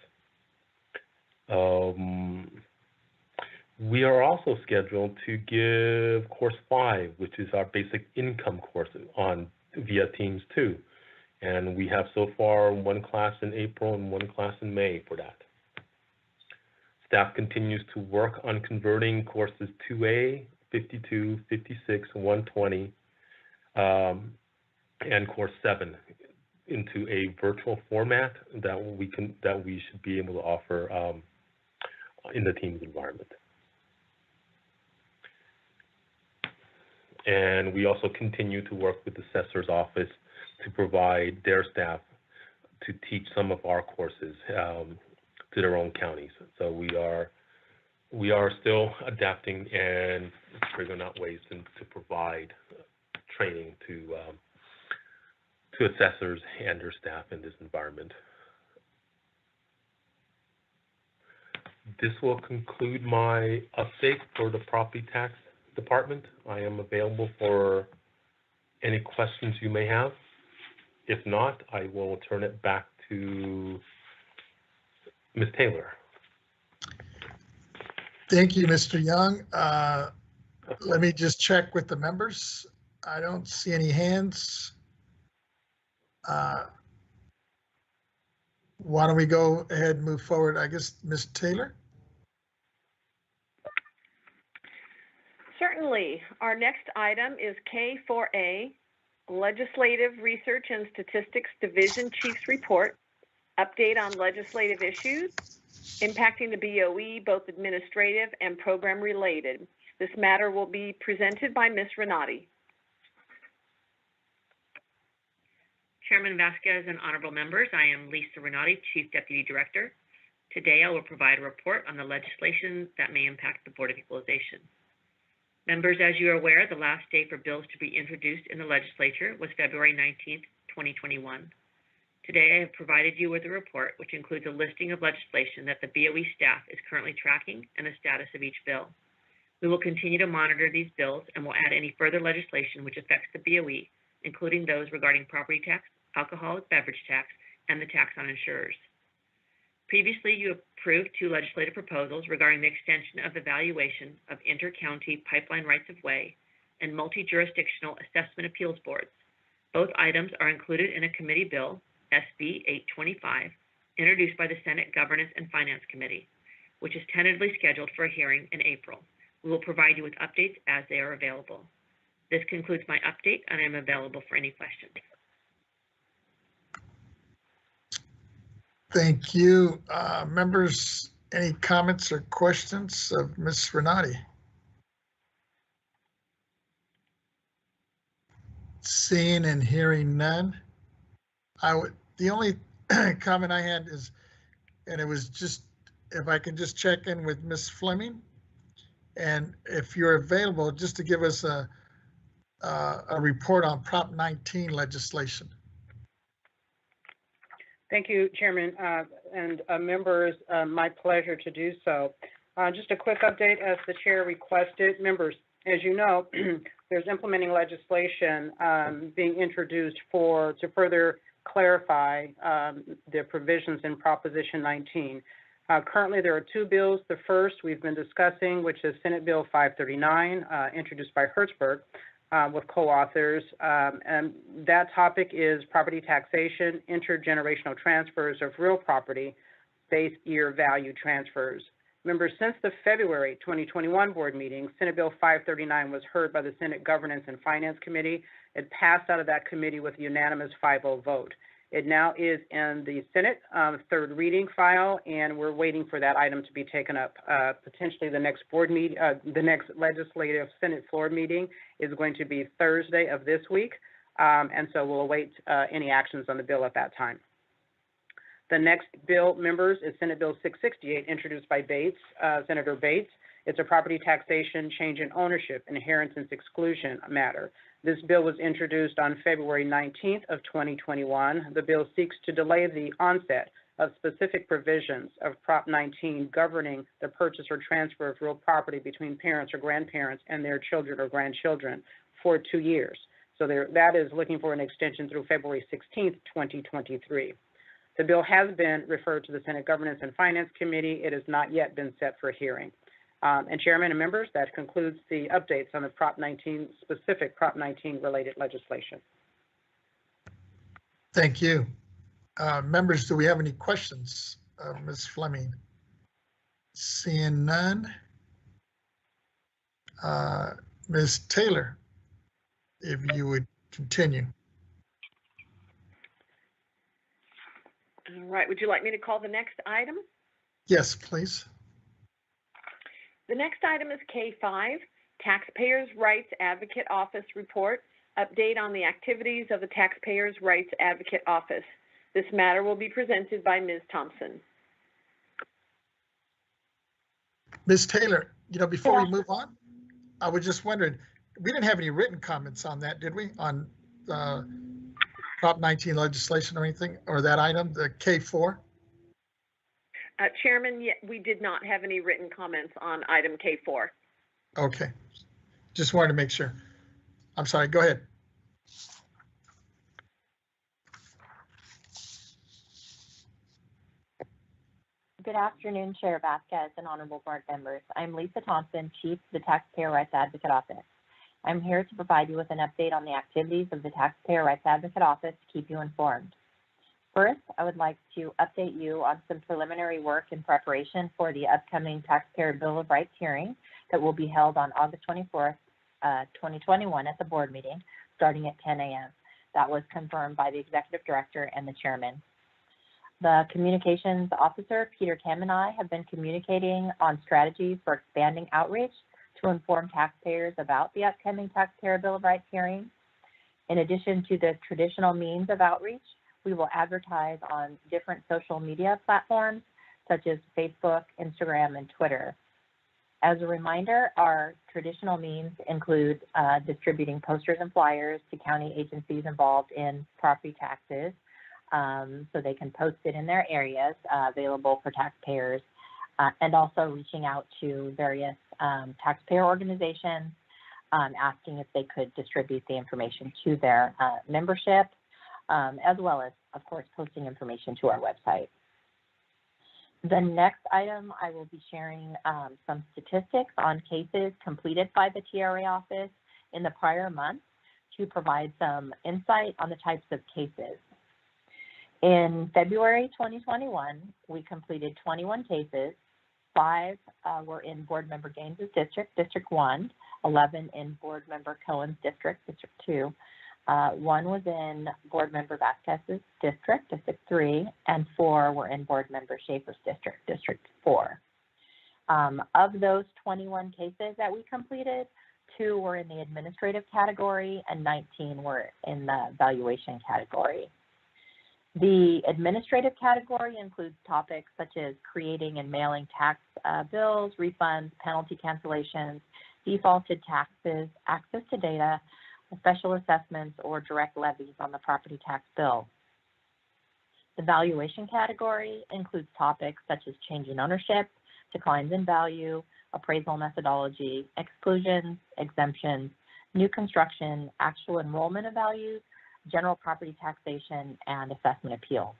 We are also scheduled to give course 5, which is our basic income course via Teams too. And we have so far 1 class in April and 1 class in May for that. Staff continues to work on converting courses 2A, 52, 56, 120 and Course 7 into a virtual format that we should be able to offer in the Teams environment. And we also continue to work with the assessor's office to provide their staff to teach some of our courses to their own counties. So we are still adapting and figuring out ways to provide training to assessors and their staff in this environment. This will conclude my update for the property tax department. I am available for any questions you may have. If not, I will turn it back to Ms. Taylor. Thank you, Mr. Young. Let me just check with the members. I don't see any hands. Why don't we go ahead and move forward? I guess, Ms. Taylor? Certainly. Our next item is K4A, Legislative Research and Statistics Division Chief's Report, update on legislative issues impacting the BOE, both administrative and program related. This matter will be presented by Ms. Renati. Chairman Vasquez and honorable members, I am Lisa Renati, Chief Deputy Director. Today I will provide a report on the legislation that may impact the Board of Equalization. Members, as you are aware, the last day for bills to be introduced in the legislature was February 19th, 2021. Today I have provided you with a report which includes a listing of legislation that the BOE staff is currently tracking and the status of each bill. We will continue to monitor these bills and will add any further legislation which affects the BOE, including those regarding property tax, alcoholic beverage tax, and the tax on insurers. Previously, you approved 2 legislative proposals regarding the extension of the valuation of inter-county pipeline rights-of-way and multi-jurisdictional assessment appeals boards. Both items are included in a committee bill, SB 825, introduced by the Senate Governance and Finance Committee, which is tentatively scheduled for a hearing in April. We will provide you with updates as they are available. This concludes my update, and I am available for any questions. Thank you. Members, any comments or questions of Ms. Renati? Seeing and hearing none. The only comment I had is, and it was just, if I can just check in with Ms. Fleming, and if you're available, just to give us a report on Prop 19 legislation. Thank you, Chairman and members. My pleasure to do so. Just a quick update as the chair requested. Members, as you know, there's implementing legislation being introduced to further clarify the provisions in Proposition 19. Currently, there are 2 bills. The first we've been discussing, which is Senate Bill 539, introduced by Hertzberg, with co-authors, and that topic is property taxation, intergenerational transfers of real property, base year value transfers. Members, since the February 2021 board meeting, Senate Bill 539 was heard by the Senate Governance and Finance Committee. It passed out of that committee with a unanimous 5-0 vote. It now is in the Senate third reading file, and we're waiting for that item to be taken up. Potentially the next board meeting, the next legislative Senate floor meeting is going to be Thursday of this week, and so we'll await any actions on the bill at that time. The next bill, members, is Senate Bill 668, introduced by Senator Bates. It's a property taxation change in ownership, inheritance exclusion matter. This bill was introduced on February 19th of 2021. The bill seeks to delay the onset of specific provisions of Prop 19 governing the purchase or transfer of real property between parents or grandparents and their children or grandchildren for 2 years. So that is looking for an extension through February 16th, 2023. The bill has been referred to the Senate Governance and Finance Committee. It has not yet been set for hearing. And Chairman and members, that concludes the updates on the Prop 19, specific Prop 19 related legislation. Thank you. Members, do we have any questions of Ms. Fleming? Seeing none. Ms. Taylor, if you would continue. All right, would you like me to call the next item? Yes, please. The next item is K5, Taxpayers' Rights Advocate Office Report, update on the activities of the Taxpayers' Rights Advocate Office. This matter will be presented by Ms. Thompson. Ms. Taylor, before we move on, I was just wondering, we didn't have any written comments on that, did we? On Prop 19 legislation or anything, or that item, the K4? Chairman, we did not have any written comments on item K4. Okay, just wanted to make sure. I'm sorry, go ahead. Good afternoon, Chair Vasquez and honorable board members. I'm Lisa Thompson, Chief of the Taxpayer Rights Advocate Office. I'm here to provide you with an update on the activities of the Taxpayer Rights Advocate Office to keep you informed. First, I would like to update you on some preliminary work in preparation for the upcoming Taxpayer Bill of Rights hearing that will be held on August 24th, 2021 at the board meeting, starting at 10 a.m. That was confirmed by the Executive Director and the Chairman. The Communications Officer, Peter Kim, and I have been communicating on strategies for expanding outreach to inform taxpayers about the upcoming Taxpayer Bill of Rights hearing. In addition to the traditional means of outreach, we will advertise on different social media platforms such as Facebook, Instagram, and Twitter. As a reminder, our traditional means include distributing posters and flyers to county agencies involved in property taxes, so they can post it in their areas available for taxpayers, and also reaching out to various taxpayer organizations, asking if they could distribute the information to their membership, as well as, of course, posting information to our website. The next item, I will be sharing some statistics on cases completed by the TRA office in the prior month to provide some insight on the types of cases. In February 2021, we completed 21 cases. 5 were in Board Member Gaines' district, District 1, 11 in Board Member Cohen's district, District 2. 1 was in Board Member Vasquez's district, District 3, and 4 were in Board Member Schaefer's district, District 4. Of those 21 cases that we completed, 2 were in the administrative category and 19 were in the valuation category. The administrative category includes topics such as creating and mailing tax bills, refunds, penalty cancellations, defaulted taxes, access to data, special assessments, or direct levies on the property tax bill. The valuation category includes topics such as change in ownership, declines in value, appraisal methodology, exclusions, exemptions, new construction, actual enrollment of values, general property taxation, and assessment appeals.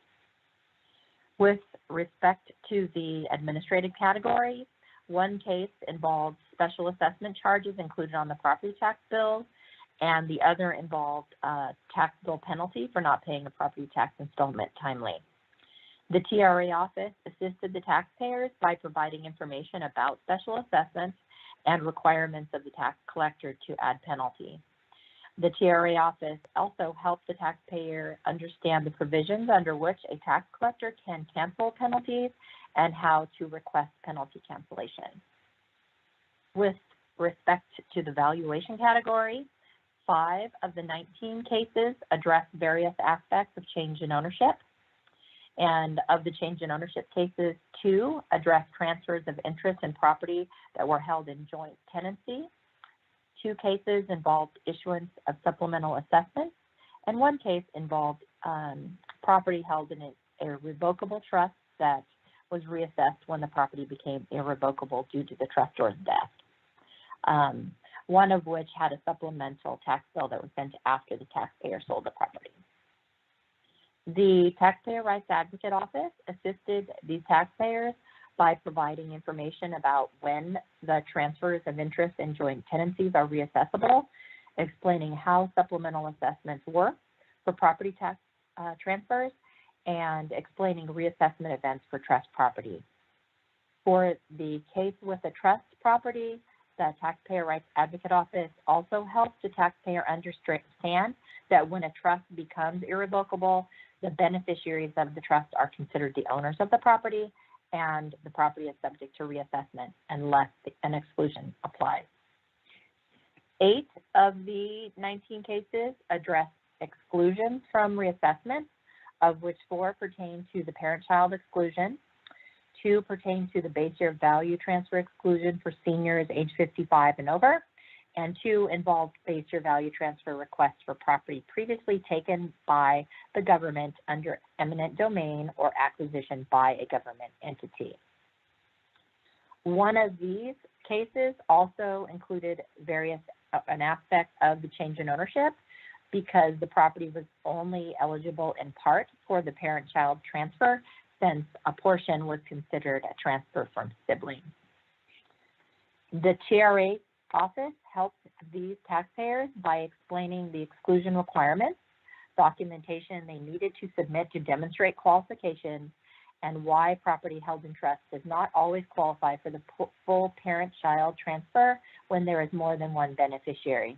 With respect to the administrative category, 1 case involved special assessment charges included on the property tax bill, and the other involved a tax bill penalty for not paying a property tax installment timely. The TRA office assisted the taxpayers by providing information about special assessments and requirements of the tax collector to add penalty. The TRA office also helped the taxpayer understand the provisions under which a tax collector can cancel penalties and how to request penalty cancellation. With respect to the valuation category, 5 of the 19 cases address various aspects of change in ownership. And of the change in ownership cases, 2 address transfers of interest in property that were held in joint tenancy. 2 cases involved issuance of supplemental assessments, and 1 case involved property held in a revocable trust that was reassessed when the property became irrevocable due to the trustor's death. 1 of which had a supplemental tax bill that was sent after the taxpayer sold the property. The Taxpayer Rights Advocate Office assisted these taxpayers by providing information about when the transfers of interest in joint tenancies are reassessable, explaining how supplemental assessments work for property tax transfers, and explaining reassessment events for trust property. For the case with a trust property, the Taxpayer Rights Advocate Office also helps the taxpayer understand that when a trust becomes irrevocable, the beneficiaries of the trust are considered the owners of the property, and the property is subject to reassessment unless an exclusion applies. 8 of the 19 cases address exclusions from reassessment, of which 4 pertain to the parent-child exclusion, 2 pertain to the base year value transfer exclusion for seniors age 55 and over, and 2 involved base year value transfer requests for property previously taken by the government under eminent domain or acquisition by a government entity. One of these cases also included an aspect of the change in ownership, because the property was only eligible in part for the parent-child transfer, since a portion was considered a transfer from siblings. The TRA office helped these taxpayers by explaining the exclusion requirements, documentation they needed to submit to demonstrate qualifications, and why property held in trust does not always qualify for the full parent-child transfer when there is more than one beneficiary.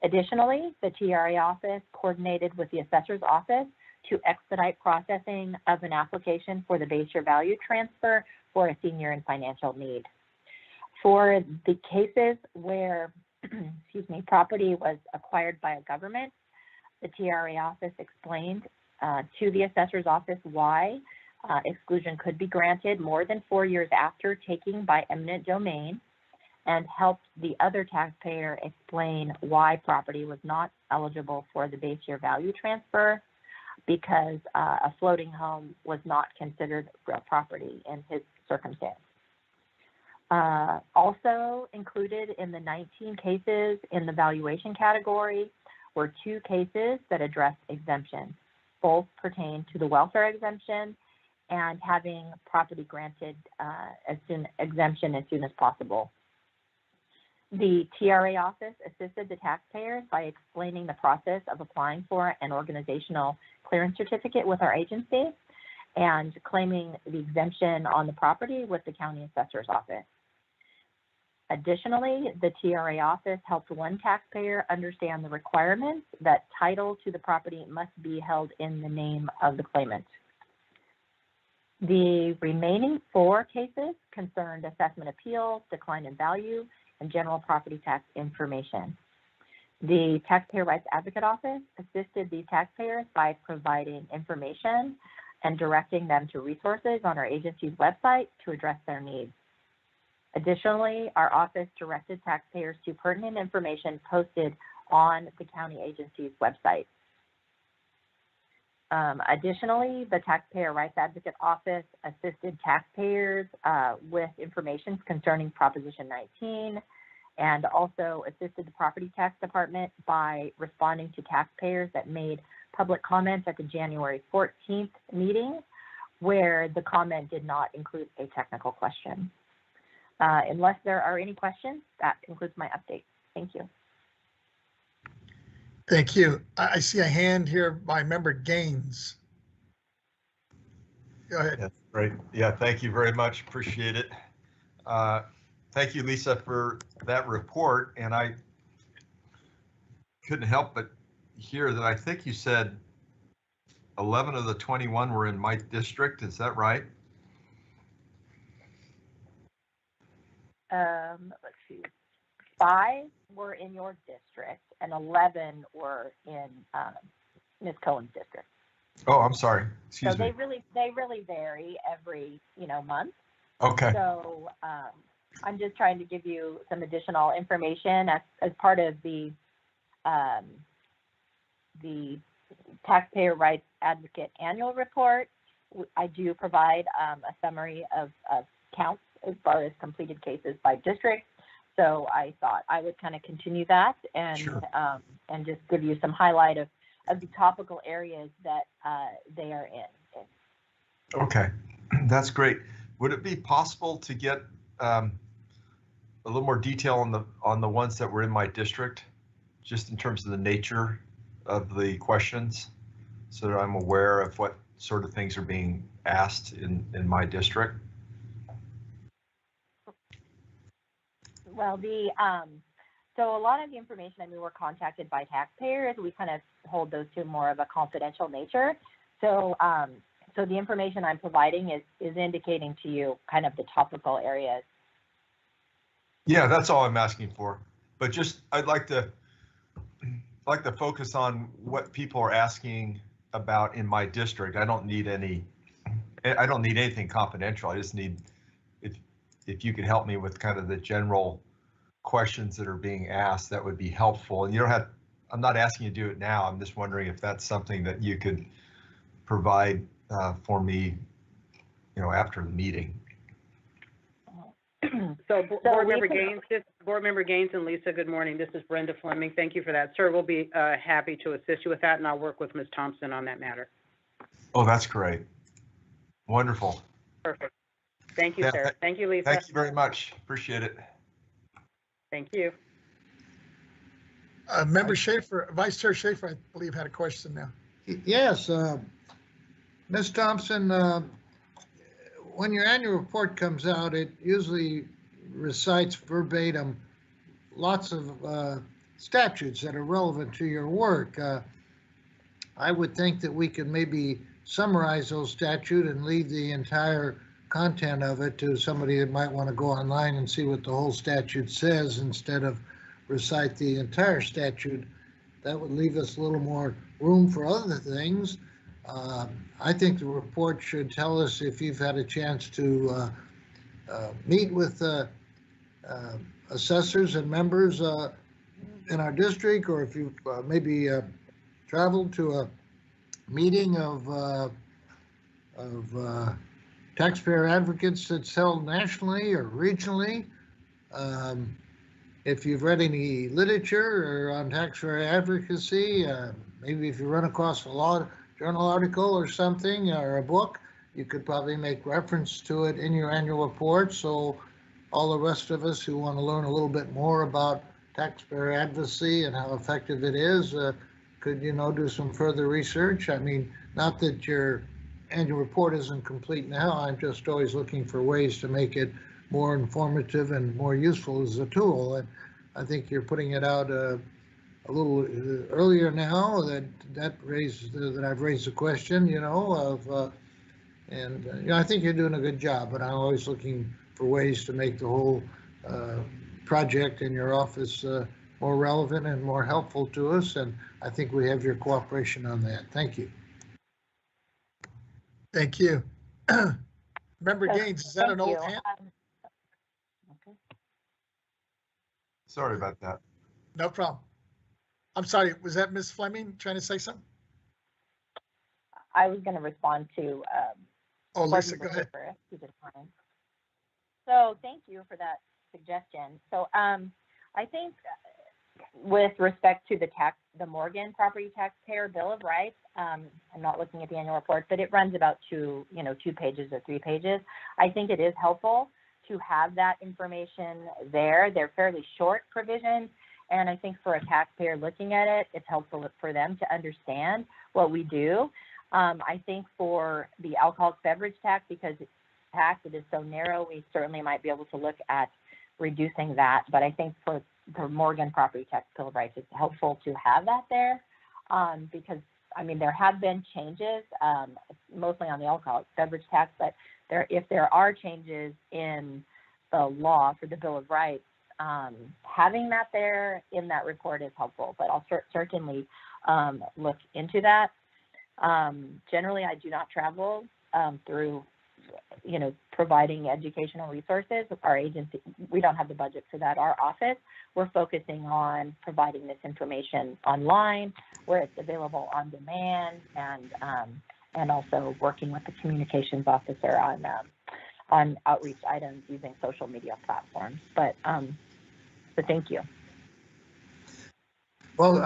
Additionally, the TRA office coordinated with the assessor's office to expedite processing of an application for the base year value transfer for a senior in financial need. For the cases where property was acquired by a government, the TRA office explained to the assessor's office why exclusion could be granted more than 4 years after taking by eminent domain, and helped the other taxpayer explain why property was not eligible for the base year value transfer, because a floating home was not considered real property in his circumstance. Also included in the 19 cases in the valuation category were 2 cases that addressed exemptions. Both pertain to the welfare exemption and having property granted exemption as soon as possible. The TRA office assisted the taxpayers by explaining the process of applying for an organizational clearance certificate with our agency and claiming the exemption on the property with the county assessor's office. Additionally, the TRA office helped one taxpayer understand the requirements that title to the property must be held in the name of the claimant. The remaining 4 cases concerned assessment appeals, decline in value, and general property tax information. The Taxpayer Rights Advocate Office assisted these taxpayers by providing information and directing them to resources on our agency's website to address their needs. Additionally, our office directed taxpayers to pertinent information posted on the county agency's website. Additionally, the Taxpayer Rights Advocate Office assisted taxpayers with information concerning Proposition 19, and also assisted the Property Tax Department by responding to taxpayers that made public comments at the January 14th meeting, where the comment did not include a technical question. Unless there are any questions, that concludes my update. Thank you. Thank you. I see a hand here by Member Gaines. Go ahead. That's great. Yeah, thank you very much. Appreciate it. Thank you, Lisa, for that report. And I couldn't help but hear that I think you said 11 of the 21 were in my district. Is that right? Let's see. 5 were in your district and 11 were in Ms. Cohen's district. Oh, I'm sorry. Excuse me. They really vary every month. Okay. So I'm just trying to give you some additional information as part of the Taxpayer Rights Advocate Annual Report. I do provide a summary of counts as far as completed cases by district. So I thought I would kind of continue that and Sure. And just give you some highlight of the topical areas that they are in. Okay, that's great. Would it be possible to get a little more detail on the ones that were in my district, just in terms of the nature of the questions, so that I'm aware of what sort of things are being asked in my district? Well, So a lot of the information, I mean, we're contacted by taxpayers. We kind of hold those to more of a confidential nature. So, so the information I'm providing is indicating to you kind of the topical areas. Yeah, that's all I'm asking for. But just, I'd like to focus on what people are asking about in my district. I don't need anything confidential. I just need, if you could help me with kind of the general questions that are being asked, that would be helpful. And you don't have, I'm not asking you to do it now. I'm just wondering if that's something that you could provide for me, after the meeting. So Board Member Gaines and Lisa, good morning. This is Brenda Fleming. Thank you for that. Sir, we'll be happy to assist you with that, and I'll work with Ms. Thompson on that matter. Oh, that's great. Wonderful. Perfect. Thank you, sir. Thank you, Lisa. Thank you very much. Appreciate it. Thank you. Member Schaefer, Vice Chair Schaefer, I believe, had a question now. Yes, Ms. Thompson, when your annual report comes out, it usually recites verbatim lots of statutes that are relevant to your work. I would think that we could maybe summarize those statutes and leave the entire content of it to somebody that might want to go online and see what the whole statute says instead of recite the entire statute. That would leave us a little more room for other things. I think the report should tell us if you've had a chance to meet with assessors and members in our district, or if you've maybe traveled to a meeting of taxpayer advocates that's held nationally or regionally. If you've read any literature or on taxpayer advocacy, maybe if you run across a law journal article or something, or a book, you could probably make reference to it in your annual report. So all the rest of us who want to learn a little bit more about taxpayer advocacy and how effective it is, could, do some further research. I mean, not that your annual report isn't complete now. I'm just always looking for ways to make it more informative and more useful as a tool. And I think you're putting it out a little earlier now that I've raised the question, I think you're doing a good job, but I'm always looking for ways to make the whole project in your office more relevant and more helpful to us. And I think we have your cooperation on that. Thank you. Thank you. Member Gaines, is that an old hand? Okay. Sorry about that. No problem. I'm sorry, was that Ms. Fleming trying to say something? I was going to respond to Lisa, go ahead. So thank you for that suggestion. So I think with respect to the Morgan Property Taxpayer Bill of Rights, I'm not looking at the annual report, but it runs about 2 pages or 3 pages. I think it is helpful to have that information there. They're fairly short provisions, and I think for a taxpayer looking at it, it's helpful for them to understand what we do. I think for the alcoholic beverage tax, because it is so narrow, we certainly might be able to look at reducing that. But I think for the Morgan Property Tax Bill of Rights, it's helpful to have that there because, I mean, there have been changes, mostly on the alcoholic beverage tax, but if there are changes in the law for the Bill of Rights, having that there in that report is helpful, but I'll certainly look into that. Generally, I do not travel through, providing educational resources. Our agency, we don't have the budget for that. Our office, we're focusing on providing this information online where it's available on demand, and also working with the communications officer on outreach items using social media platforms. But thank you. Well,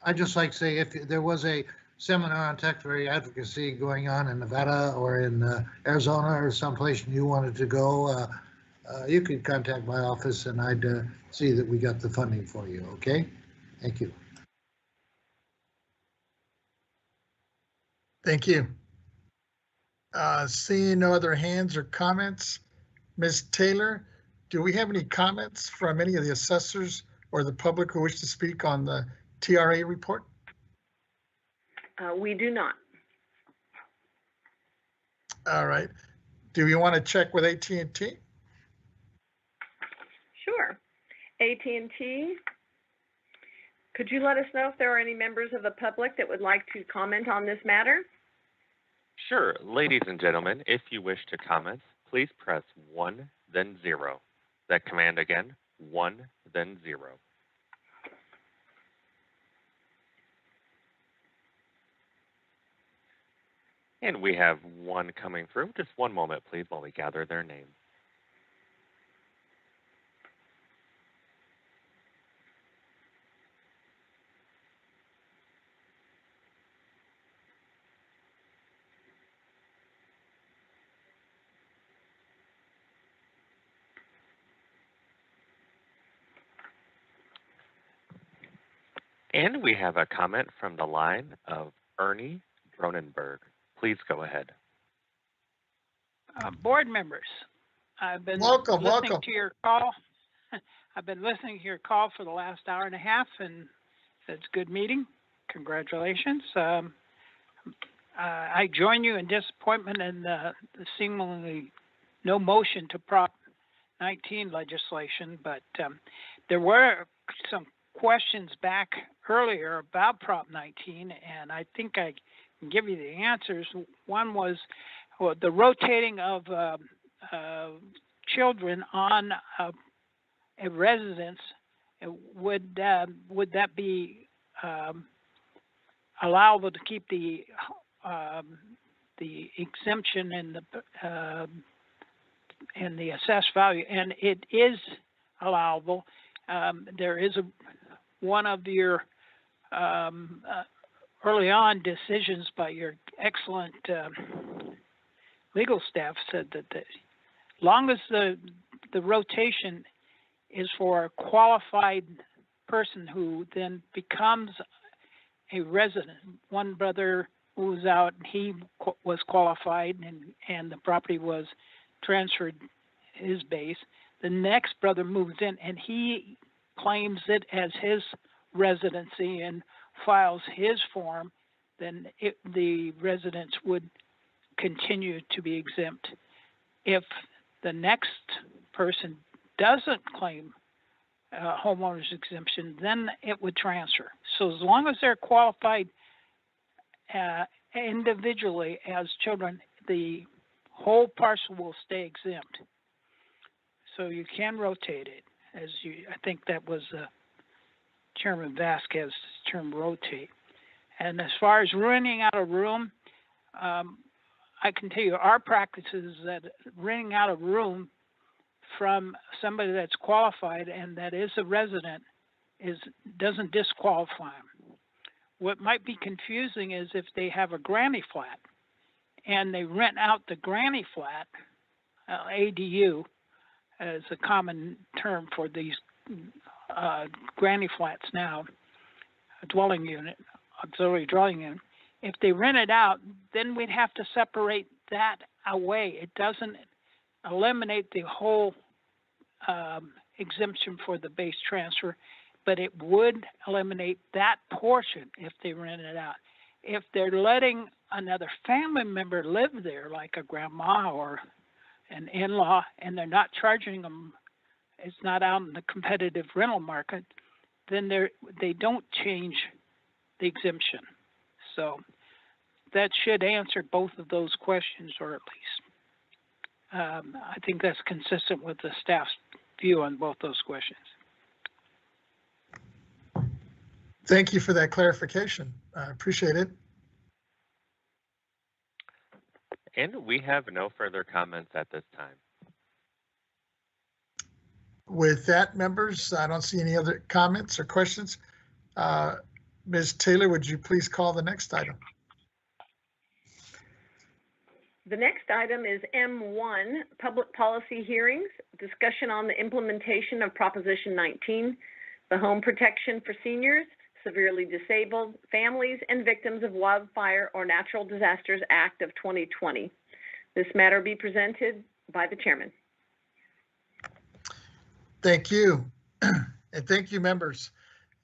I'd just like to say, if there was a seminar on taxpayer advocacy going on in Nevada or in Arizona or someplace you wanted to go, you could contact my office and I'd see that we got the funding for you, okay? Thank you. Thank you. Seeing no other hands or comments, Ms. Taylor, do we have any comments from any of the assessors or the public who wish to speak on the TRA report? We do not. All right. Do you want to check with AT&T? Sure. AT&T, could you let us know if there are any members of the public that would like to comment on this matter? Sure. Ladies and gentlemen, if you wish to comment, please press 1, then 0. That command again, 1, then 0. And we have one coming through. Just one moment, please, while we gather their name. And we have a comment from the line of Ernie Dronenberg. Please go ahead. Board members, I've been listening to your call. I've been listening to your call for the last hour and a half, and it's a good meeting. Congratulations. I join you in disappointment in the seemingly no motion to Prop 19 legislation, but there were some questions back earlier about Prop 19, and I think I can give you the answers. One was the rotating of children on a residence. Would that be allowable to keep the exemption in the assessed value? And it is allowable. There is one of your early on decisions by your excellent legal staff said that as long as the rotation is for a qualified person who then becomes a resident. One brother moves out and he was qualified and the property was transferred his base. The next brother moves in and he claims it as his residency and files his form, then the residence would continue to be exempt. If the next person doesn't claim homeowner's exemption, then it would transfer. So as long as they're qualified individually as children, the whole parcel will stay exempt. So you can rotate it, I think that was Chairman Vasquez's term, rotate. And as far as renting out a room, I can tell you our practice is that renting out a room from somebody that's qualified and that is a resident doesn't disqualify them. What might be confusing is if they have a granny flat and they rent out the granny flat, ADU is a common term for these granny flats now, a dwelling unit, auxiliary dwelling unit. If they rent it out, then we'd have to separate that away. It doesn't eliminate the whole exemption for the base transfer, but it would eliminate that portion if they rent it out. If they're letting another family member live there, like a grandma or an in-law, and they're not charging them, it's not out in the competitive rental market, then they don't change the exemption. So that should answer both of those questions, or at least I think that's consistent with the staff's view on both those questions. Thank you for that clarification. I appreciate it. And we have no further comments at this time. With that, members, I don't see any other comments or questions. Ms. Taylor, would you please call the next item? The next item is M1, Public Policy Hearings, discussion on the implementation of Proposition 19, the Home Protection for Seniors, Severely Disabled, Families, and Victims of Wildfire or Natural Disasters Act of 2020. This matter be presented by the chairman. Thank you. And thank you, members.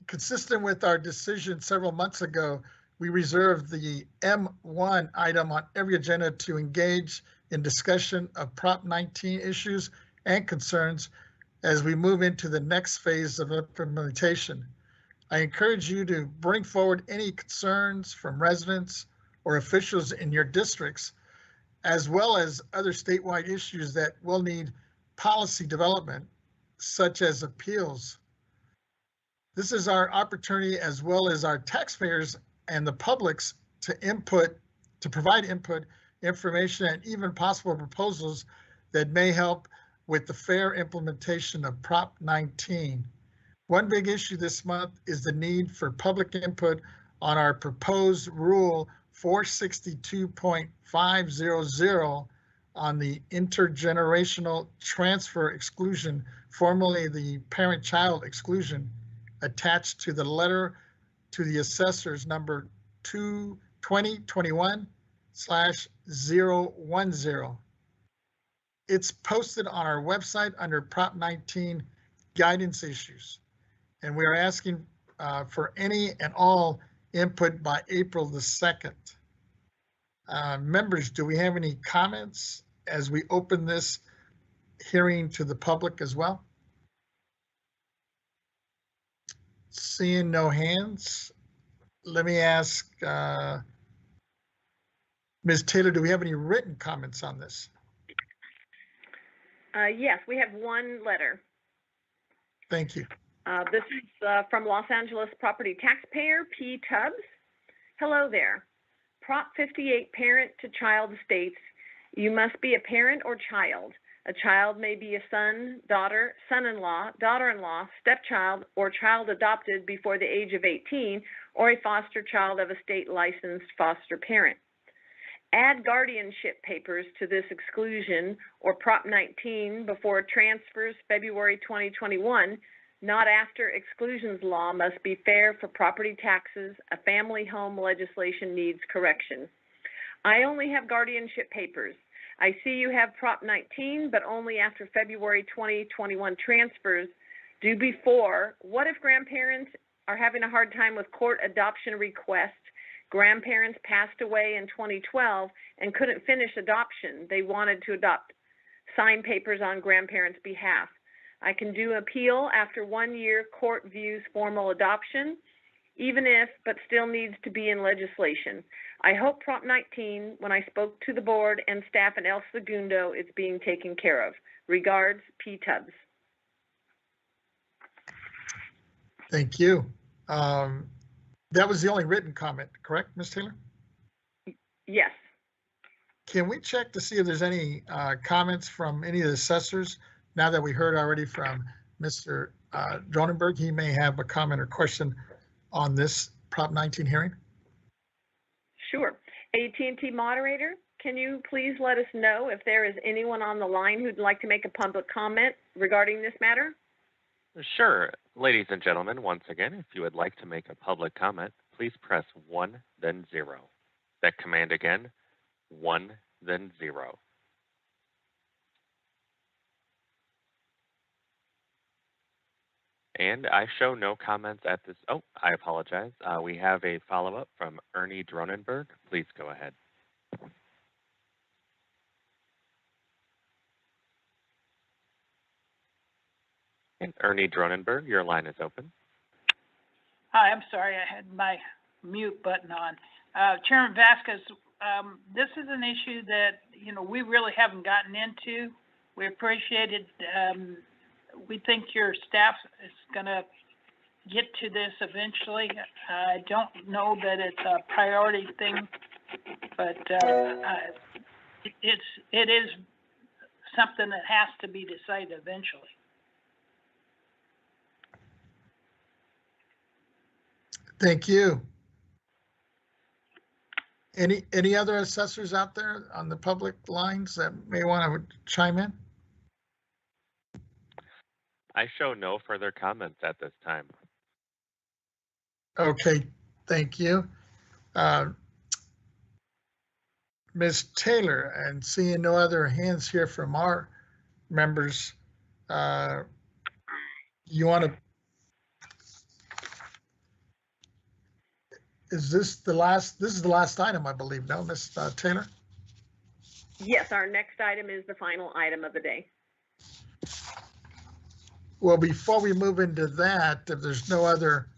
Consistent with our decision several months ago, we reserved the M1 item on every agenda to engage in discussion of Prop 19 issues and concerns as we move into the next phase of implementation. I encourage you to bring forward any concerns from residents or officials in your districts, as well as other statewide issues that will need policy development, such as appeals. This is our opportunity, as well as our taxpayers and the public's, to provide input, information, and even possible proposals that may help with the fair implementation of Prop 19. One big issue this month is the need for public input on our proposed Rule 462.500 on the intergenerational transfer exclusion, formerly the parent-child exclusion, attached to the letter to the assessors number 2021/010. It's posted on our website under Prop 19 guidance issues. And we are asking for any and all input by April the 2nd. Members, do we have any comments as we open this hearing to the public as well? Seeing no hands, let me ask Ms. Taylor, do we have any written comments on this? Yes, we have one letter. Thank you. This is from Los Angeles property taxpayer P. Tubbs. Hello there. Prop 58 parent to child states you must be a parent or child. A child may be a son, daughter, son-in-law, daughter-in-law, stepchild, or child adopted before the age of 18, or a foster child of a state licensed foster parent. Add guardianship papers to this exclusion or Prop 19 before transfers February 2021, not after exclusions law must be fair for property taxes. A family home legislation needs correction. I only have guardianship papers. I see you have Prop 19, but only after February 2021 transfers due before. What if grandparents are having a hard time with court adoption requests? Grandparents passed away in 2012 and couldn't finish adoption. They wanted to adopt, sign papers on grandparents' behalf. I can do appeal after 1 year court views formal adoption, even if, but still needs to be in legislation. I hope Prop 19, when I spoke to the board and staff in El Segundo, it's being taken care of. Regards, P. Tubbs. Thank you. That was the only written comment, correct, Ms. Taylor? Yes. Can we check to see if there's any comments from any of the assessors? Now that we heard already from Mr. Dronenberg, he may have a comment or question on this Prop 19 hearing. Sure. AT&T moderator, can you please let us know if there is anyone on the line who'd like to make a public comment regarding this matter? Sure. Ladies and gentlemen, once again, if you would like to make a public comment, please press 1, then 0. That command again, 1, then 0. And I show no comments at this. Oh, I apologize. We have a follow-up from Ernie Dronenberg. Please go ahead. And Ernie Dronenberg, your line is open. Hi, I'm sorry, I had my mute button on. Chairman Vasquez, this is an issue that, we really haven't gotten into. We appreciate it. We think your staff is going to get to this eventually. I don't know that it's a priority thing, but it is something that has to be decided eventually. Thank you. Any other assessors out there on the public lines that may want to chime in? I show no further comments at this time. Okay, thank you. Ms. Taylor, and seeing no other hands here from our members, you want to is this the last, this is the last item, I believe, no, Ms. Taylor? Yes, our next item is the final item of the day. Well, before we move into that, if there's no other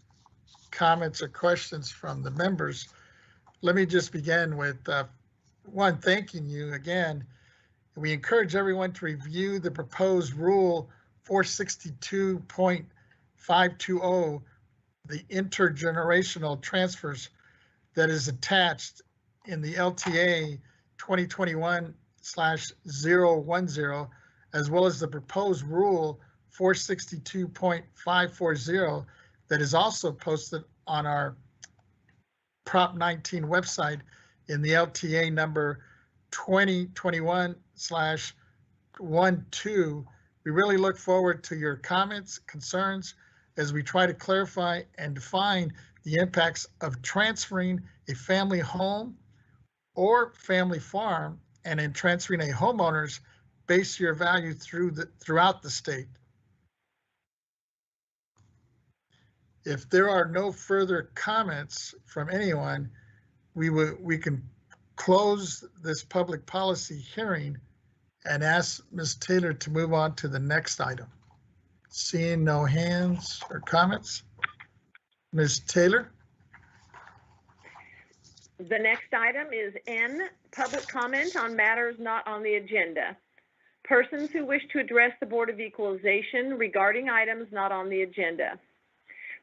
comments or questions from the members, let me just begin with one, thanking you again. We encourage everyone to review the proposed rule 462.520, the intergenerational transfers that is attached in the LTA 2021/010, as well as the proposed rule 462.540 that is also posted on our Prop 19 website in the LTA number 2021/12. We really look forward to your comments, concerns, as we try to clarify and define the impacts of transferring a family home or family farm, and in transferring a homeowner's base year value throughout the state. If there are no further comments from anyone, we can close this public policy hearing and ask Ms. Taylor to move on to the next item. Seeing no hands or comments, Ms. Taylor? The next item is N, public comment on matters not on the agenda. Persons who wish to address the Board of Equalization regarding items not on the agenda.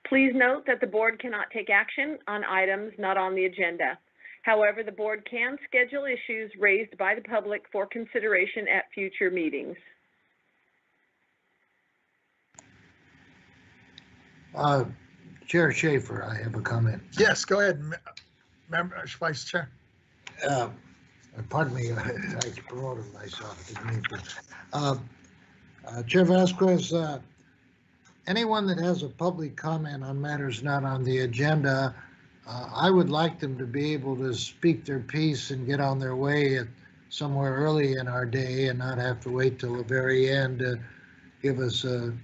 Please note that the board cannot take action on items not on the agenda. However, the board can schedule issues raised by the public for consideration at future meetings. Chair Schaefer, I have a comment. Yes, go ahead, Member Vice Chair. Pardon me, I promoted myself. Didn't mean to. Chair Vasquez, anyone that has a public comment on matters not on the agenda, I would like them to be able to speak their piece and get on their way at somewhere early in our day and not have to wait till the very end to give us a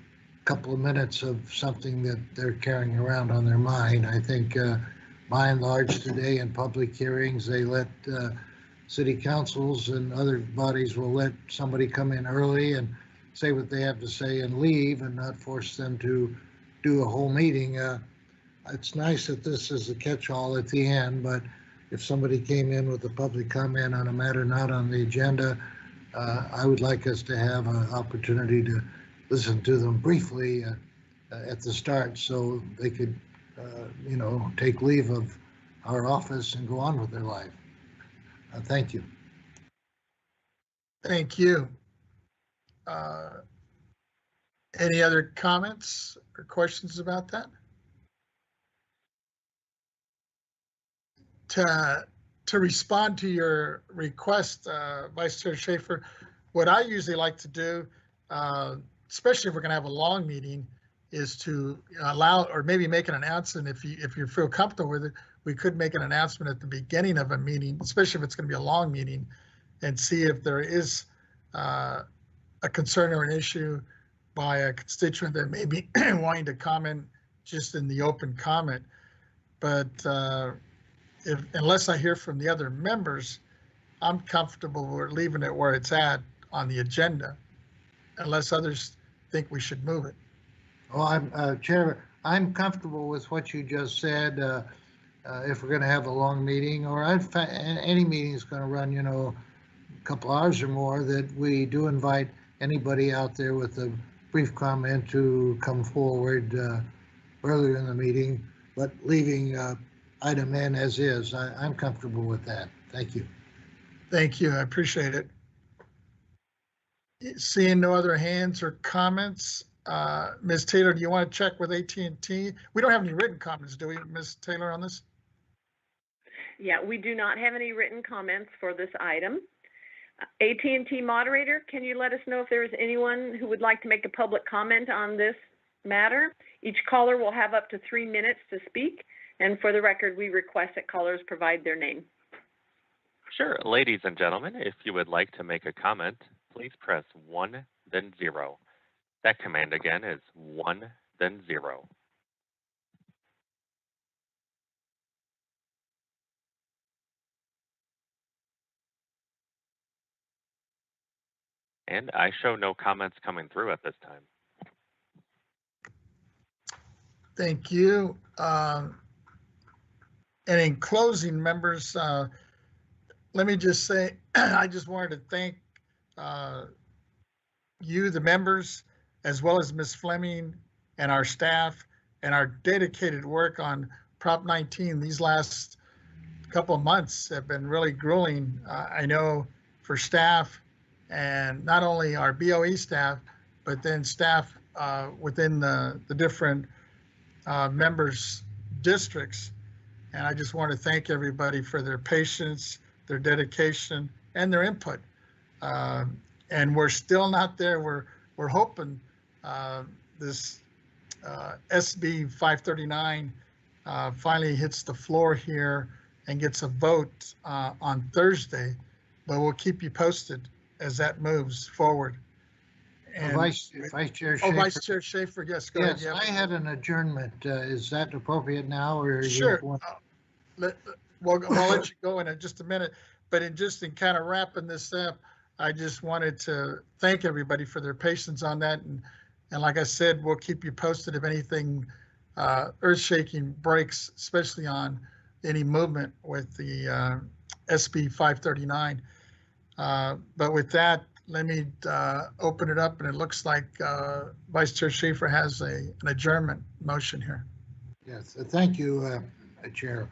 couple of minutes of something that they're carrying around on their mind. I think by and large today in public hearings, they let city councils and other bodies will let somebody come in early and say what they have to say and leave and not force them to do a whole meeting. It's nice that this is a catch-all at the end, but if somebody came in with a public comment on a matter not on the agenda, I would like us to have an opportunity to listen to them briefly at the start so they could, take leave of our office and go on with their life. Thank you. Thank you. Any other comments or questions about that? To respond to your request, Vice Chair Schaefer, what I usually like to do, especially if we're going to have a long meeting, is to allow or maybe make an announcement. If you feel comfortable with it, we could make an announcement at the beginning of a meeting, especially if it's going to be a long meeting, and see if there is a concern or an issue by a constituent that may be wanting to comment just in the open comment. But unless I hear from the other members, I'm comfortable with leaving it where it's at on the agenda, unless others think we should move it. Well, Chair, I'm comfortable with what you just said. If we're going to have a long meeting, or any meeting is going to run, a couple hours or more, that we do invite anybody out there with a brief comment to come forward earlier in the meeting, but leaving item N as is. I'm comfortable with that. Thank you. Thank you. I appreciate it. Seeing no other hands or comments, Ms. Taylor, do you want to check with AT&T? We don't have any written comments, do we, Ms. Taylor, on this? Yeah, we do not have any written comments for this item. AT&T moderator, can you let us know if there is anyone who would like to make a public comment on this matter? Each caller will have up to 3 minutes to speak. And for the record, we request that callers provide their name. Sure. Ladies and gentlemen, if you would like to make a comment, please press 1, then 0. That command again is 1, then 0. And I show no comments coming through at this time. Thank you. And in closing, members, let me just say, I just wanted to thank you, the members, as well as Ms. Fleming and our staff and our dedicated work on Prop 19. These last couple of months have been really grueling. I know for staff, and not only our BOE staff, but then staff within the different members' districts. And I just want to thank everybody for their patience, their dedication, and their input. And we're still not there. We're hoping this SB 539 finally hits the floor here and gets a vote on Thursday. But we'll keep you posted as that moves forward. And Vice Chair Schaefer. Vice Chair Schaefer, yes, go ahead. Yes, I had an adjournment. Is that appropriate now, or sure? You We'll let you go in just a minute, but in kind of wrapping this up, I just wanted to thank everybody for their patience on that, and like I said, we'll keep you posted if anything earth-shaking breaks, especially on any movement with the SB 539. But with that, let me open it up, and it looks like Vice Chair Schaefer has an adjournment motion here. Yes, thank you, Chair.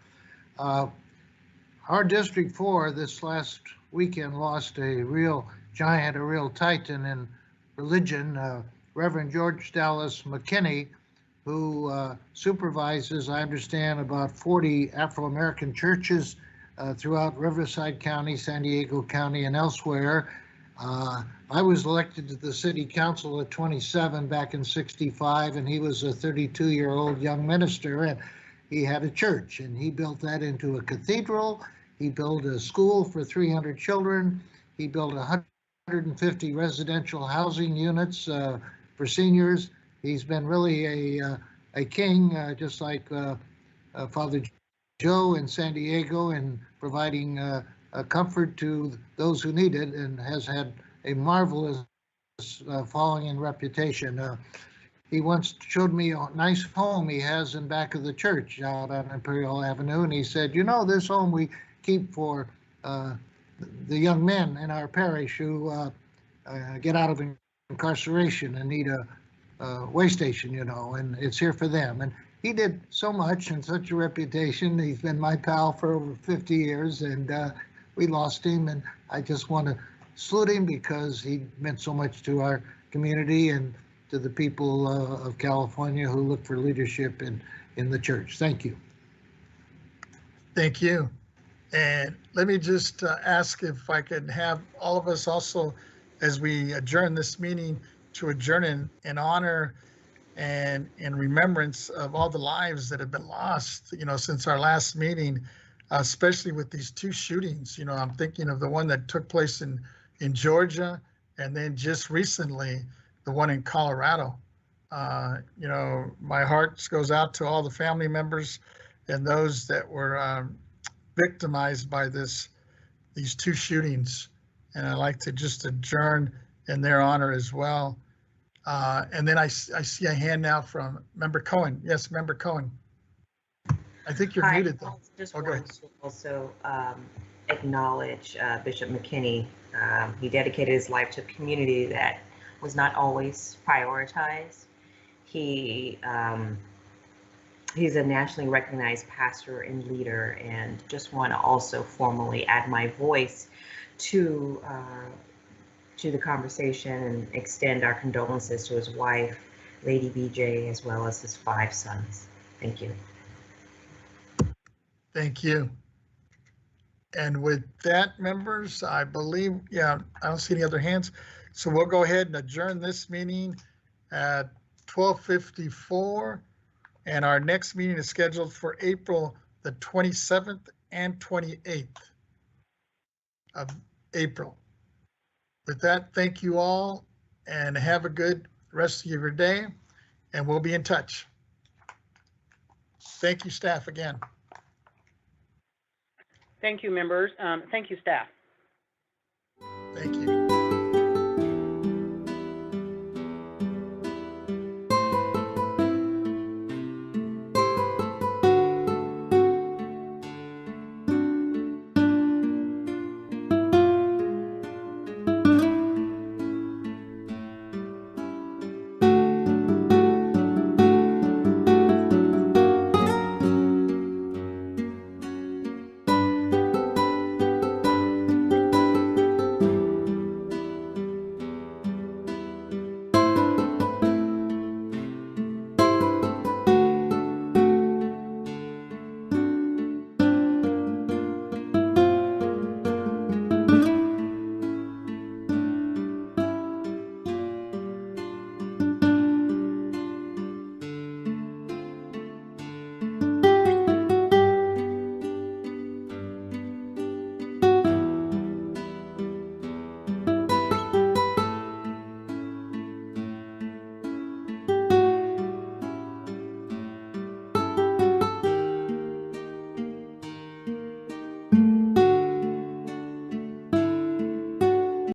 Our District 4 this last weekend lost a real giant, a real titan in religion, Reverend George Dallas McKinney, who supervises, I understand, about 40 Afro-American churches throughout Riverside County, San Diego County, and elsewhere. I was elected to the city council at 27 back in '65, and he was a 32-year-old young minister, and he had a church, and he built that into a cathedral. He built a school for 300 children. He built 150 residential housing units for seniors. He's been really a king, just like Father Joe in San Diego, in providing comfort to those who need it, and has had a marvelous following and reputation. He once showed me a nice home he has in back of the church out on Imperial Avenue, and he said, you know, this home we keep for the young men in our parish who get out of incarceration and need a way station, you know, and it's here for them. And he did so much and such a reputation. He's been my pal for over 50 years, and we lost him, and I just want to salute him because he meant so much to our community and to the people of California who look for leadership in the church. Thank you. Thank you. And let me just ask if I could have all of us also, as we adjourn this meeting, to adjourn in honor and in remembrance of all the lives that have been lost, you know, since our last meeting, especially with these two shootings. You know, I'm thinking of the one that took place in Georgia, and then just recently, the one in Colorado. You know, my heart goes out to all the family members and those that were victimized by these two shootings. And I'd like to just adjourn in their honor as well. And then I see a hand now from Member Cohen. Yes, Member Cohen. I think you're muted though. Just wanted to also acknowledge Bishop McKinney. He dedicated his life to a community that was not always prioritized. He's a nationally recognized pastor and leader, and just want to also formally add my voice to the conversation and extend our condolences to his wife, Lady BJ, as well as his 5 sons. Thank you. Thank you. And with that, members, I believe, I don't see any other hands. So we'll go ahead and adjourn this meeting at 12:54. And our next meeting is scheduled for April the 27th and 28th of April. With that, thank you all and have a good rest of your day, and we'll be in touch. Thank you, staff, again. Thank you, members. Thank you, staff. Thank you.